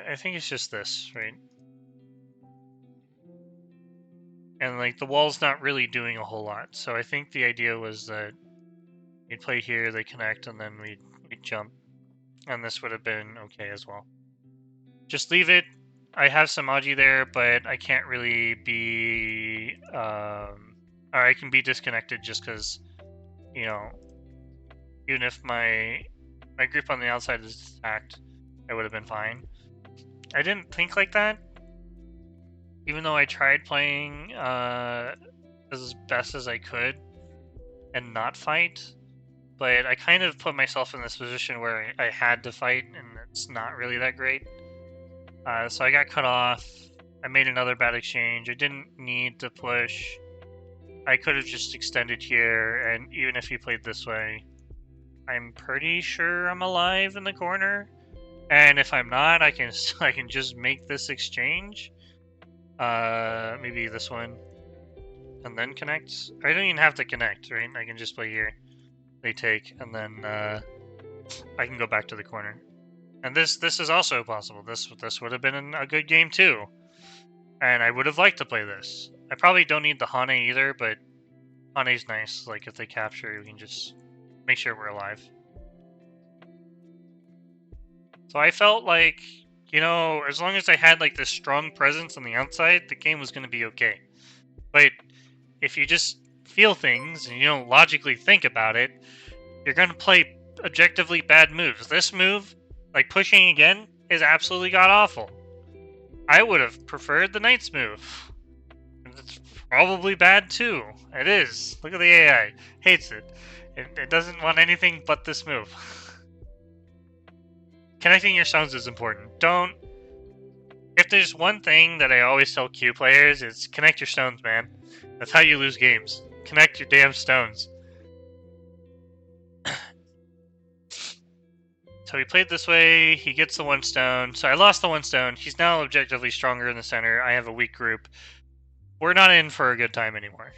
I think it's just this, right? And, like, the wall's not really doing a whole lot, so I think the idea was that we'd play here, they connect, and then we'd jump. And this would have been okay as well. Just leave it. I have some Aji there, but I can't really be... or I can be disconnected just because, you know, even if my group on the outside is attacked, I would have been fine. I didn't think like that, even though I tried playing as best as I could and not fight. But I kind of put myself in this position where I had to fight, and it's not really that great. So I got cut off. I made another bad exchange. I didn't need to push. I could have just extended here, and even if he played this way, I'm pretty sure I'm alive in the corner. And if I'm not, I can just make this exchange. Maybe this one, and then connect. I don't even have to connect, right? I can just play here. They take, and then I can go back to the corner. And this is also possible. This would have been a good game too, and I would have liked to play this. I probably don't need the Hane either, but Hane's nice. Like if they capture, we can just make sure we're alive. So I felt like, you know, as long as I had like this strong presence on the outside, the game was going to be okay. But if you just feel things and you don't logically think about it, you're going to play objectively bad moves. This move, like pushing again, is absolutely god-awful. I would have preferred the Knight's move. It's probably bad too. It is. Look at the AI. Hates it. It doesn't want anything but this move. Connecting your stones is important. Don't... If there's one thing that I always tell Q players, it's connect your stones, man. That's how you lose games. Connect your damn stones. So he played this way, he gets the 1 stone. So I lost the 1 stone. He's now objectively stronger in the center. I have a weak group. We're not in for a good time anymore.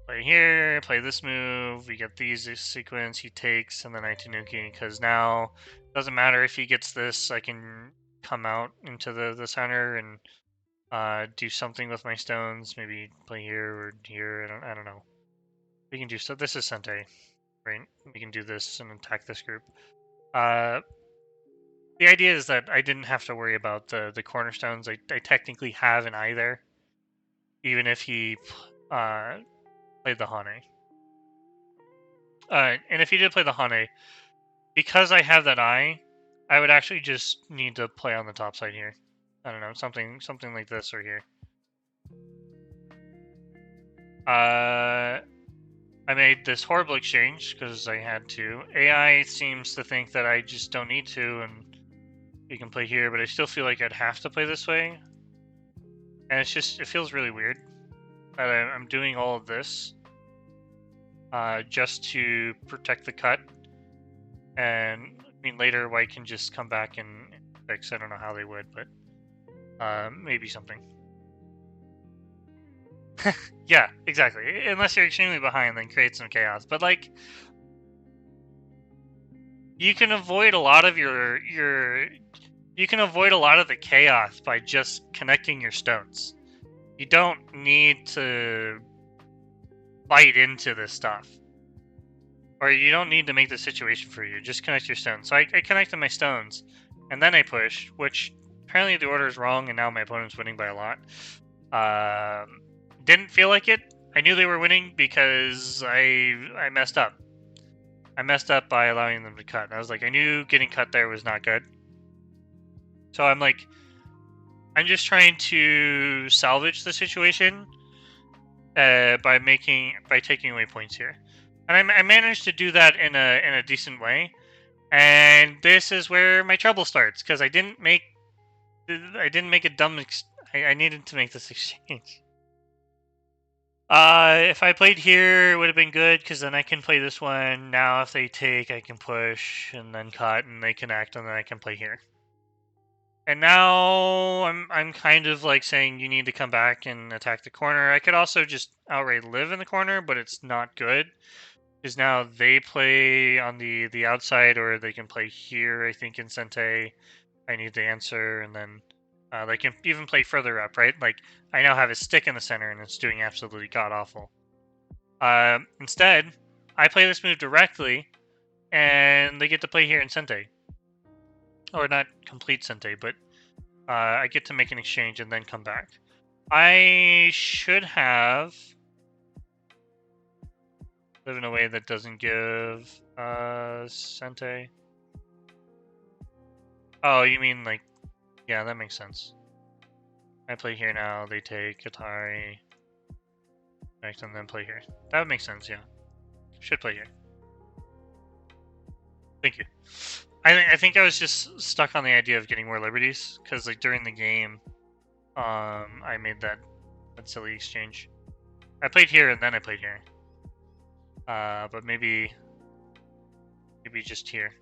Play here, play this move, we get these sequence, he takes, and then I Tanuki, because now it doesn't matter if he gets this, I can come out into the center and do something with my stones, maybe play here or here, I don't know. We can do so. This is Sente, right? We can do this and attack this group. The idea is that I didn't have to worry about the cornerstones. I technically have an eye there, even if he played the Hane. And if he did play the Hane, because I have that eye, I would actually just need to play on the top side here. I don't know, something like this or here. I made this horrible exchange because I had to. AI seems to think that I just don't need to, and you can play here, but I still feel like I'd have to play this way. And it's just, it feels really weird that I'm doing all of this just to protect the cut. And I mean, later White can just come back and fix. I don't know how they would, but maybe something. Yeah, exactly. Unless you're extremely behind, then create some chaos. But like, you can avoid a lot of you can avoid a lot of the chaos by just connecting your stones. You don't need to fight into this stuff. Or you don't need to make the situation for you. Just connect your stones. So I connected my stones, and then I pushed, which apparently the order is wrong, and now my opponent's winning by a lot. Didn't feel like it. I knew they were winning because I messed up. I messed up by allowing them to cut. I was like, I knew getting cut there was not good. So I'm like, I'm just trying to salvage the situation by taking away points here, and I managed to do that in a decent way. And this is where my trouble starts, because I didn't make a dumb. I needed to make this exchange. If I played here, it would have been good, because then I can play this one. Now if they take, I can push, and then cut, and they connect, and then I can play here. And now I'm kind of like saying you need to come back and attack the corner. I could also just outright live in the corner, but it's not good. Because now they play on the outside, or they can play here, I think, in Sente. I need to answer, and then they can even play further up, right? Like, I now have a stick in the center, and it's doing absolutely god-awful. Instead, I play this move directly, and they get to play here in Sente. Or not complete Sente, but I get to make an exchange and then come back. I should have live in a way that doesn't give Sente. Oh, you mean like, yeah, that makes sense. I play here now, they take Atari, next, and then play here. That would make sense, yeah. Should play here. Thank you. I think I was just stuck on the idea of getting more liberties, because like during the game, I made that silly exchange. I played here and then I played here. But maybe just here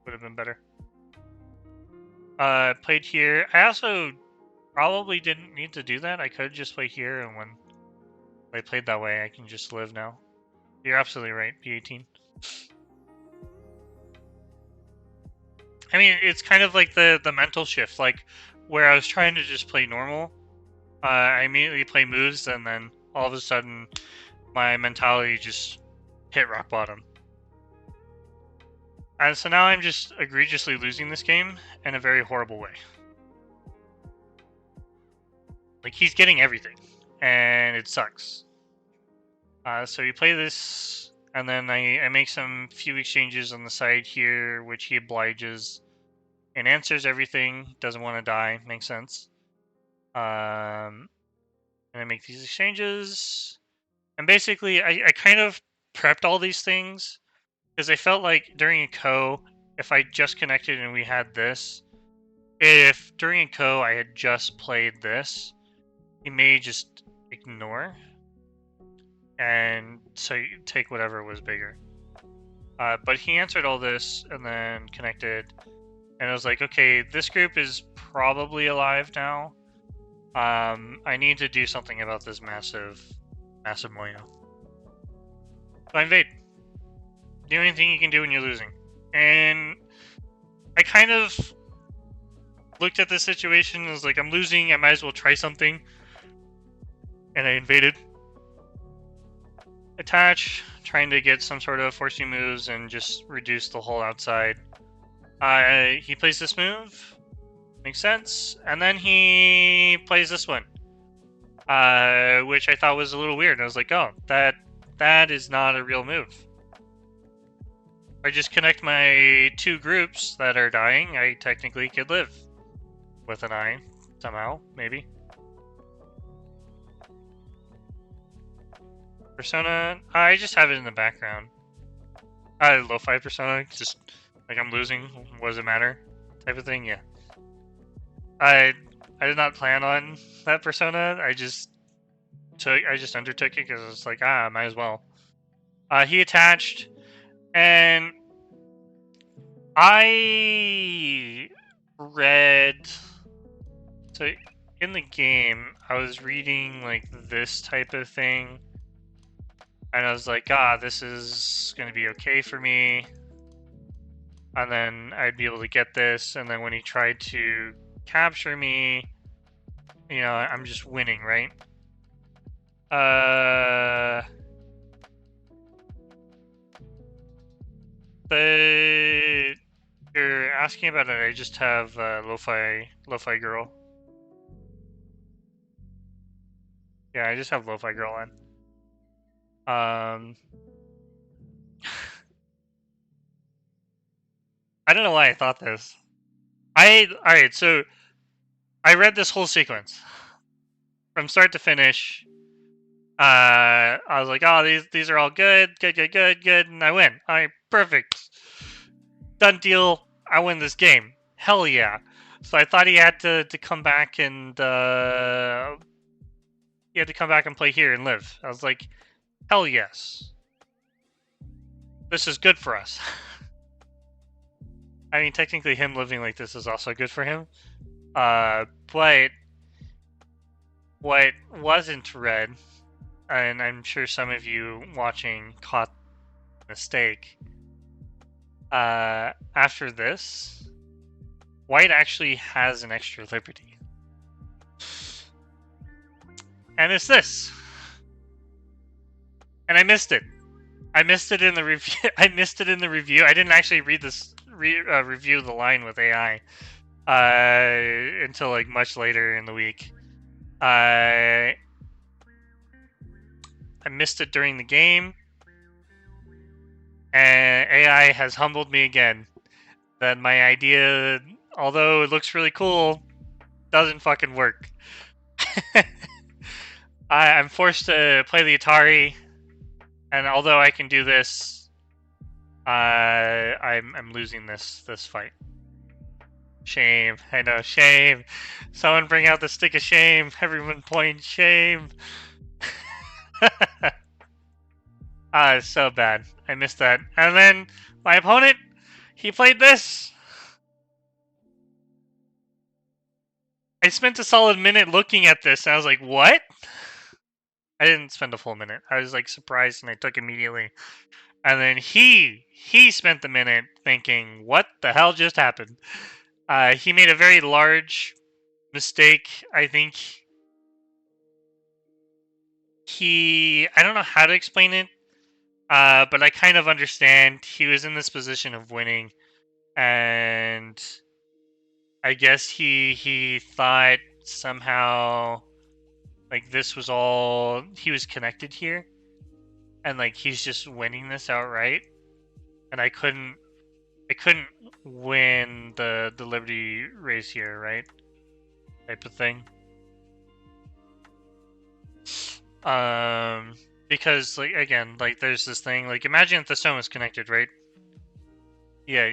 would have been better. Played here. I also probably didn't need to do that. I could just play here, and when I played that way, I can just live now. You're absolutely right, P18. I mean, it's kind of like the mental shift, like where I was trying to just play normal. I immediately play moves, and then all of a sudden, my mentality just hit rock bottom. And so now I'm just egregiously losing this game in a very horrible way. Like, he's getting everything, and it sucks. So we play this, and then I make some few exchanges on the side here, which he obliges and answers everything. Doesn't want to die. Makes sense. And I make these exchanges. And basically, I kind of prepped all these things because I felt like during a co, if I just connected and we had this, if during a co I had just played this, he may just ignore and so you take whatever was bigger. But he answered all this and then connected, and I was like, okay, this group is probably alive now. I need to do something about this massive Moyo. So I invade. The only thing you can do when you're losing. And I kind of looked at this situation and was like, I'm losing, I might as well try something. And I invaded. Attach, trying to get some sort of forcing moves and just reduce the whole outside. He plays this move. Makes sense. And then he plays this one. Which I thought was a little weird. I was like, oh, that is not a real move. If I just connect my two groups that are dying, I technically could live. With an eye, somehow, maybe. Persona, I just have it in the background. Lo-fi persona, just like I'm losing, what does it matter? Type of thing, yeah. I did not plan on that persona. I just undertook it because it's like, might as well. He attached, and I read. So in the game, I was reading like this type of thing, and I was like, this is gonna be okay for me. And then I'd be able to get this, and then when he tried to capture me, you know, I'm just winning, right? But you're asking about it. I just have Lo-Fi Girl. Yeah, I just have Lo-Fi Girl on. I don't know why I thought this. Alright, so I read this whole sequence from start to finish. I was like, these are all good, and I win. Alright, perfect. Done deal. I win this game. Hell yeah. So I thought he had to come back and yeah, he had to come back and play here and live. I was like, hell yes. This is good for us. I mean, technically him living like this is also good for him. But what wasn't read, and I'm sure some of you watching caught the mistake, after this, White actually has an extra liberty. And it's this. And I missed it. I missed it in the review. I missed it in the review. I didn't actually read this review of the line with AI until like much later in the week. I missed it during the game, and AI has humbled me again. That my idea, although it looks really cool, doesn't fucking work. I'm forced to play the Atari, and although I can do this, I'm losing this fight. Shame. I know, shame. Someone bring out the stick of shame. Everyone point shame. It's so bad. I missed that. And then my opponent, he played this. I spent a solid minute looking at this, and I was like, what? I didn't spend a full minute. I was like surprised, and I took immediately. And then he spent the minute thinking, what the hell just happened? He made a very large mistake. I think I don't know how to explain it, but I kind of understand. He was in this position of winning, and I guess he thought somehow like this was all, he was connected here, and like he's just winning this outright, and I couldn't win the Liberty race here, right? Type of thing. Because like again, like there's this thing, like imagine if the stone was connected, right? Yeah,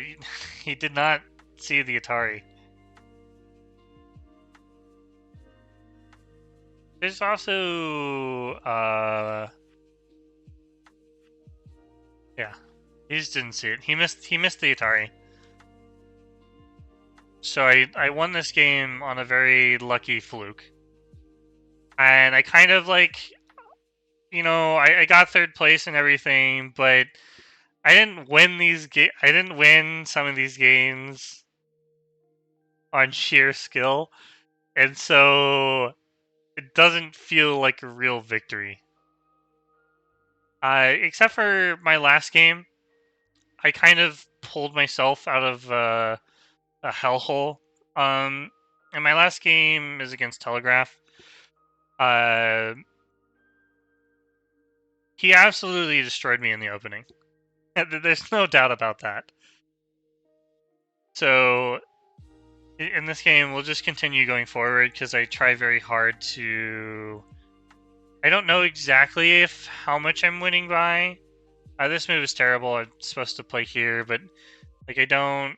he did not see the Atari. There's also yeah, he just didn't see it. He missed the Atari. So I won this game on a very lucky fluke. And I kind of like, you know, I got third place and everything, but I didn't win I didn't win some of these games on sheer skill. And so it doesn't feel like a real victory. Except for my last game, I kind of pulled myself out of a hellhole. And my last game is against Telegraph. He absolutely destroyed me in the opening. There's no doubt about that. So in this game, we'll just continue going forward because I try very hard to. I don't know exactly how much I'm winning by. This move is terrible. I'm supposed to play here, but like I don't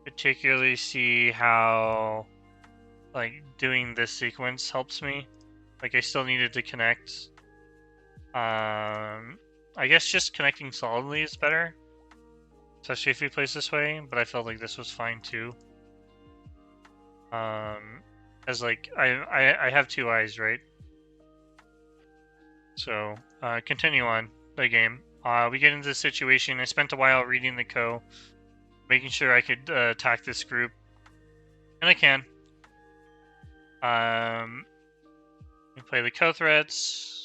particularly see how like doing this sequence helps me. Like I still needed to connect. I guess just connecting solidly is better, especially if he plays this way. But I felt like this was fine too. As like I have two eyes, right? So continue on the game. We get into the situation. I spent a while reading the code, making sure I could attack this group, and I can. We play the co-threats.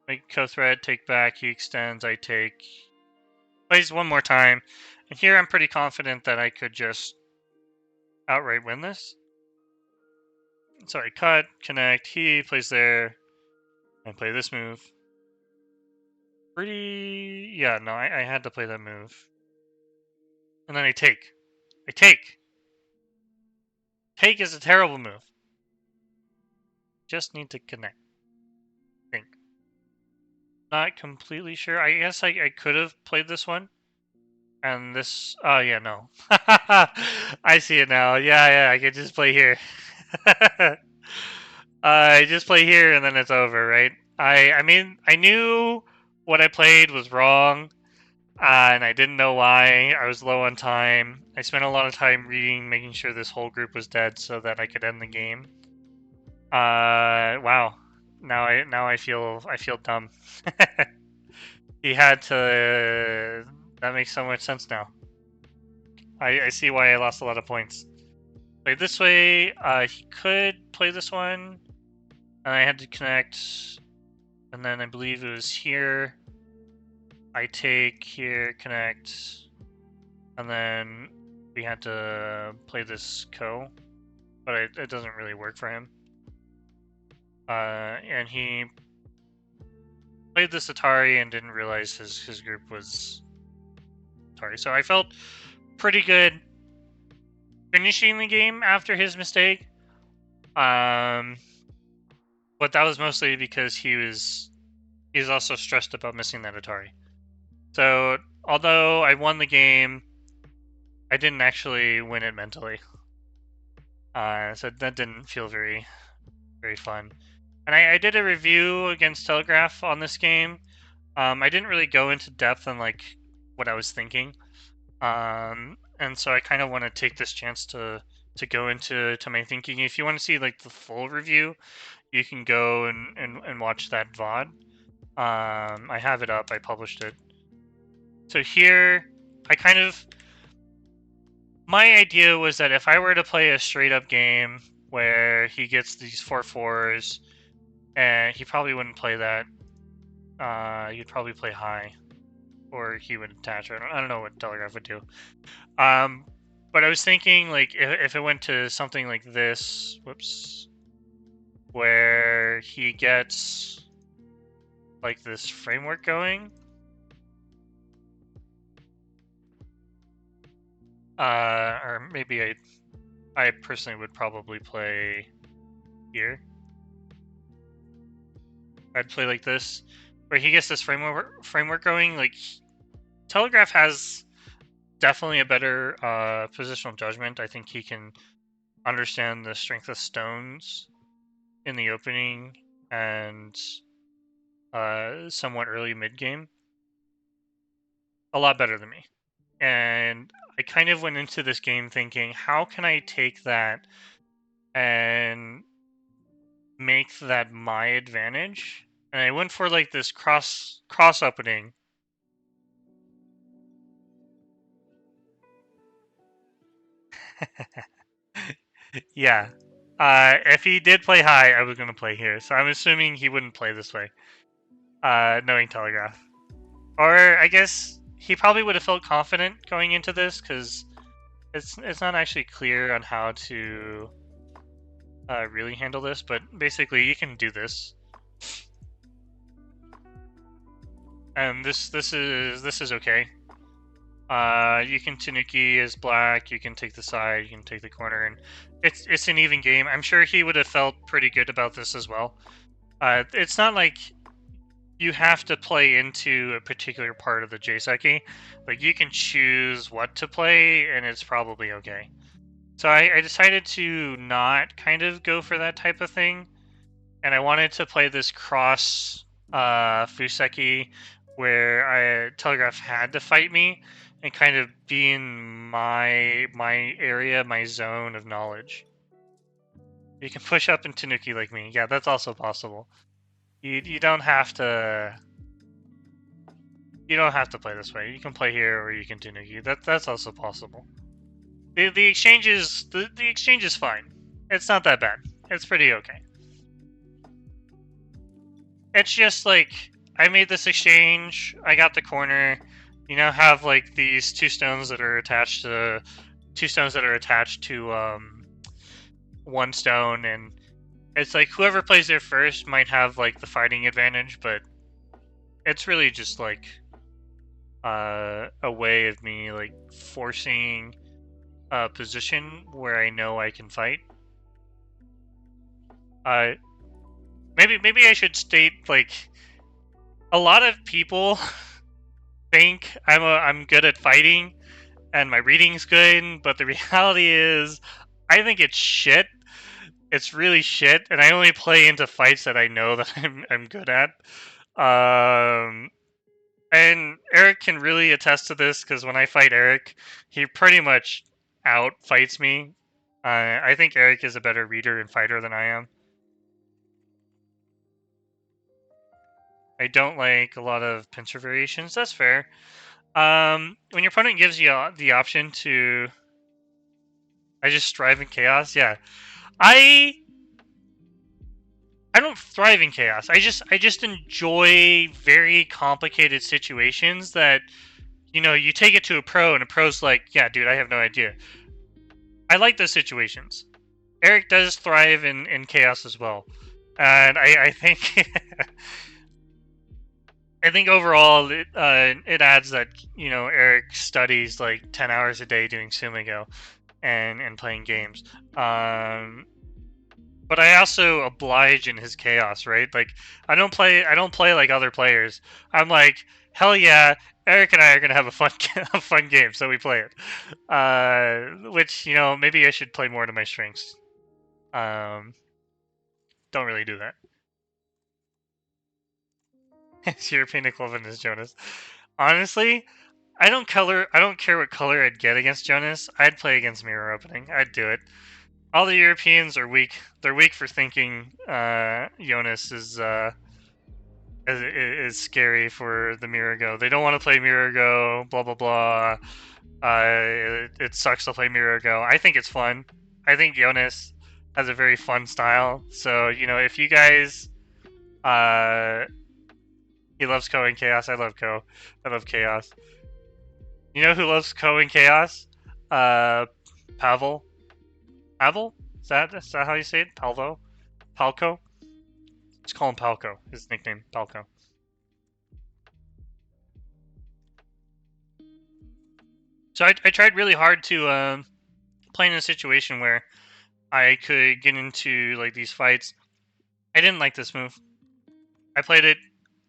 Make co-threat, take back, he extends, I take. Plays one more time. And here I'm pretty confident that I could just outright win this. So I cut, connect, he plays there, and play this move. Yeah, no, I had to play that move. And then I take. Take is a terrible move. Just need to connect. Think. Not completely sure. I guess I could have played this one. And this... Oh, yeah, no. I see it now. Yeah, I could just play here. I just play here and then it's over, right? I mean, I knew what I played was wrong, and I didn't know why. I was low on time. I spent a lot of time reading, making sure this whole group was dead so that I could end the game. Wow. Now I feel dumb. He had to. That makes so much sense now. I see why I lost a lot of points. Play this way. He could play this one, and I had to connect. And then I believe it was here. I take here, connect, and then we had to play this Ko, but it doesn't really work for him. And he played this Atari and didn't realize his group was Atari. So I felt pretty good finishing the game after his mistake. But that was mostly because he's also stressed about missing that Atari. So although I won the game, I didn't actually win it mentally. So that didn't feel very fun. And I did a review against Telegraph on this game. I didn't really go into depth on like what I was thinking. And so I kind of want to take this chance to go into my thinking. If you want to see like the full review, you can go and watch that VOD. I have it up. I published it. So here, my idea was that if I were to play a straight up game where he gets these 4/4s, and he probably wouldn't play that. He'd probably play high, or he would attach. I don't know what Telegraph would do. But I was thinking like if it went to something like this, where he gets like this framework going. Or maybe I personally would probably play here. I'd play like this, where he gets this framework going. Like Telegraph has definitely a better positional judgment. I think he can understand the strength of stones in the opening and somewhat early mid game a lot better than me. And I kind of went into this game thinking, how can I take that and make that my advantage? And I went for like this cross opening. Yeah. If he did play high, I was going to play here. So I'm assuming he wouldn't play this way, knowing Telegraph. Or I guess he probably would have felt confident going into this, because it's not actually clear on how to really handle this. But basically, you can do this. And this is okay. You can Tanuki as black, you can take the side, you can take the corner, and it's an even game. I'm sure he would have felt pretty good about this as well. It's not like you have to play into a particular part of the J-Seki. Like, you can choose what to play, and it's probably okay. So I decided to not kind of go for that type of thing, and I wanted to play this cross Fuseki, where Telegraph had to fight me and kind of be in my area, my zone of knowledge. You can push up in Tanuki like me. Yeah, that's also possible. You don't have to. You don't have to play this way. You can play here, or you can Tanuki. That's also possible. The exchange is the exchange is fine. It's not that bad. It's pretty okay. It's just like I made this exchange. I got the corner. You now have like these two stones that are attached to one stone, and it's like whoever plays there first might have like the fighting advantage, but it's really just like a way of me like forcing a position where I know I can fight. Maybe I should state, like, a lot of people think I'm good at fighting and my reading's good, but the reality is I think it's shit. it's really shit, and I only play into fights that I know that I'm good at. And Eric can really attest to this because when I fight Eric, he pretty much out fights me. I think Eric is a better reader and fighter than I am. I don't like a lot of pincer variations. That's fair. When your opponent gives you the option to, I just strive in chaos. Yeah, I don't thrive in chaos. I just enjoy very complicated situations that, you know, you take it to a pro and a pro's like, yeah, dude, I have no idea. I like those situations. Eric does thrive in chaos as well, and I think I think overall it adds that, you know, Eric studies like 10 hours a day doing Sumigo and playing games. But I also oblige in his chaos, right? Like I don't play like other players. I'm like, hell yeah, Eric and I are gonna have a fun game, so we play it. Which, you know, maybe I should play more to my strengths. Don't really do that. His European equivalent is Jonas. Honestly, I don't care what color I'd get against Jonas. I'd play against Mirror Opening. I'd do it. All the Europeans are weak. They're weak for thinking Jonas is scary for the Mirago. They don't want to play Mirago. Blah blah blah. It sucks to play Mirago. I think it's fun. I think Jonas has a very fun style. So, you know, if you guys, he loves Ko and Chaos. I love Ko. I love Chaos. You know who loves Ko and Chaos? Pavel. Pavel? Is that how you say it? Palvo? Palco? Let's call him Palco. His nickname, Palco. So I tried really hard to play in a situation where I could get into like these fights. I didn't like this move. I played it.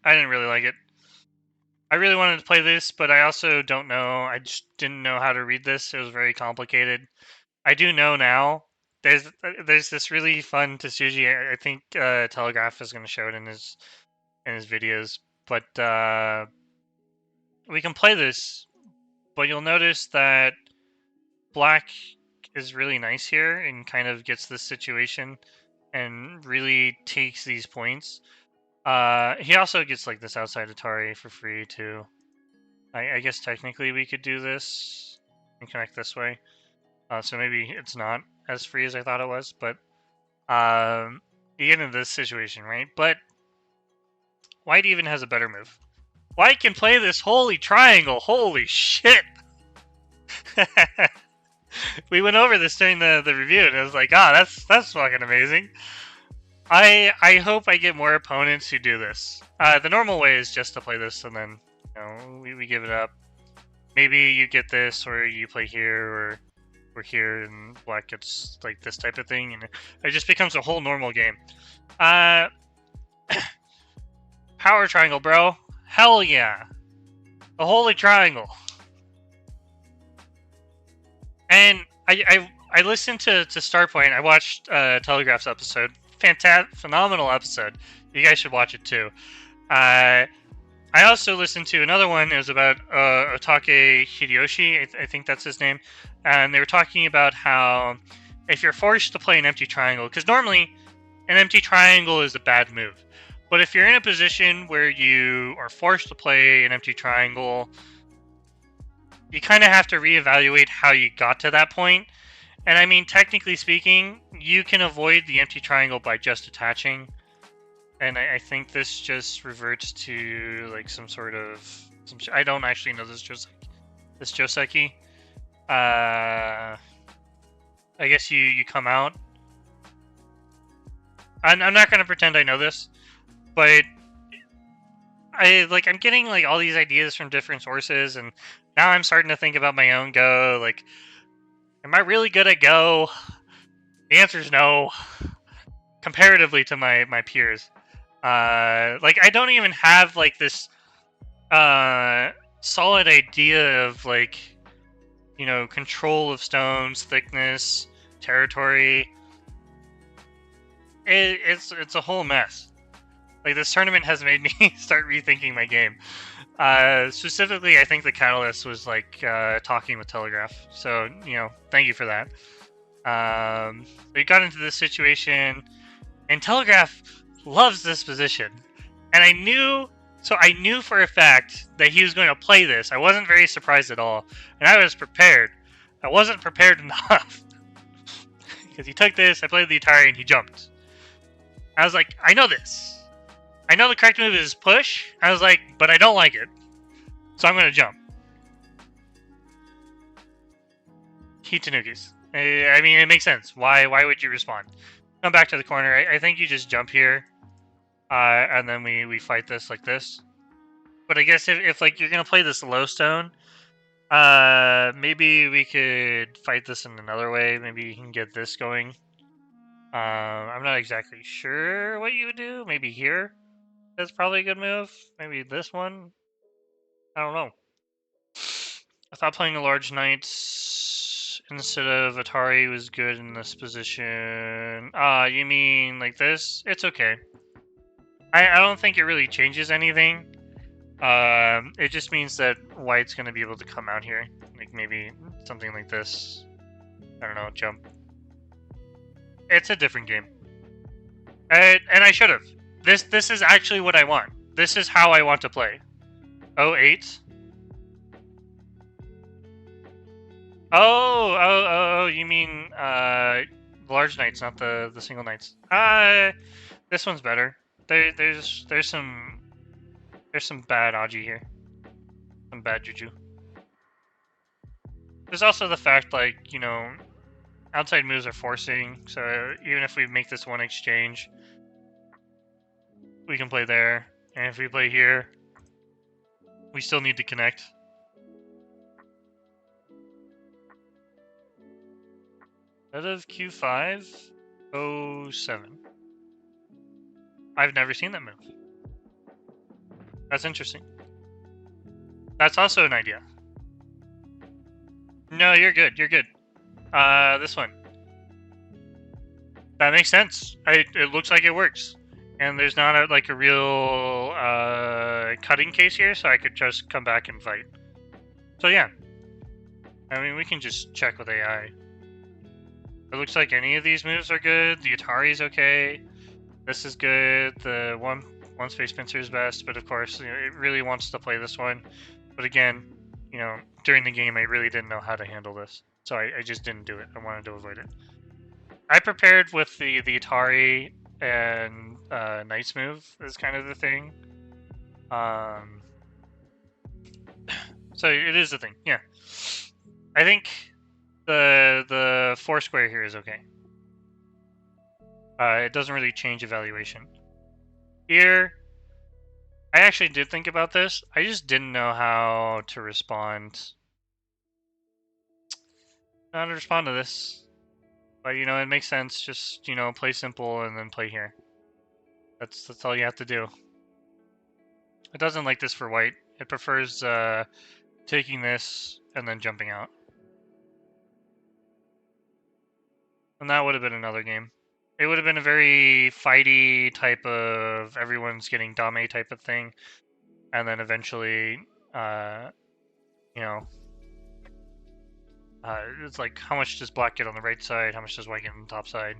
I didn't really like it. I really wanted to play this, but I also don't know. I just didn't know how to read this. It was very complicated. I do know now. There's this really fun Tetsuji. I think Telegraph is going to show it in his videos. But we can play this. But you'll notice that Black is really nice here and kind of gets this situation and really takes these points. He also gets like this outside Atari for free too. I guess technically we could do this and connect this way. So maybe it's not as free as I thought it was, but you get into this situation, right? But White even has a better move. White can play this holy triangle. Holy shit! We went over this during the review, and I was like, that's fucking amazing. I hope I get more opponents who do this. The normal way is just to play this, and then, you know, we give it up. Maybe you get this, or you play here, or here, and Black gets like this type of thing, and it just becomes a whole normal game. Power triangle, bro. Hell yeah. A holy triangle. And I listened to Starpoint. I watched Telegraph's episode. Phenomenal episode. You guys should watch it too. I also listened to another one. It was about Otake Hideyoshi. I think that's his name. And they were talking about how if you're forced to play an empty triangle, because normally an empty triangle is a bad move. But if you're in a position where you are forced to play an empty triangle, you kind of have to reevaluate how you got to that point. And I mean, technically speaking, you can avoid the empty triangle by just attaching. And I think this just reverts to like some sort of... I don't actually know this Joseki. I guess you come out. I'm not going to pretend I know this, but I'm getting like all these ideas from different sources, and now I'm starting to think about my own Go. Like, am I really good at Go? The answer is no, comparatively to my peers. Like, I don't even have like this solid idea of like, you know, control of stones, thickness, territory. it's a whole mess. Like, this tournament has made me start rethinking my game. Specifically, I think the catalyst was like talking with Telegraph. So, thank you for that. We got into this situation, and Telegraph loves this position, and I knew for a fact that he was going to play this. I wasn't very surprised at all, and I was prepared. I wasn't prepared enough because he took this. I played the Atari, and he jumped. I was like, I know this. I know the correct move is push. I was like, but I don't like it, so I'm going to jump. He Tanukis. I mean, it makes sense. Why would you respond? Come back to the corner. I think you just jump here, and then we fight this like this. But I guess if like you're gonna play this low stone, maybe we could fight this in another way. Maybe you can get this going. I'm not exactly sure what you would do. Maybe here. That's probably a good move. Maybe this one. I don't know. I thought playing a large knight instead of Atari was good in this position. You mean like this? It's okay. I don't think it really changes anything. It just means that white's going to be able to come out here. Like maybe something like this. I don't know, jump. It's a different game. And I should have. This is actually what I want. This is how I want to play. 08. Oh, you mean large knights, not the single knights. This one's better. There's some bad Aji here. Some bad juju. There's also the fact, like, outside moves are forcing, so even if we make this one exchange, we can play there. And if we play here, we still need to connect. Out of Q5, 07. I've never seen that move. That's interesting. That's also an idea. No, you're good. You're good. This one. That makes sense. It looks like it works. And there's not a real cutting case here, so I could just come back and fight. So yeah. I mean, we can just check with AI. It looks like any of these moves are good. The Atari's okay. This is good. The one space pincer is best, but of course, it really wants to play this one. But again, during the game, I really didn't know how to handle this, so I just didn't do it. I wanted to avoid it. I prepared with the Atari and Knight's move is kind of the thing. So it is a thing, yeah. I think the 4 square here is okay. It doesn't really change evaluation. Here, I actually did think about this. I just didn't know how to respond. How to respond to this. But, it makes sense. Just, play simple and then play here. That's all you have to do. It doesn't like this for white. It prefers taking this and then jumping out. And that would have been another game. It would have been a very fighty type of everyone's getting dame type of thing. And then eventually, it's like, how much does black get on the right side? How much does white get on the top side?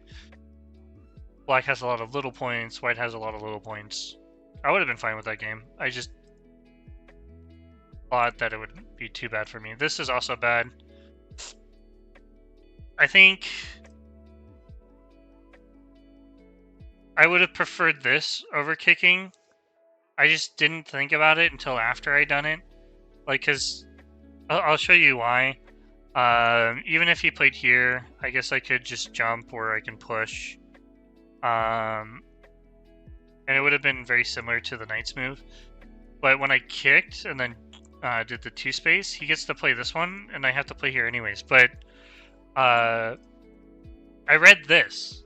Black has a lot of little points. White has a lot of little points. I would have been fine with that game. I just thought that it would be too bad for me. This is also bad. I think I would have preferred this over kicking. I just didn't think about it until after I done it. Because I'll show you why. Even if he played here, I guess I could just jump or I can push. And it would have been very similar to the Knight's move. But when I kicked and then did the 2 space, he gets to play this one, and I have to play here anyways. But I read this.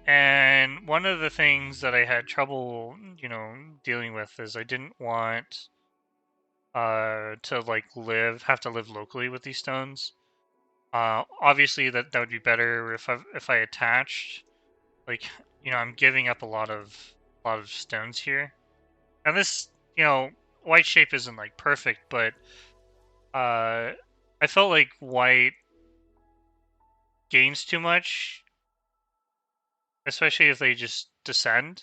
And one of the things that I had trouble, dealing with is I didn't want to have to live locally with these stones. Obviously that would be better if I attached like, I'm giving up a lot of stones here. And this, white shape isn't like perfect, but I felt like white gains too much, especially if they just descend.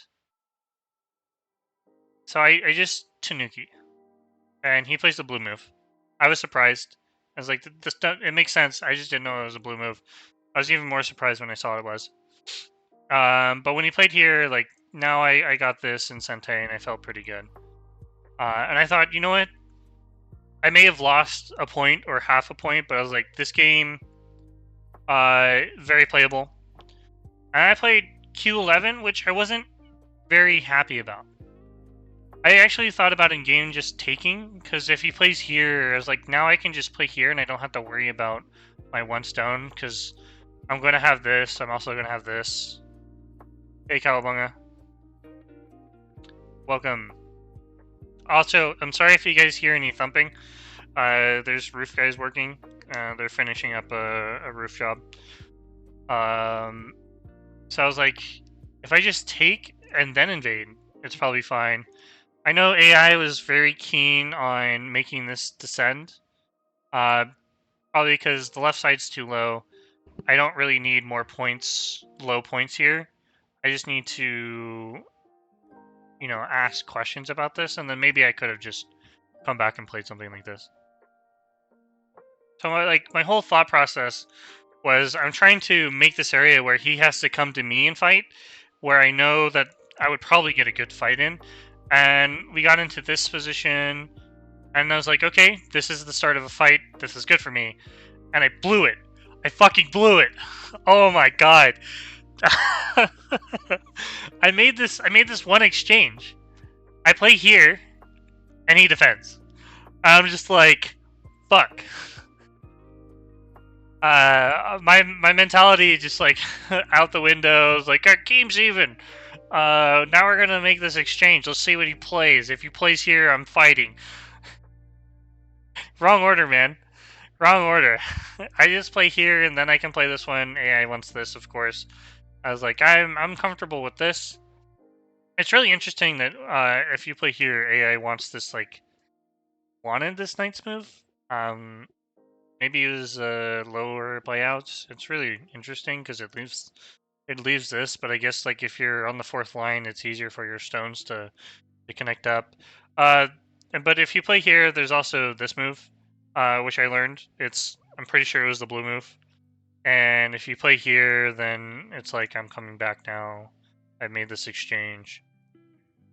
So I just Tanuki, and he plays the blue move. I was surprised. I was like, this it makes sense. I just didn't know it was a blue move. I was even more surprised when I saw it was. But when he played here, like, now I got this in Sentei, and I felt pretty good. And I thought, you know what? I may have lost a point or half a point, but I was like, this game, very playable. And I played Q11, which I wasn't very happy about. I actually thought about in game just taking, because if he plays here, I was like, now I can just play here and I don't have to worry about my one stone, because I'm going to have this. I'm also going to have this. Hey, Cowabunga. Welcome. Also, I'm sorry if you guys hear any thumping. There's roof guys working. They're finishing up a roof job. So I was like, if I just take and then invade, it's probably fine. I know AI was very keen on making this descend. Probably because the left side's too low. I don't really need more points, low points here. I just need to, ask questions about this, and then maybe I could have just come back and played something like this. So my whole thought process was I'm trying to make this area where he has to come to me and fight, where I know that I would probably get a good fight in. And we got into this position, and I was like, okay, this is the start of a fight. This is good for me. And I blew it. I fucking blew it. Oh my god. I made this one exchange. I play here, and he defends. I'm just like, fuck. My mentality just like out the window. Like, our game's even. Now we're gonna make this exchange. Let's see what he plays. If he plays here, I'm fighting. Wrong order, man. Wrong order. I just play here, and then I can play this one. AI wants this, of course. I was like, I'm comfortable with this. It's really interesting that if you play here, AI wants this, like, wanted this knight's move. Maybe use lower layouts. It's really interesting because it leaves this, but I guess like if you're on the fourth line, it's easier for your stones to connect up. But if you play here, there's also this move, which I learned. I'm pretty sure it was the blue move. And if you play here, then it's like I'm coming back now. I made this exchange.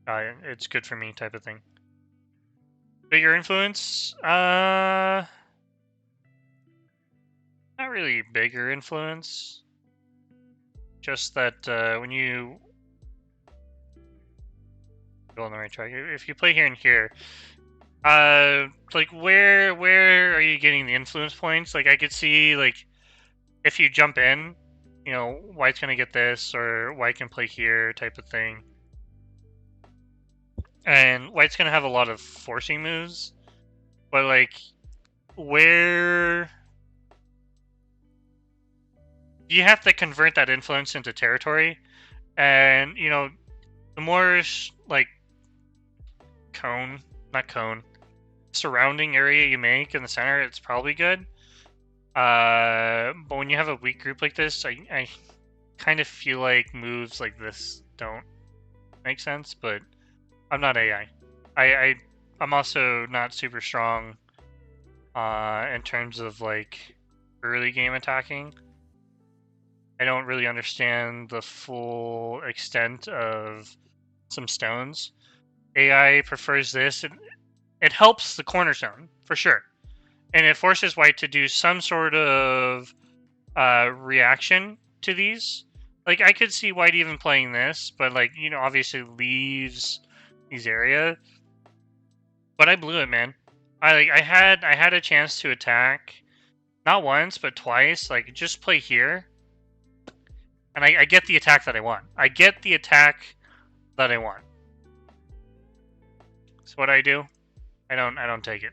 It's good for me, type of thing. Bigger influence? Not really bigger influence. Just that when you go on the right track, if you play here and here, like where are you getting the influence points? Like I could see like if you jump in, white's gonna get this, or white can play here, type of thing. And white's gonna have a lot of forcing moves, but like where you have to convert that influence into territory, and the more like surrounding area you make in the center, it's probably good. But when you have a weak group like this, I kind of feel like moves like this don't make sense, but I'm not AI. I'm also not super strong in terms of like early game attacking. I don't really understand the full extent of some stones. AI prefers this. It helps the cornerstone, for sure. And it forces white to do some sort of reaction to these. Like, I could see white even playing this, but, like, obviously leaves these areas. But I blew it, man. I had a chance to attack. Not once, but twice. Like, just play here. And I get the attack that I want. I get the attack that I want. So what I do? I don't take it.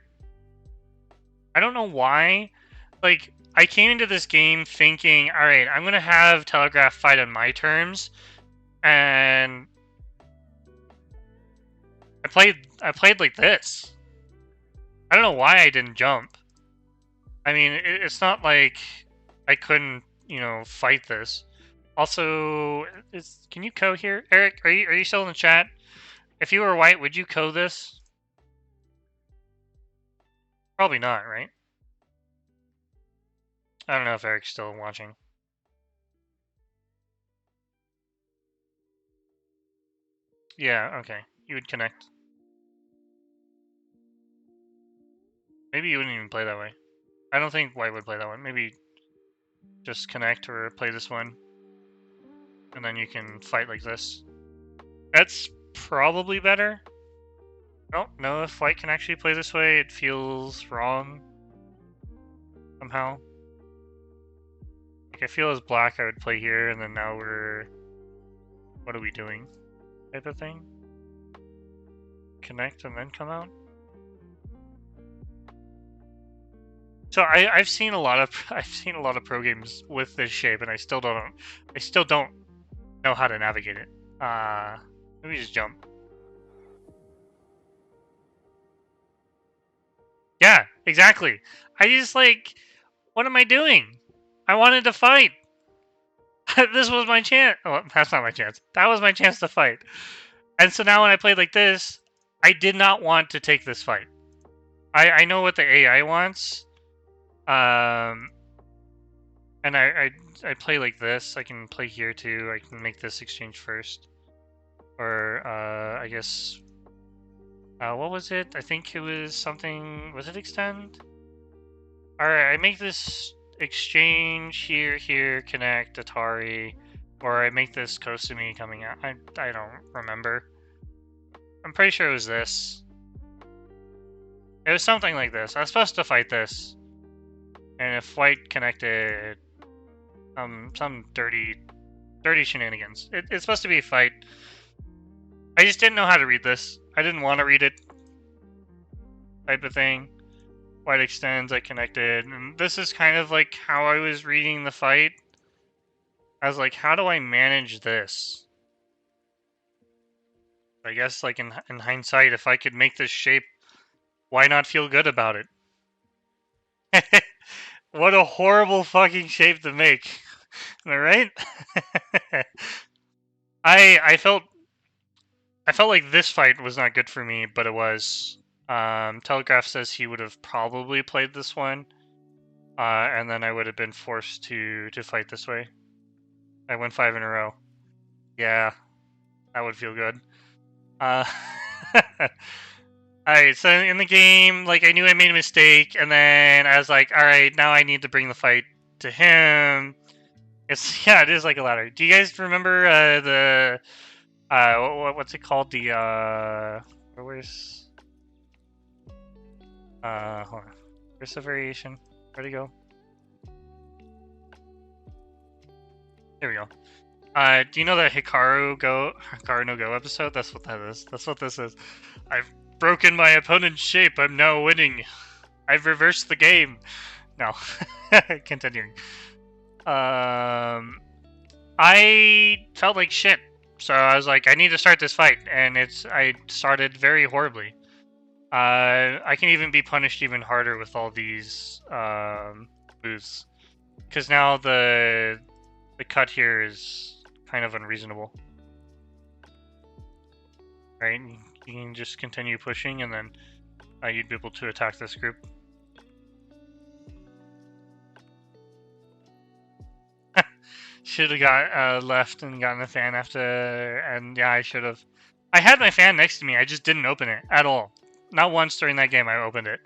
I don't know why. Like, I came into this game thinking, all right, I'm gonna have Telegraph fight on my terms, and I played like this. I don't know why I didn't jump. I mean, it's not like I couldn't, fight this. Also, can you co here, Eric? Are you still in the chat? If you were white, would you co this? Probably not, right? I don't know if Eric's still watching. Yeah, okay. You would connect. Maybe you wouldn't even play that way. I don't think white would play that one. Maybe just connect or play this one. And then you can fight like this. That's probably better. I don't know if white can actually play this way. It feels wrong. Somehow. Like, I feel as black I would play here, and then now we're... What are we doing? Type of thing? Connect and then come out? So I've seen a lot of pro games with this shape, and I still don't know how to navigate it. Let me just jump. Yeah, exactly. I just what am I doing? I wanted to fight. This was my chance. Oh, that's not my chance. That was my chance to fight. And so now when I played like this, I did not want to take this fight. I know what the AI wants. And I play like this. I can play here too. I can make this exchange first. Or, I guess... what was it? I think it was something... Was it extend? Alright, I make this exchange here, connect, Atari. Or I make this Kosumi coming out. I don't remember. I'm pretty sure it was this. It was something like this. I was supposed to fight this. And if white connected... some dirty shenanigans. It's supposed to be a fight. I just didn't know how to read this. I didn't want to read it. Type of thing. White extends, I connected. And this is kind of like how I was reading the fight. I was like, how do I manage this? I guess, like, in hindsight, if I could make this shape, why not feel good about it? What a horrible fucking shape to make. Am I right? I felt like this fight was not good for me, but it was. Telegraph says he would have probably played this one, and then I would have been forced to fight this way. I went 5 in a row. Yeah, that would feel good. Alright, so in the game, like, I knew I made a mistake, and then I was like, alright, now I need to bring the fight to him. Yeah, it is like a ladder. Do you guys remember the what's it called? The where's hold on. Where's the variation? Where'd it go? There we go. Do you know that Hikaru no Go episode? That's what that is. That's what this is. I've broken my opponent's shape. I'm now winning. I've reversed the game. No. Continuing. I felt like shit. So I was like, I need to start this fight, and I started very horribly. I can even be punished even harder with all these boosts, because now the cut here is kind of unreasonable. Right? You can just continue pushing, and then you'd be able to attack this group. Should have got left and gotten the fan after, and yeah, I should have. I had my fan next to me, I just didn't open it at all. Not once during that game I opened it.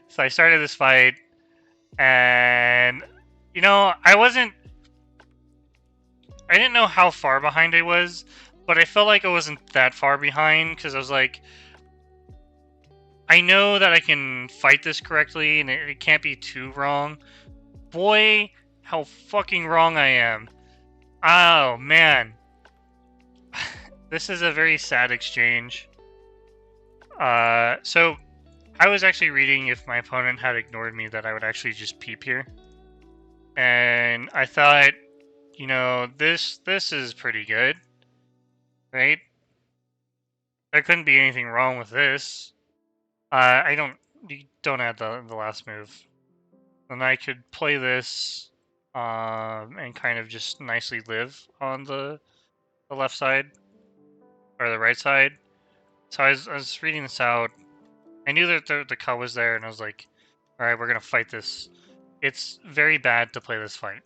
So I started this fight, and I didn't know how far behind I was, but I felt like I wasn't that far behind, because I was like, I know that I can fight this correctly, and it can't be too wrong. Boy, how fucking wrong I am. Oh, man. This is a very sad exchange. So, I was actually reading if my opponent had ignored me that I would actually just peep here. And I thought, you know, this is pretty good, right? There couldn't be anything wrong with this. You don't add the last move. Then I could play this and kind of just nicely live on the left side or the right side. So I was reading this out. I knew that the cut was there, and I was like, all right, we're gonna fight this. It's very bad to play this fight.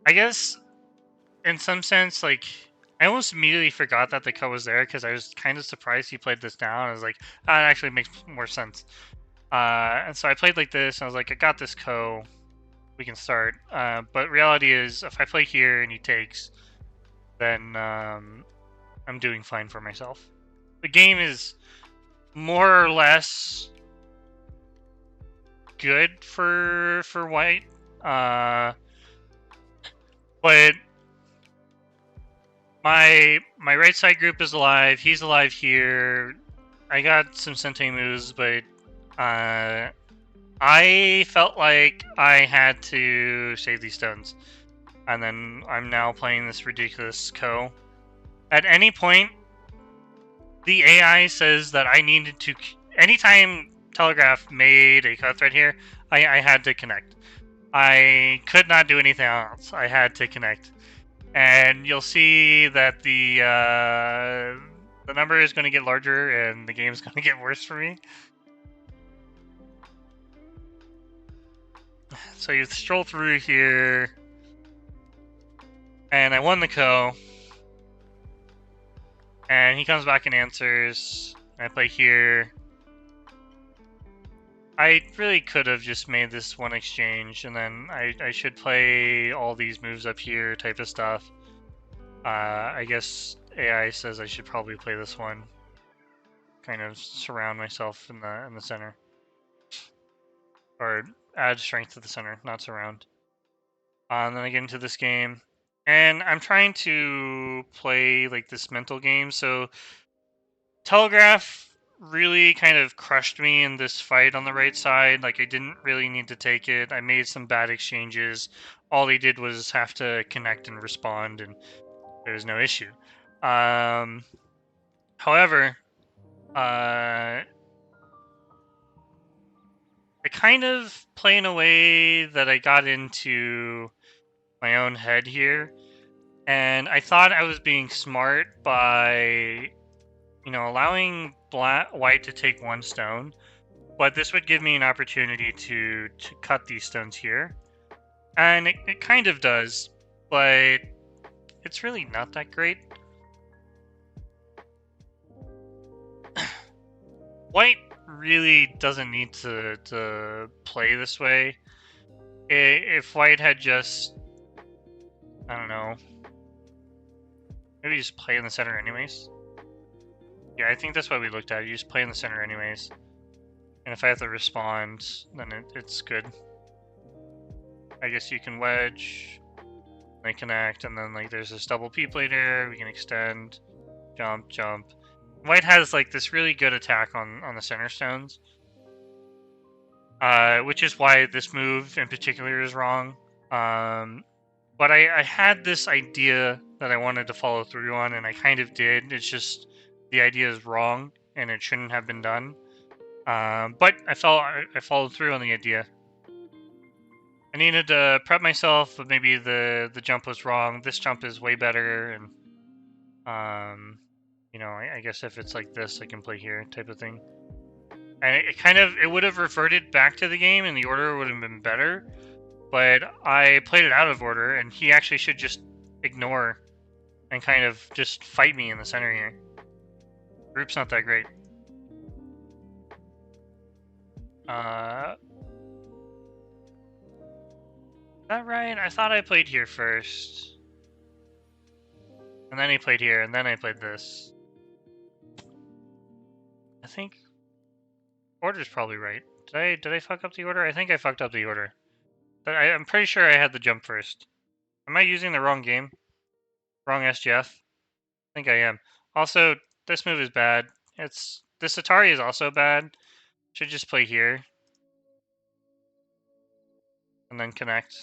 I guess in some sense, like, I almost immediately forgot that the cut was there because I was kind of surprised he played this down. I was like, it actually makes more sense. And so I played like this, and I was like, I got this Ko. We can start. But reality is, if I play here and he takes, then I'm doing fine for myself. The game is more or less good for white, but my right side group is alive. He's alive here. I got some Sente moves, but I felt like I had to save these stones. And then I'm now playing this ridiculous Ko. At any point, the AI says that I needed to... Anytime Telegraph made a cut thread here, I had to connect. I could not do anything else. I had to connect. And you'll see that the number is going to get larger and the game's going to get worse for me. So you stroll through here, and I won the Ko. And he comes back and answers. And I play here. I really could have just made this one exchange, and then I should play all these moves up here type of stuff. I guess AI says I should probably play this one. Kind of surround myself in the center. Or add strength to the center, not surround. And then I get into this game. And I'm trying to play like this mental game, so Telegraph really kind of crushed me in this fight on the right side. Like, I didn't really need to take it. I made some bad exchanges. All he did was have to connect and respond, and there was no issue. However, I kind of play in a way that I got into my own head here, and I thought I was being smart by, you know, allowing white to take one stone, but this would give me an opportunity to cut these stones here, and it kind of does, but it's really not that great. White really doesn't need to play this way. If white had just, I don't know, maybe just play in the center anyways. Yeah, I think that's what we looked at. You just play in the center anyways. And if I have to respond, then it's good. I guess you can wedge, then connect, and then like there's this double P later. We can extend, jump, jump. White has like this really good attack on the center stones, which is why this move in particular is wrong. But I had this idea that I wanted to follow through on, and I kind of did. It's just the idea is wrong, and it shouldn't have been done. But I followed through on the idea. I needed to prep myself, but maybe the jump was wrong. This jump is way better, and you know, I guess if it's like this, I can play here type of thing. And it would have reverted back to the game, and the order would have been better. But I played it out of order, and he actually should just ignore and kind of just fight me in the center here. Group's not that great. Is that right? I thought I played here first. And then he played here, and then I played this. I think order's probably right. Did I fuck up the order? I think I fucked up the order. But I'm pretty sure I had the jump first. Am I using the wrong game? Wrong SGF? I think I am. Also, this move is bad. This Atari is also bad. Should just play here. And then connect.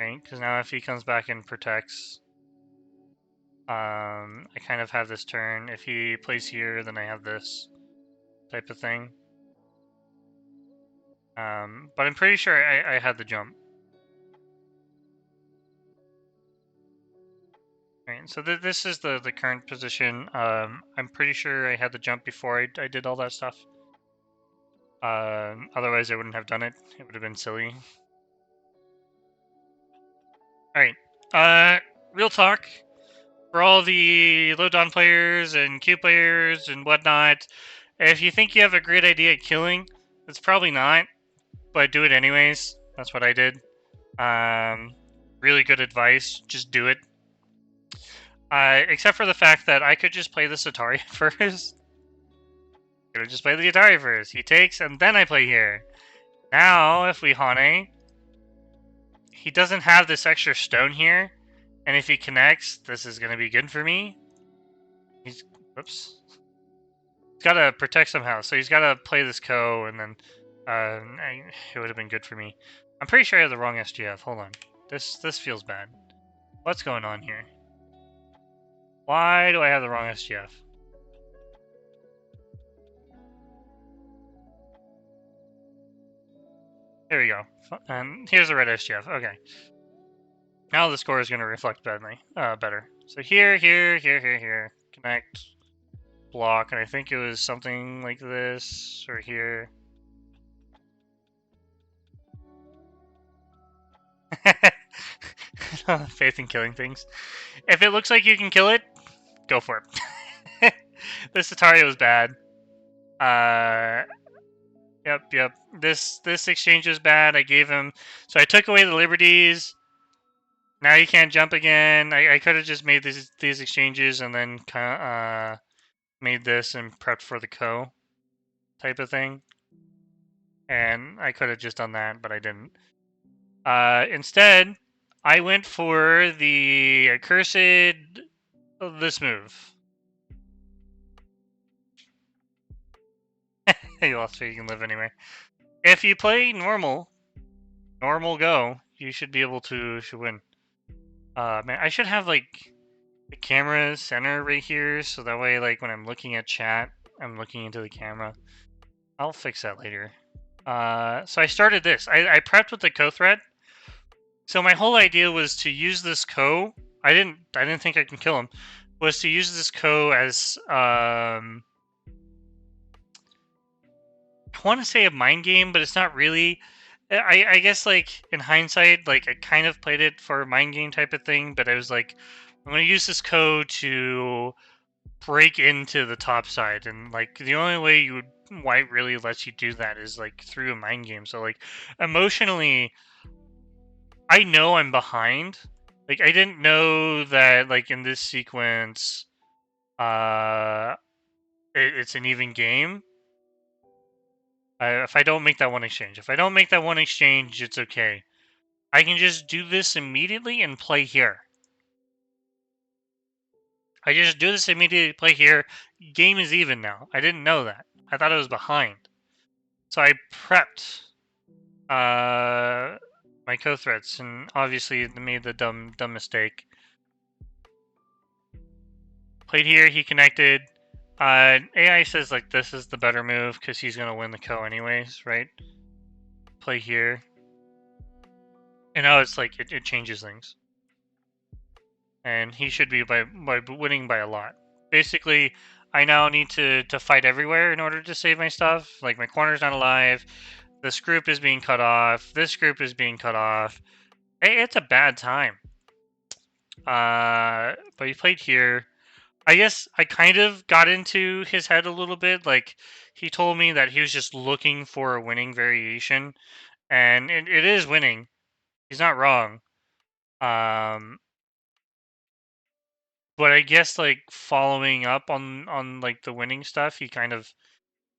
Right? Because now if he comes back and protects, I kind of have this turn. If he plays here, then I have this type of thing. But I'm pretty sure I had the jump. Right, so this is the current position. I'm pretty sure I had the jump before I did all that stuff. Otherwise I wouldn't have done it. It would have been silly. Alright, real talk. For all the low dawn players and Q players and whatnot, if you think you have a great idea at killing, it's probably not, but do it anyways. That's what I did. Really good advice. Just do it. Except for the fact that I could just play this Atari first. I could just play the Atari first. He takes, and then I play here. Now, if we Hane, he doesn't have this extra stone here, and if he connects, this is going to be good for me. Whoops. He's got to protect somehow, so he's got to play this Ko, and then it would have been good for me. I'm pretty sure I have the wrong SGF. Hold on. This feels bad. What's going on here? Why do I have the wrong SGF? There we go. And here's the red SGF. Okay. Now the score is going to reflect better. So here, connect, block, and I think it was something like this, or here. Faith in killing things. If it looks like you can kill it, go for it. This Atari was bad. Yep. This exchange was bad. I gave him, so I took away the liberties. Now you can't jump again. I could have just made these exchanges and then made this and prepped for the Ko type of thing. And I could have just done that, but I didn't. Instead, I went for the accursed this move. You lost so you can live anyway. If you play normal Go, you should be able to win. Man, I should have like the camera center right here, so that way, like when I'm looking at chat, I'm looking into the camera. I'll fix that later. So I started this. I prepped with the Ko threat. So my whole idea was to use this Ko. I didn't think I can kill him. Was to use this Ko as I want to say a mind game, but it's not really. I guess like in hindsight, like I kind of played it for a mind game type of thing, but I was like, I'm gonna use this Ko to break into the top side, and like the only way White really lets you do that is like through a mind game. So like emotionally, I know I'm behind. Like I didn't know that like in this sequence, it's an even game. If I don't make that one exchange, it's okay. I can just do this immediately and play here. I just do this immediately, play here. Game is even now. I didn't know that. I thought I was behind. So I prepped my Ko threats, and obviously made the dumb mistake. Played here, he connected. AI says like this is the better move because he's gonna win the Ko anyways, right? Play here. And now it's like it changes things. And he should be by winning by a lot. Basically, I now need to fight everywhere in order to save my stuff. Like my corner's not alive. This group is being cut off. This group is being cut off. It's a bad time. But he played here. I guess I kind of got into his head a little bit. Like he told me that he was just looking for a winning variation, and it is winning. He's not wrong. But I guess like following up on like the winning stuff, he kind of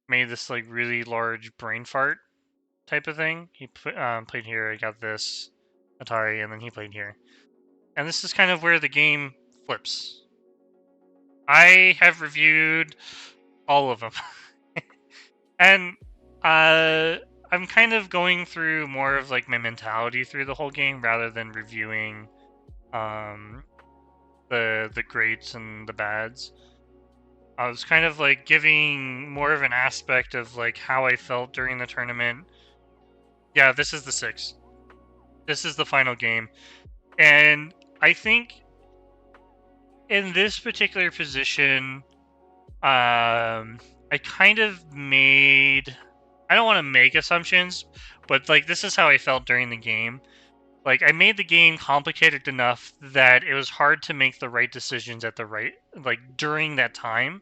made this like really large brain fart type of thing. He played here. I got this Atari, and then he played here. And this is kind of where the game flips. I have reviewed all of them. And I'm kind of going through more of like my mentality through the whole game rather than reviewing the greats and the bads. I was kind of like giving more of an aspect of like how I felt during the tournament. Yeah, this is the 6. This is the final game. And I think in this particular position, I kind of made... I don't want to make assumptions, but like this is how I felt during the game. Like I made the game complicated enough that it was hard to make the right decisions at the right, like during that time.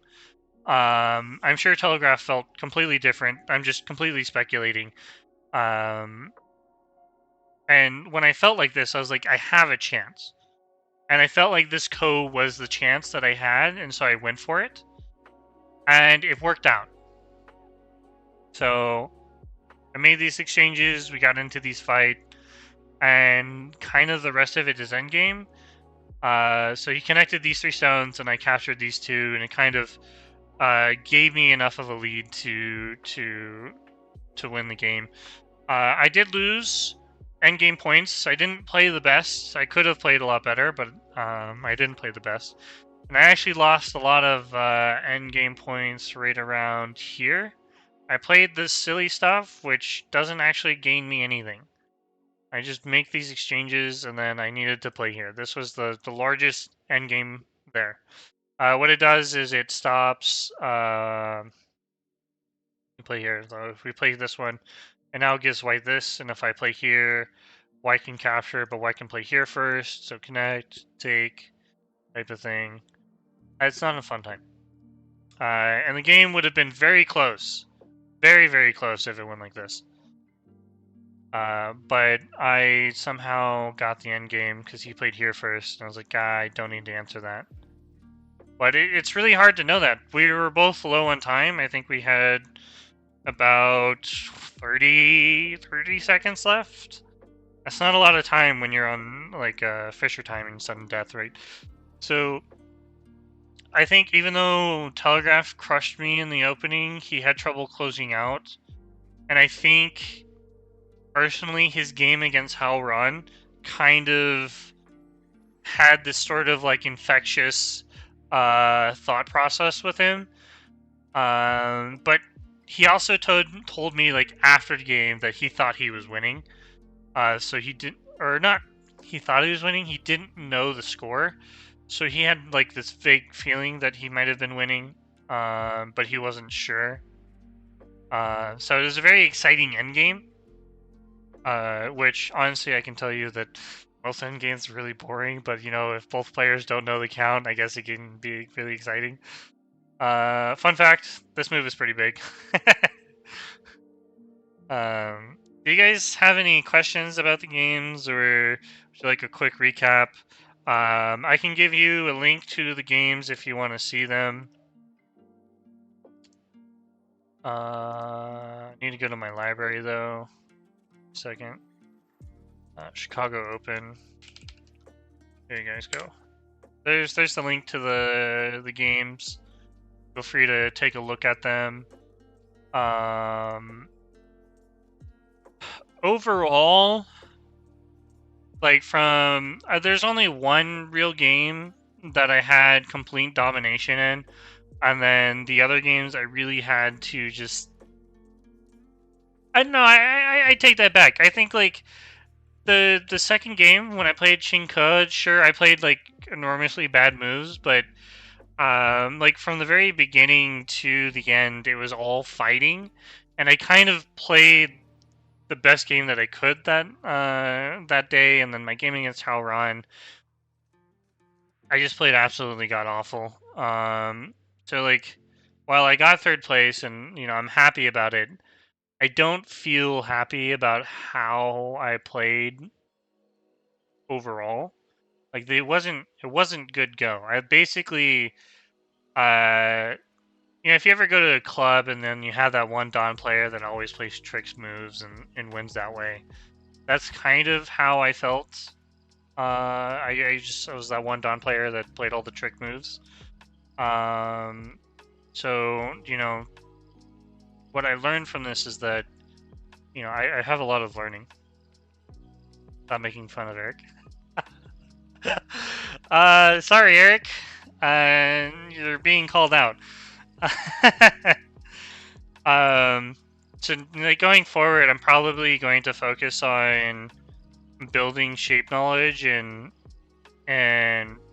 I'm sure Telegraph felt completely different. I'm just completely speculating. And when I felt like this, I was like, I have a chance. And I felt like this was the chance that I had, and so I went for it. And it worked out. So I made these exchanges, we got into these fights, and kind of the rest of it is endgame. So he connected these 3 stones, and I captured these 2, and it kind of gave me enough of a lead to win the game. I did lose endgame points. I didn't play the best. I could have played a lot better, but I didn't play the best. And I actually lost a lot of endgame points right around here. I played this silly stuff, which doesn't actually gain me anything. I just make these exchanges, and then I needed to play here. This was the largest endgame there. What it does is it stops... we play here. So if we play this one, it now gives white this, and if I play here, white can capture, but white can play here first. So connect, take, type of thing. It's not a fun time. And the game would have been very close. Very, very close if it went like this. But I somehow got the end game because he played here first, and I was like, I don't need to answer that. But it's really hard to know that. We were both low on time. I think we had about 30 seconds left. That's not a lot of time when you're on like Fisher time and sudden death, right? So I think even though Telegraph crushed me in the opening, he had trouble closing out. And I think personally his game against Howlrun kind of had this sort of like infectious thought process with him. But he also told me like after the game that he thought he was winning. So he didn't, or not, he thought he was winning. He didn't know the score. So he had like this vague feeling that he might have been winning, but he wasn't sure. So it was a very exciting endgame, which honestly I can tell you that most endgames are really boring, but you know, if both players don't know the count, I guess it can be really exciting. Fun fact, this move is pretty big. Do you guys have any questions about the games, or would you like a quick recap? I can give you a link to the games if you want to see them. I need to go to my library though. Second. Chicago Open. There you guys go. There's the link to the games. Feel free to take a look at them. Overall, like from there's only one real game that I had complete domination in, and then the other games I really had to just... I don't know. I take that back. I think like the second game when I played Shinka, sure I played like enormously bad moves, but like from the very beginning to the end, it was all fighting, and I kind of played the best game that I could that day, and then my game against Howlrun, I just played absolutely god awful. So like, while I got 3rd place, and you know I'm happy about it, I don't feel happy about how I played overall. Like it wasn't good go. I basically, you know, if you ever go to a club and then you have that one Dawn player that always plays tricks moves and wins that way, that's kind of how I felt. I was that one Dawn player that played all the trick moves. So, you know, what I learned from this is that, you know, I have a lot of learning. Stop making fun of Eric. Sorry, Eric. You're being called out. So like going forward, I'm probably going to focus on building shape knowledge and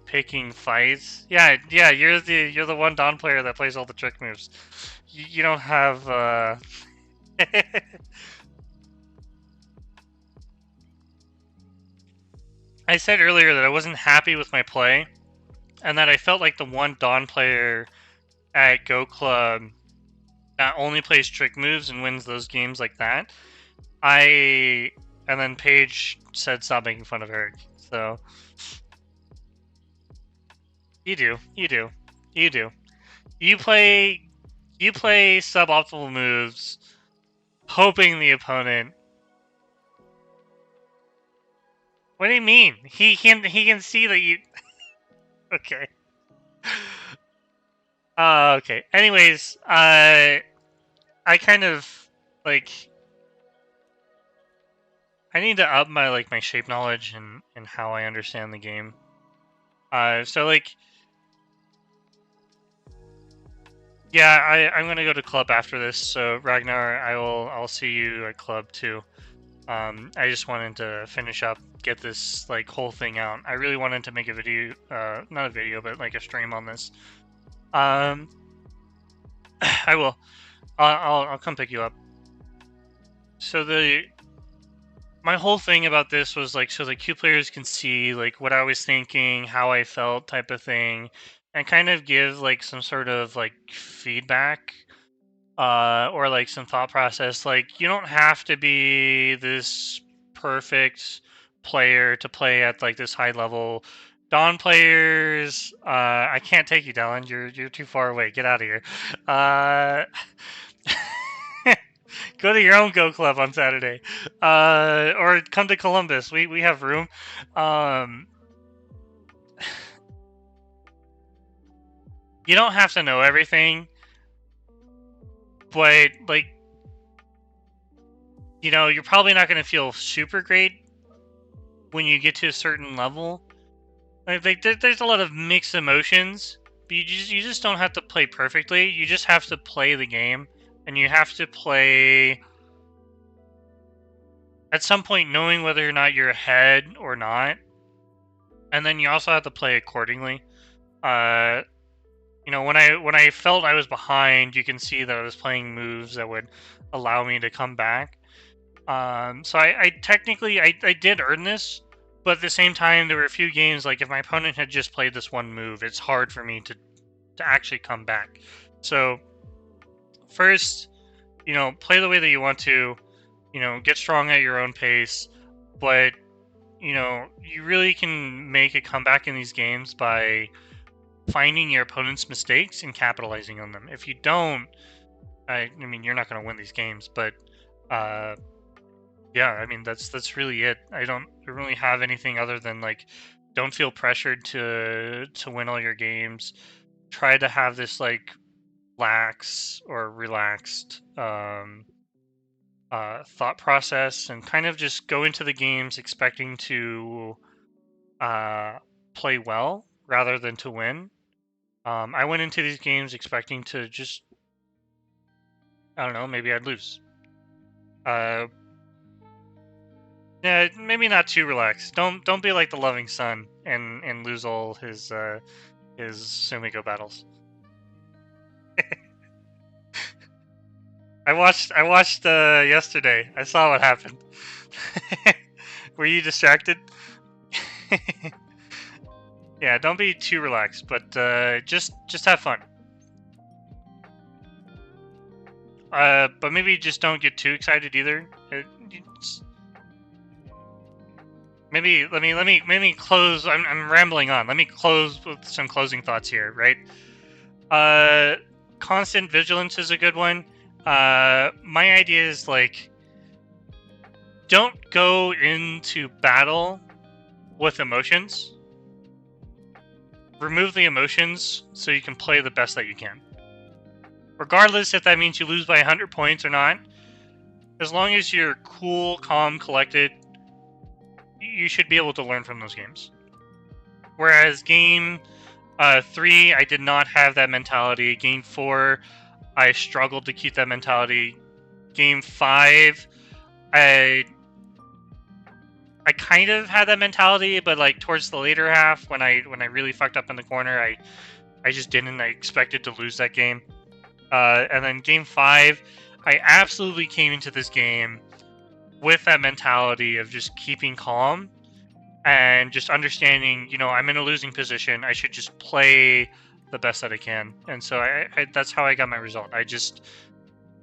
picking fights. Yeah, you're the one Dawn player that plays all the trick moves. You don't have I said earlier that I wasn't happy with my play, and that I felt like the one Dawn player at Go Club that only plays trick moves and wins those games like that. And then Paige said stop making fun of Eric. So you do. You play suboptimal moves, hoping the opponent. What do you mean? He can see that you. Okay. Okay. Anyways, I kind of like. I need to up my my shape knowledge and how I understand the game. So like. Yeah, I'm gonna go to club after this. So Ragnar, I'll see you at club too. I just wanted to finish up, get this like whole thing out. I really wanted to make a video, not a video, but like a stream on this. I will. I'll come pick you up. So my whole thing about this was like so the Q players can see like what I was thinking, how I felt, type of thing, and kind of give like some sort of like feedback. Or like some thought process. Like you don't have to be this perfect player to play at like this high level. Dawn players, I can't take you, Dallin. You're too far away. Get out of here. Uh, go to your own Go Club on Saturday, or come to Columbus. We have room. You don't have to know everything, but like you know, you're probably not going to feel super great when you get to a certain level. Like there's a lot of mixed emotions, but you just don't have to play perfectly. You just have to play the game, and you have to play at some point knowing whether or not you're ahead or not, and then you also have to play accordingly. You know, when I felt I was behind, you can see that I was playing moves that would allow me to come back. So I technically I did earn this, but at the same time there were a few games like if my opponent had just played this one move, it's hard for me to actually come back. So first, you know, play the way that you want to, you know, get strong at your own pace, but you know, you really can make a comeback in these games by finding your opponent's mistakes and capitalizing on them. If you don't, I mean, you're not going to win these games, but yeah, I mean that's really it. I don't really have anything other than like don't feel pressured to win all your games. Try to have this like lax or relaxed thought process and kind of just go into the games expecting to play well rather than to win. I went into these games expecting to just I don't know, maybe I'd lose. Yeah, maybe not too relaxed. Don't be like the loving son and lose all his Sumiko battles. I watched yesterday. I saw what happened. Were you distracted? Yeah, don't be too relaxed, but just have fun. But maybe just don't get too excited either. Maybe let me close. I'm rambling on. Let me close with some closing thoughts here, right? Constant vigilance is a good one. My idea is like, don't go into battle with emotions. remove the emotions so you can play the best that you can. Regardless if that means you lose by 100 points or not, as long as you're cool, calm, collected, you should be able to learn from those games. Whereas game 3, I did not have that mentality. Game 4, I struggled to keep that mentality. Game 5, I kind of had that mentality, but like towards the later half, when I really fucked up in the corner, I just didn't. I expected to lose that game. And then game 5, I absolutely came into this game with that mentality of just keeping calm and just understanding, I'm in a losing position. I should just play the best that I can. And so I that's how I got my result. I just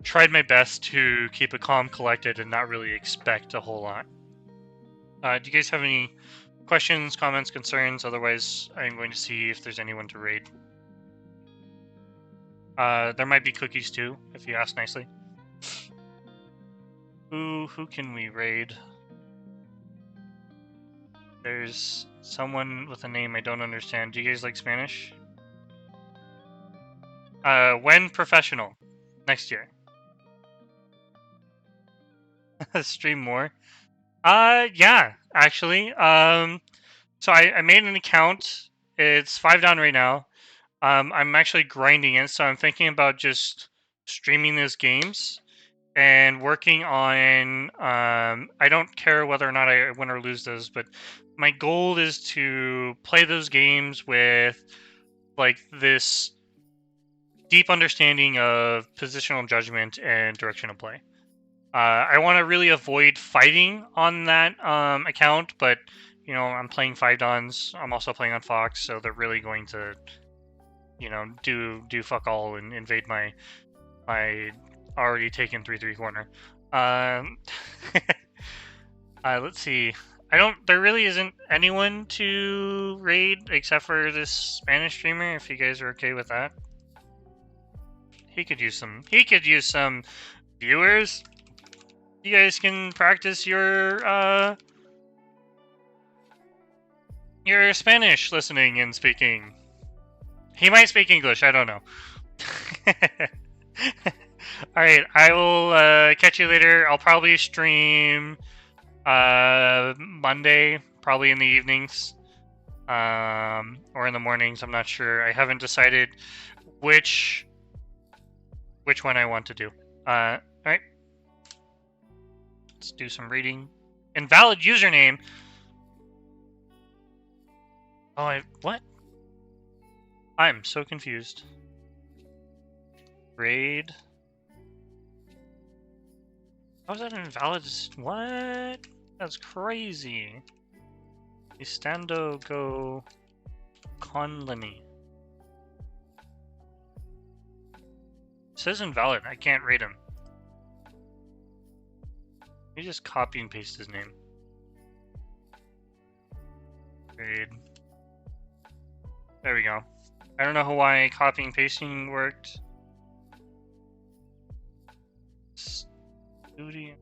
tried my best to keep it calm, collected, and not really expect a whole lot. Do you guys have any questions, comments, concerns? Otherwise, I'm going to see if there's anyone to raid. There might be cookies too, if you ask nicely. Who can we raid? There's someone with a name I don't understand. Do you guys like Spanish? When professional? Next year. Stream more? Yeah, actually. So I made an account. It's 5 down right now. I'm actually grinding it, so I'm thinking about just streaming those games and working on. I don't care whether or not I win or lose those, but my goal is to play those games with like this deep understanding of positional judgment and directional play. I want to really avoid fighting on that account, but I'm playing 5 Dons. I'm also playing on Fox, so they're really going to do fuck all and invade my already taken 3-3 corner. Let's see. There really isn't anyone to raid except for this Spanish streamer. If you guys are okay with that, he could use some viewers. You guys can practice your Spanish listening and speaking. He might speak English, I don't know. Alright, I will catch you later. I'll probably stream Monday, probably in the evenings. Or in the mornings, I'm not sure. I haven't decided which one I want to do. Alright. Let's do some reading. Invalid username. Oh, what? I'm so confused. Raid. How's that invalid? What? That's crazy. Estando go Conlany. It says invalid. I can't read him. Let me just copy and paste his name. Raid. There we go. I don't know why copying and pasting worked. Studio.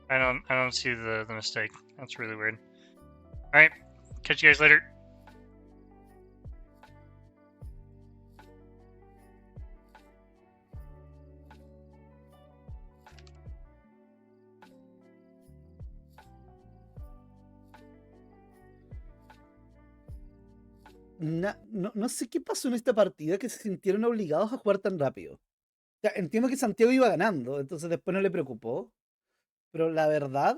I don't see the mistake. That's really weird. Alright. Catch you guys later. No sé qué pasó en esta partida que se sintieron obligados a jugar tan rápido. O sea, entiendo que Santiago iba ganando, entonces después no le preocupó. Pero la verdad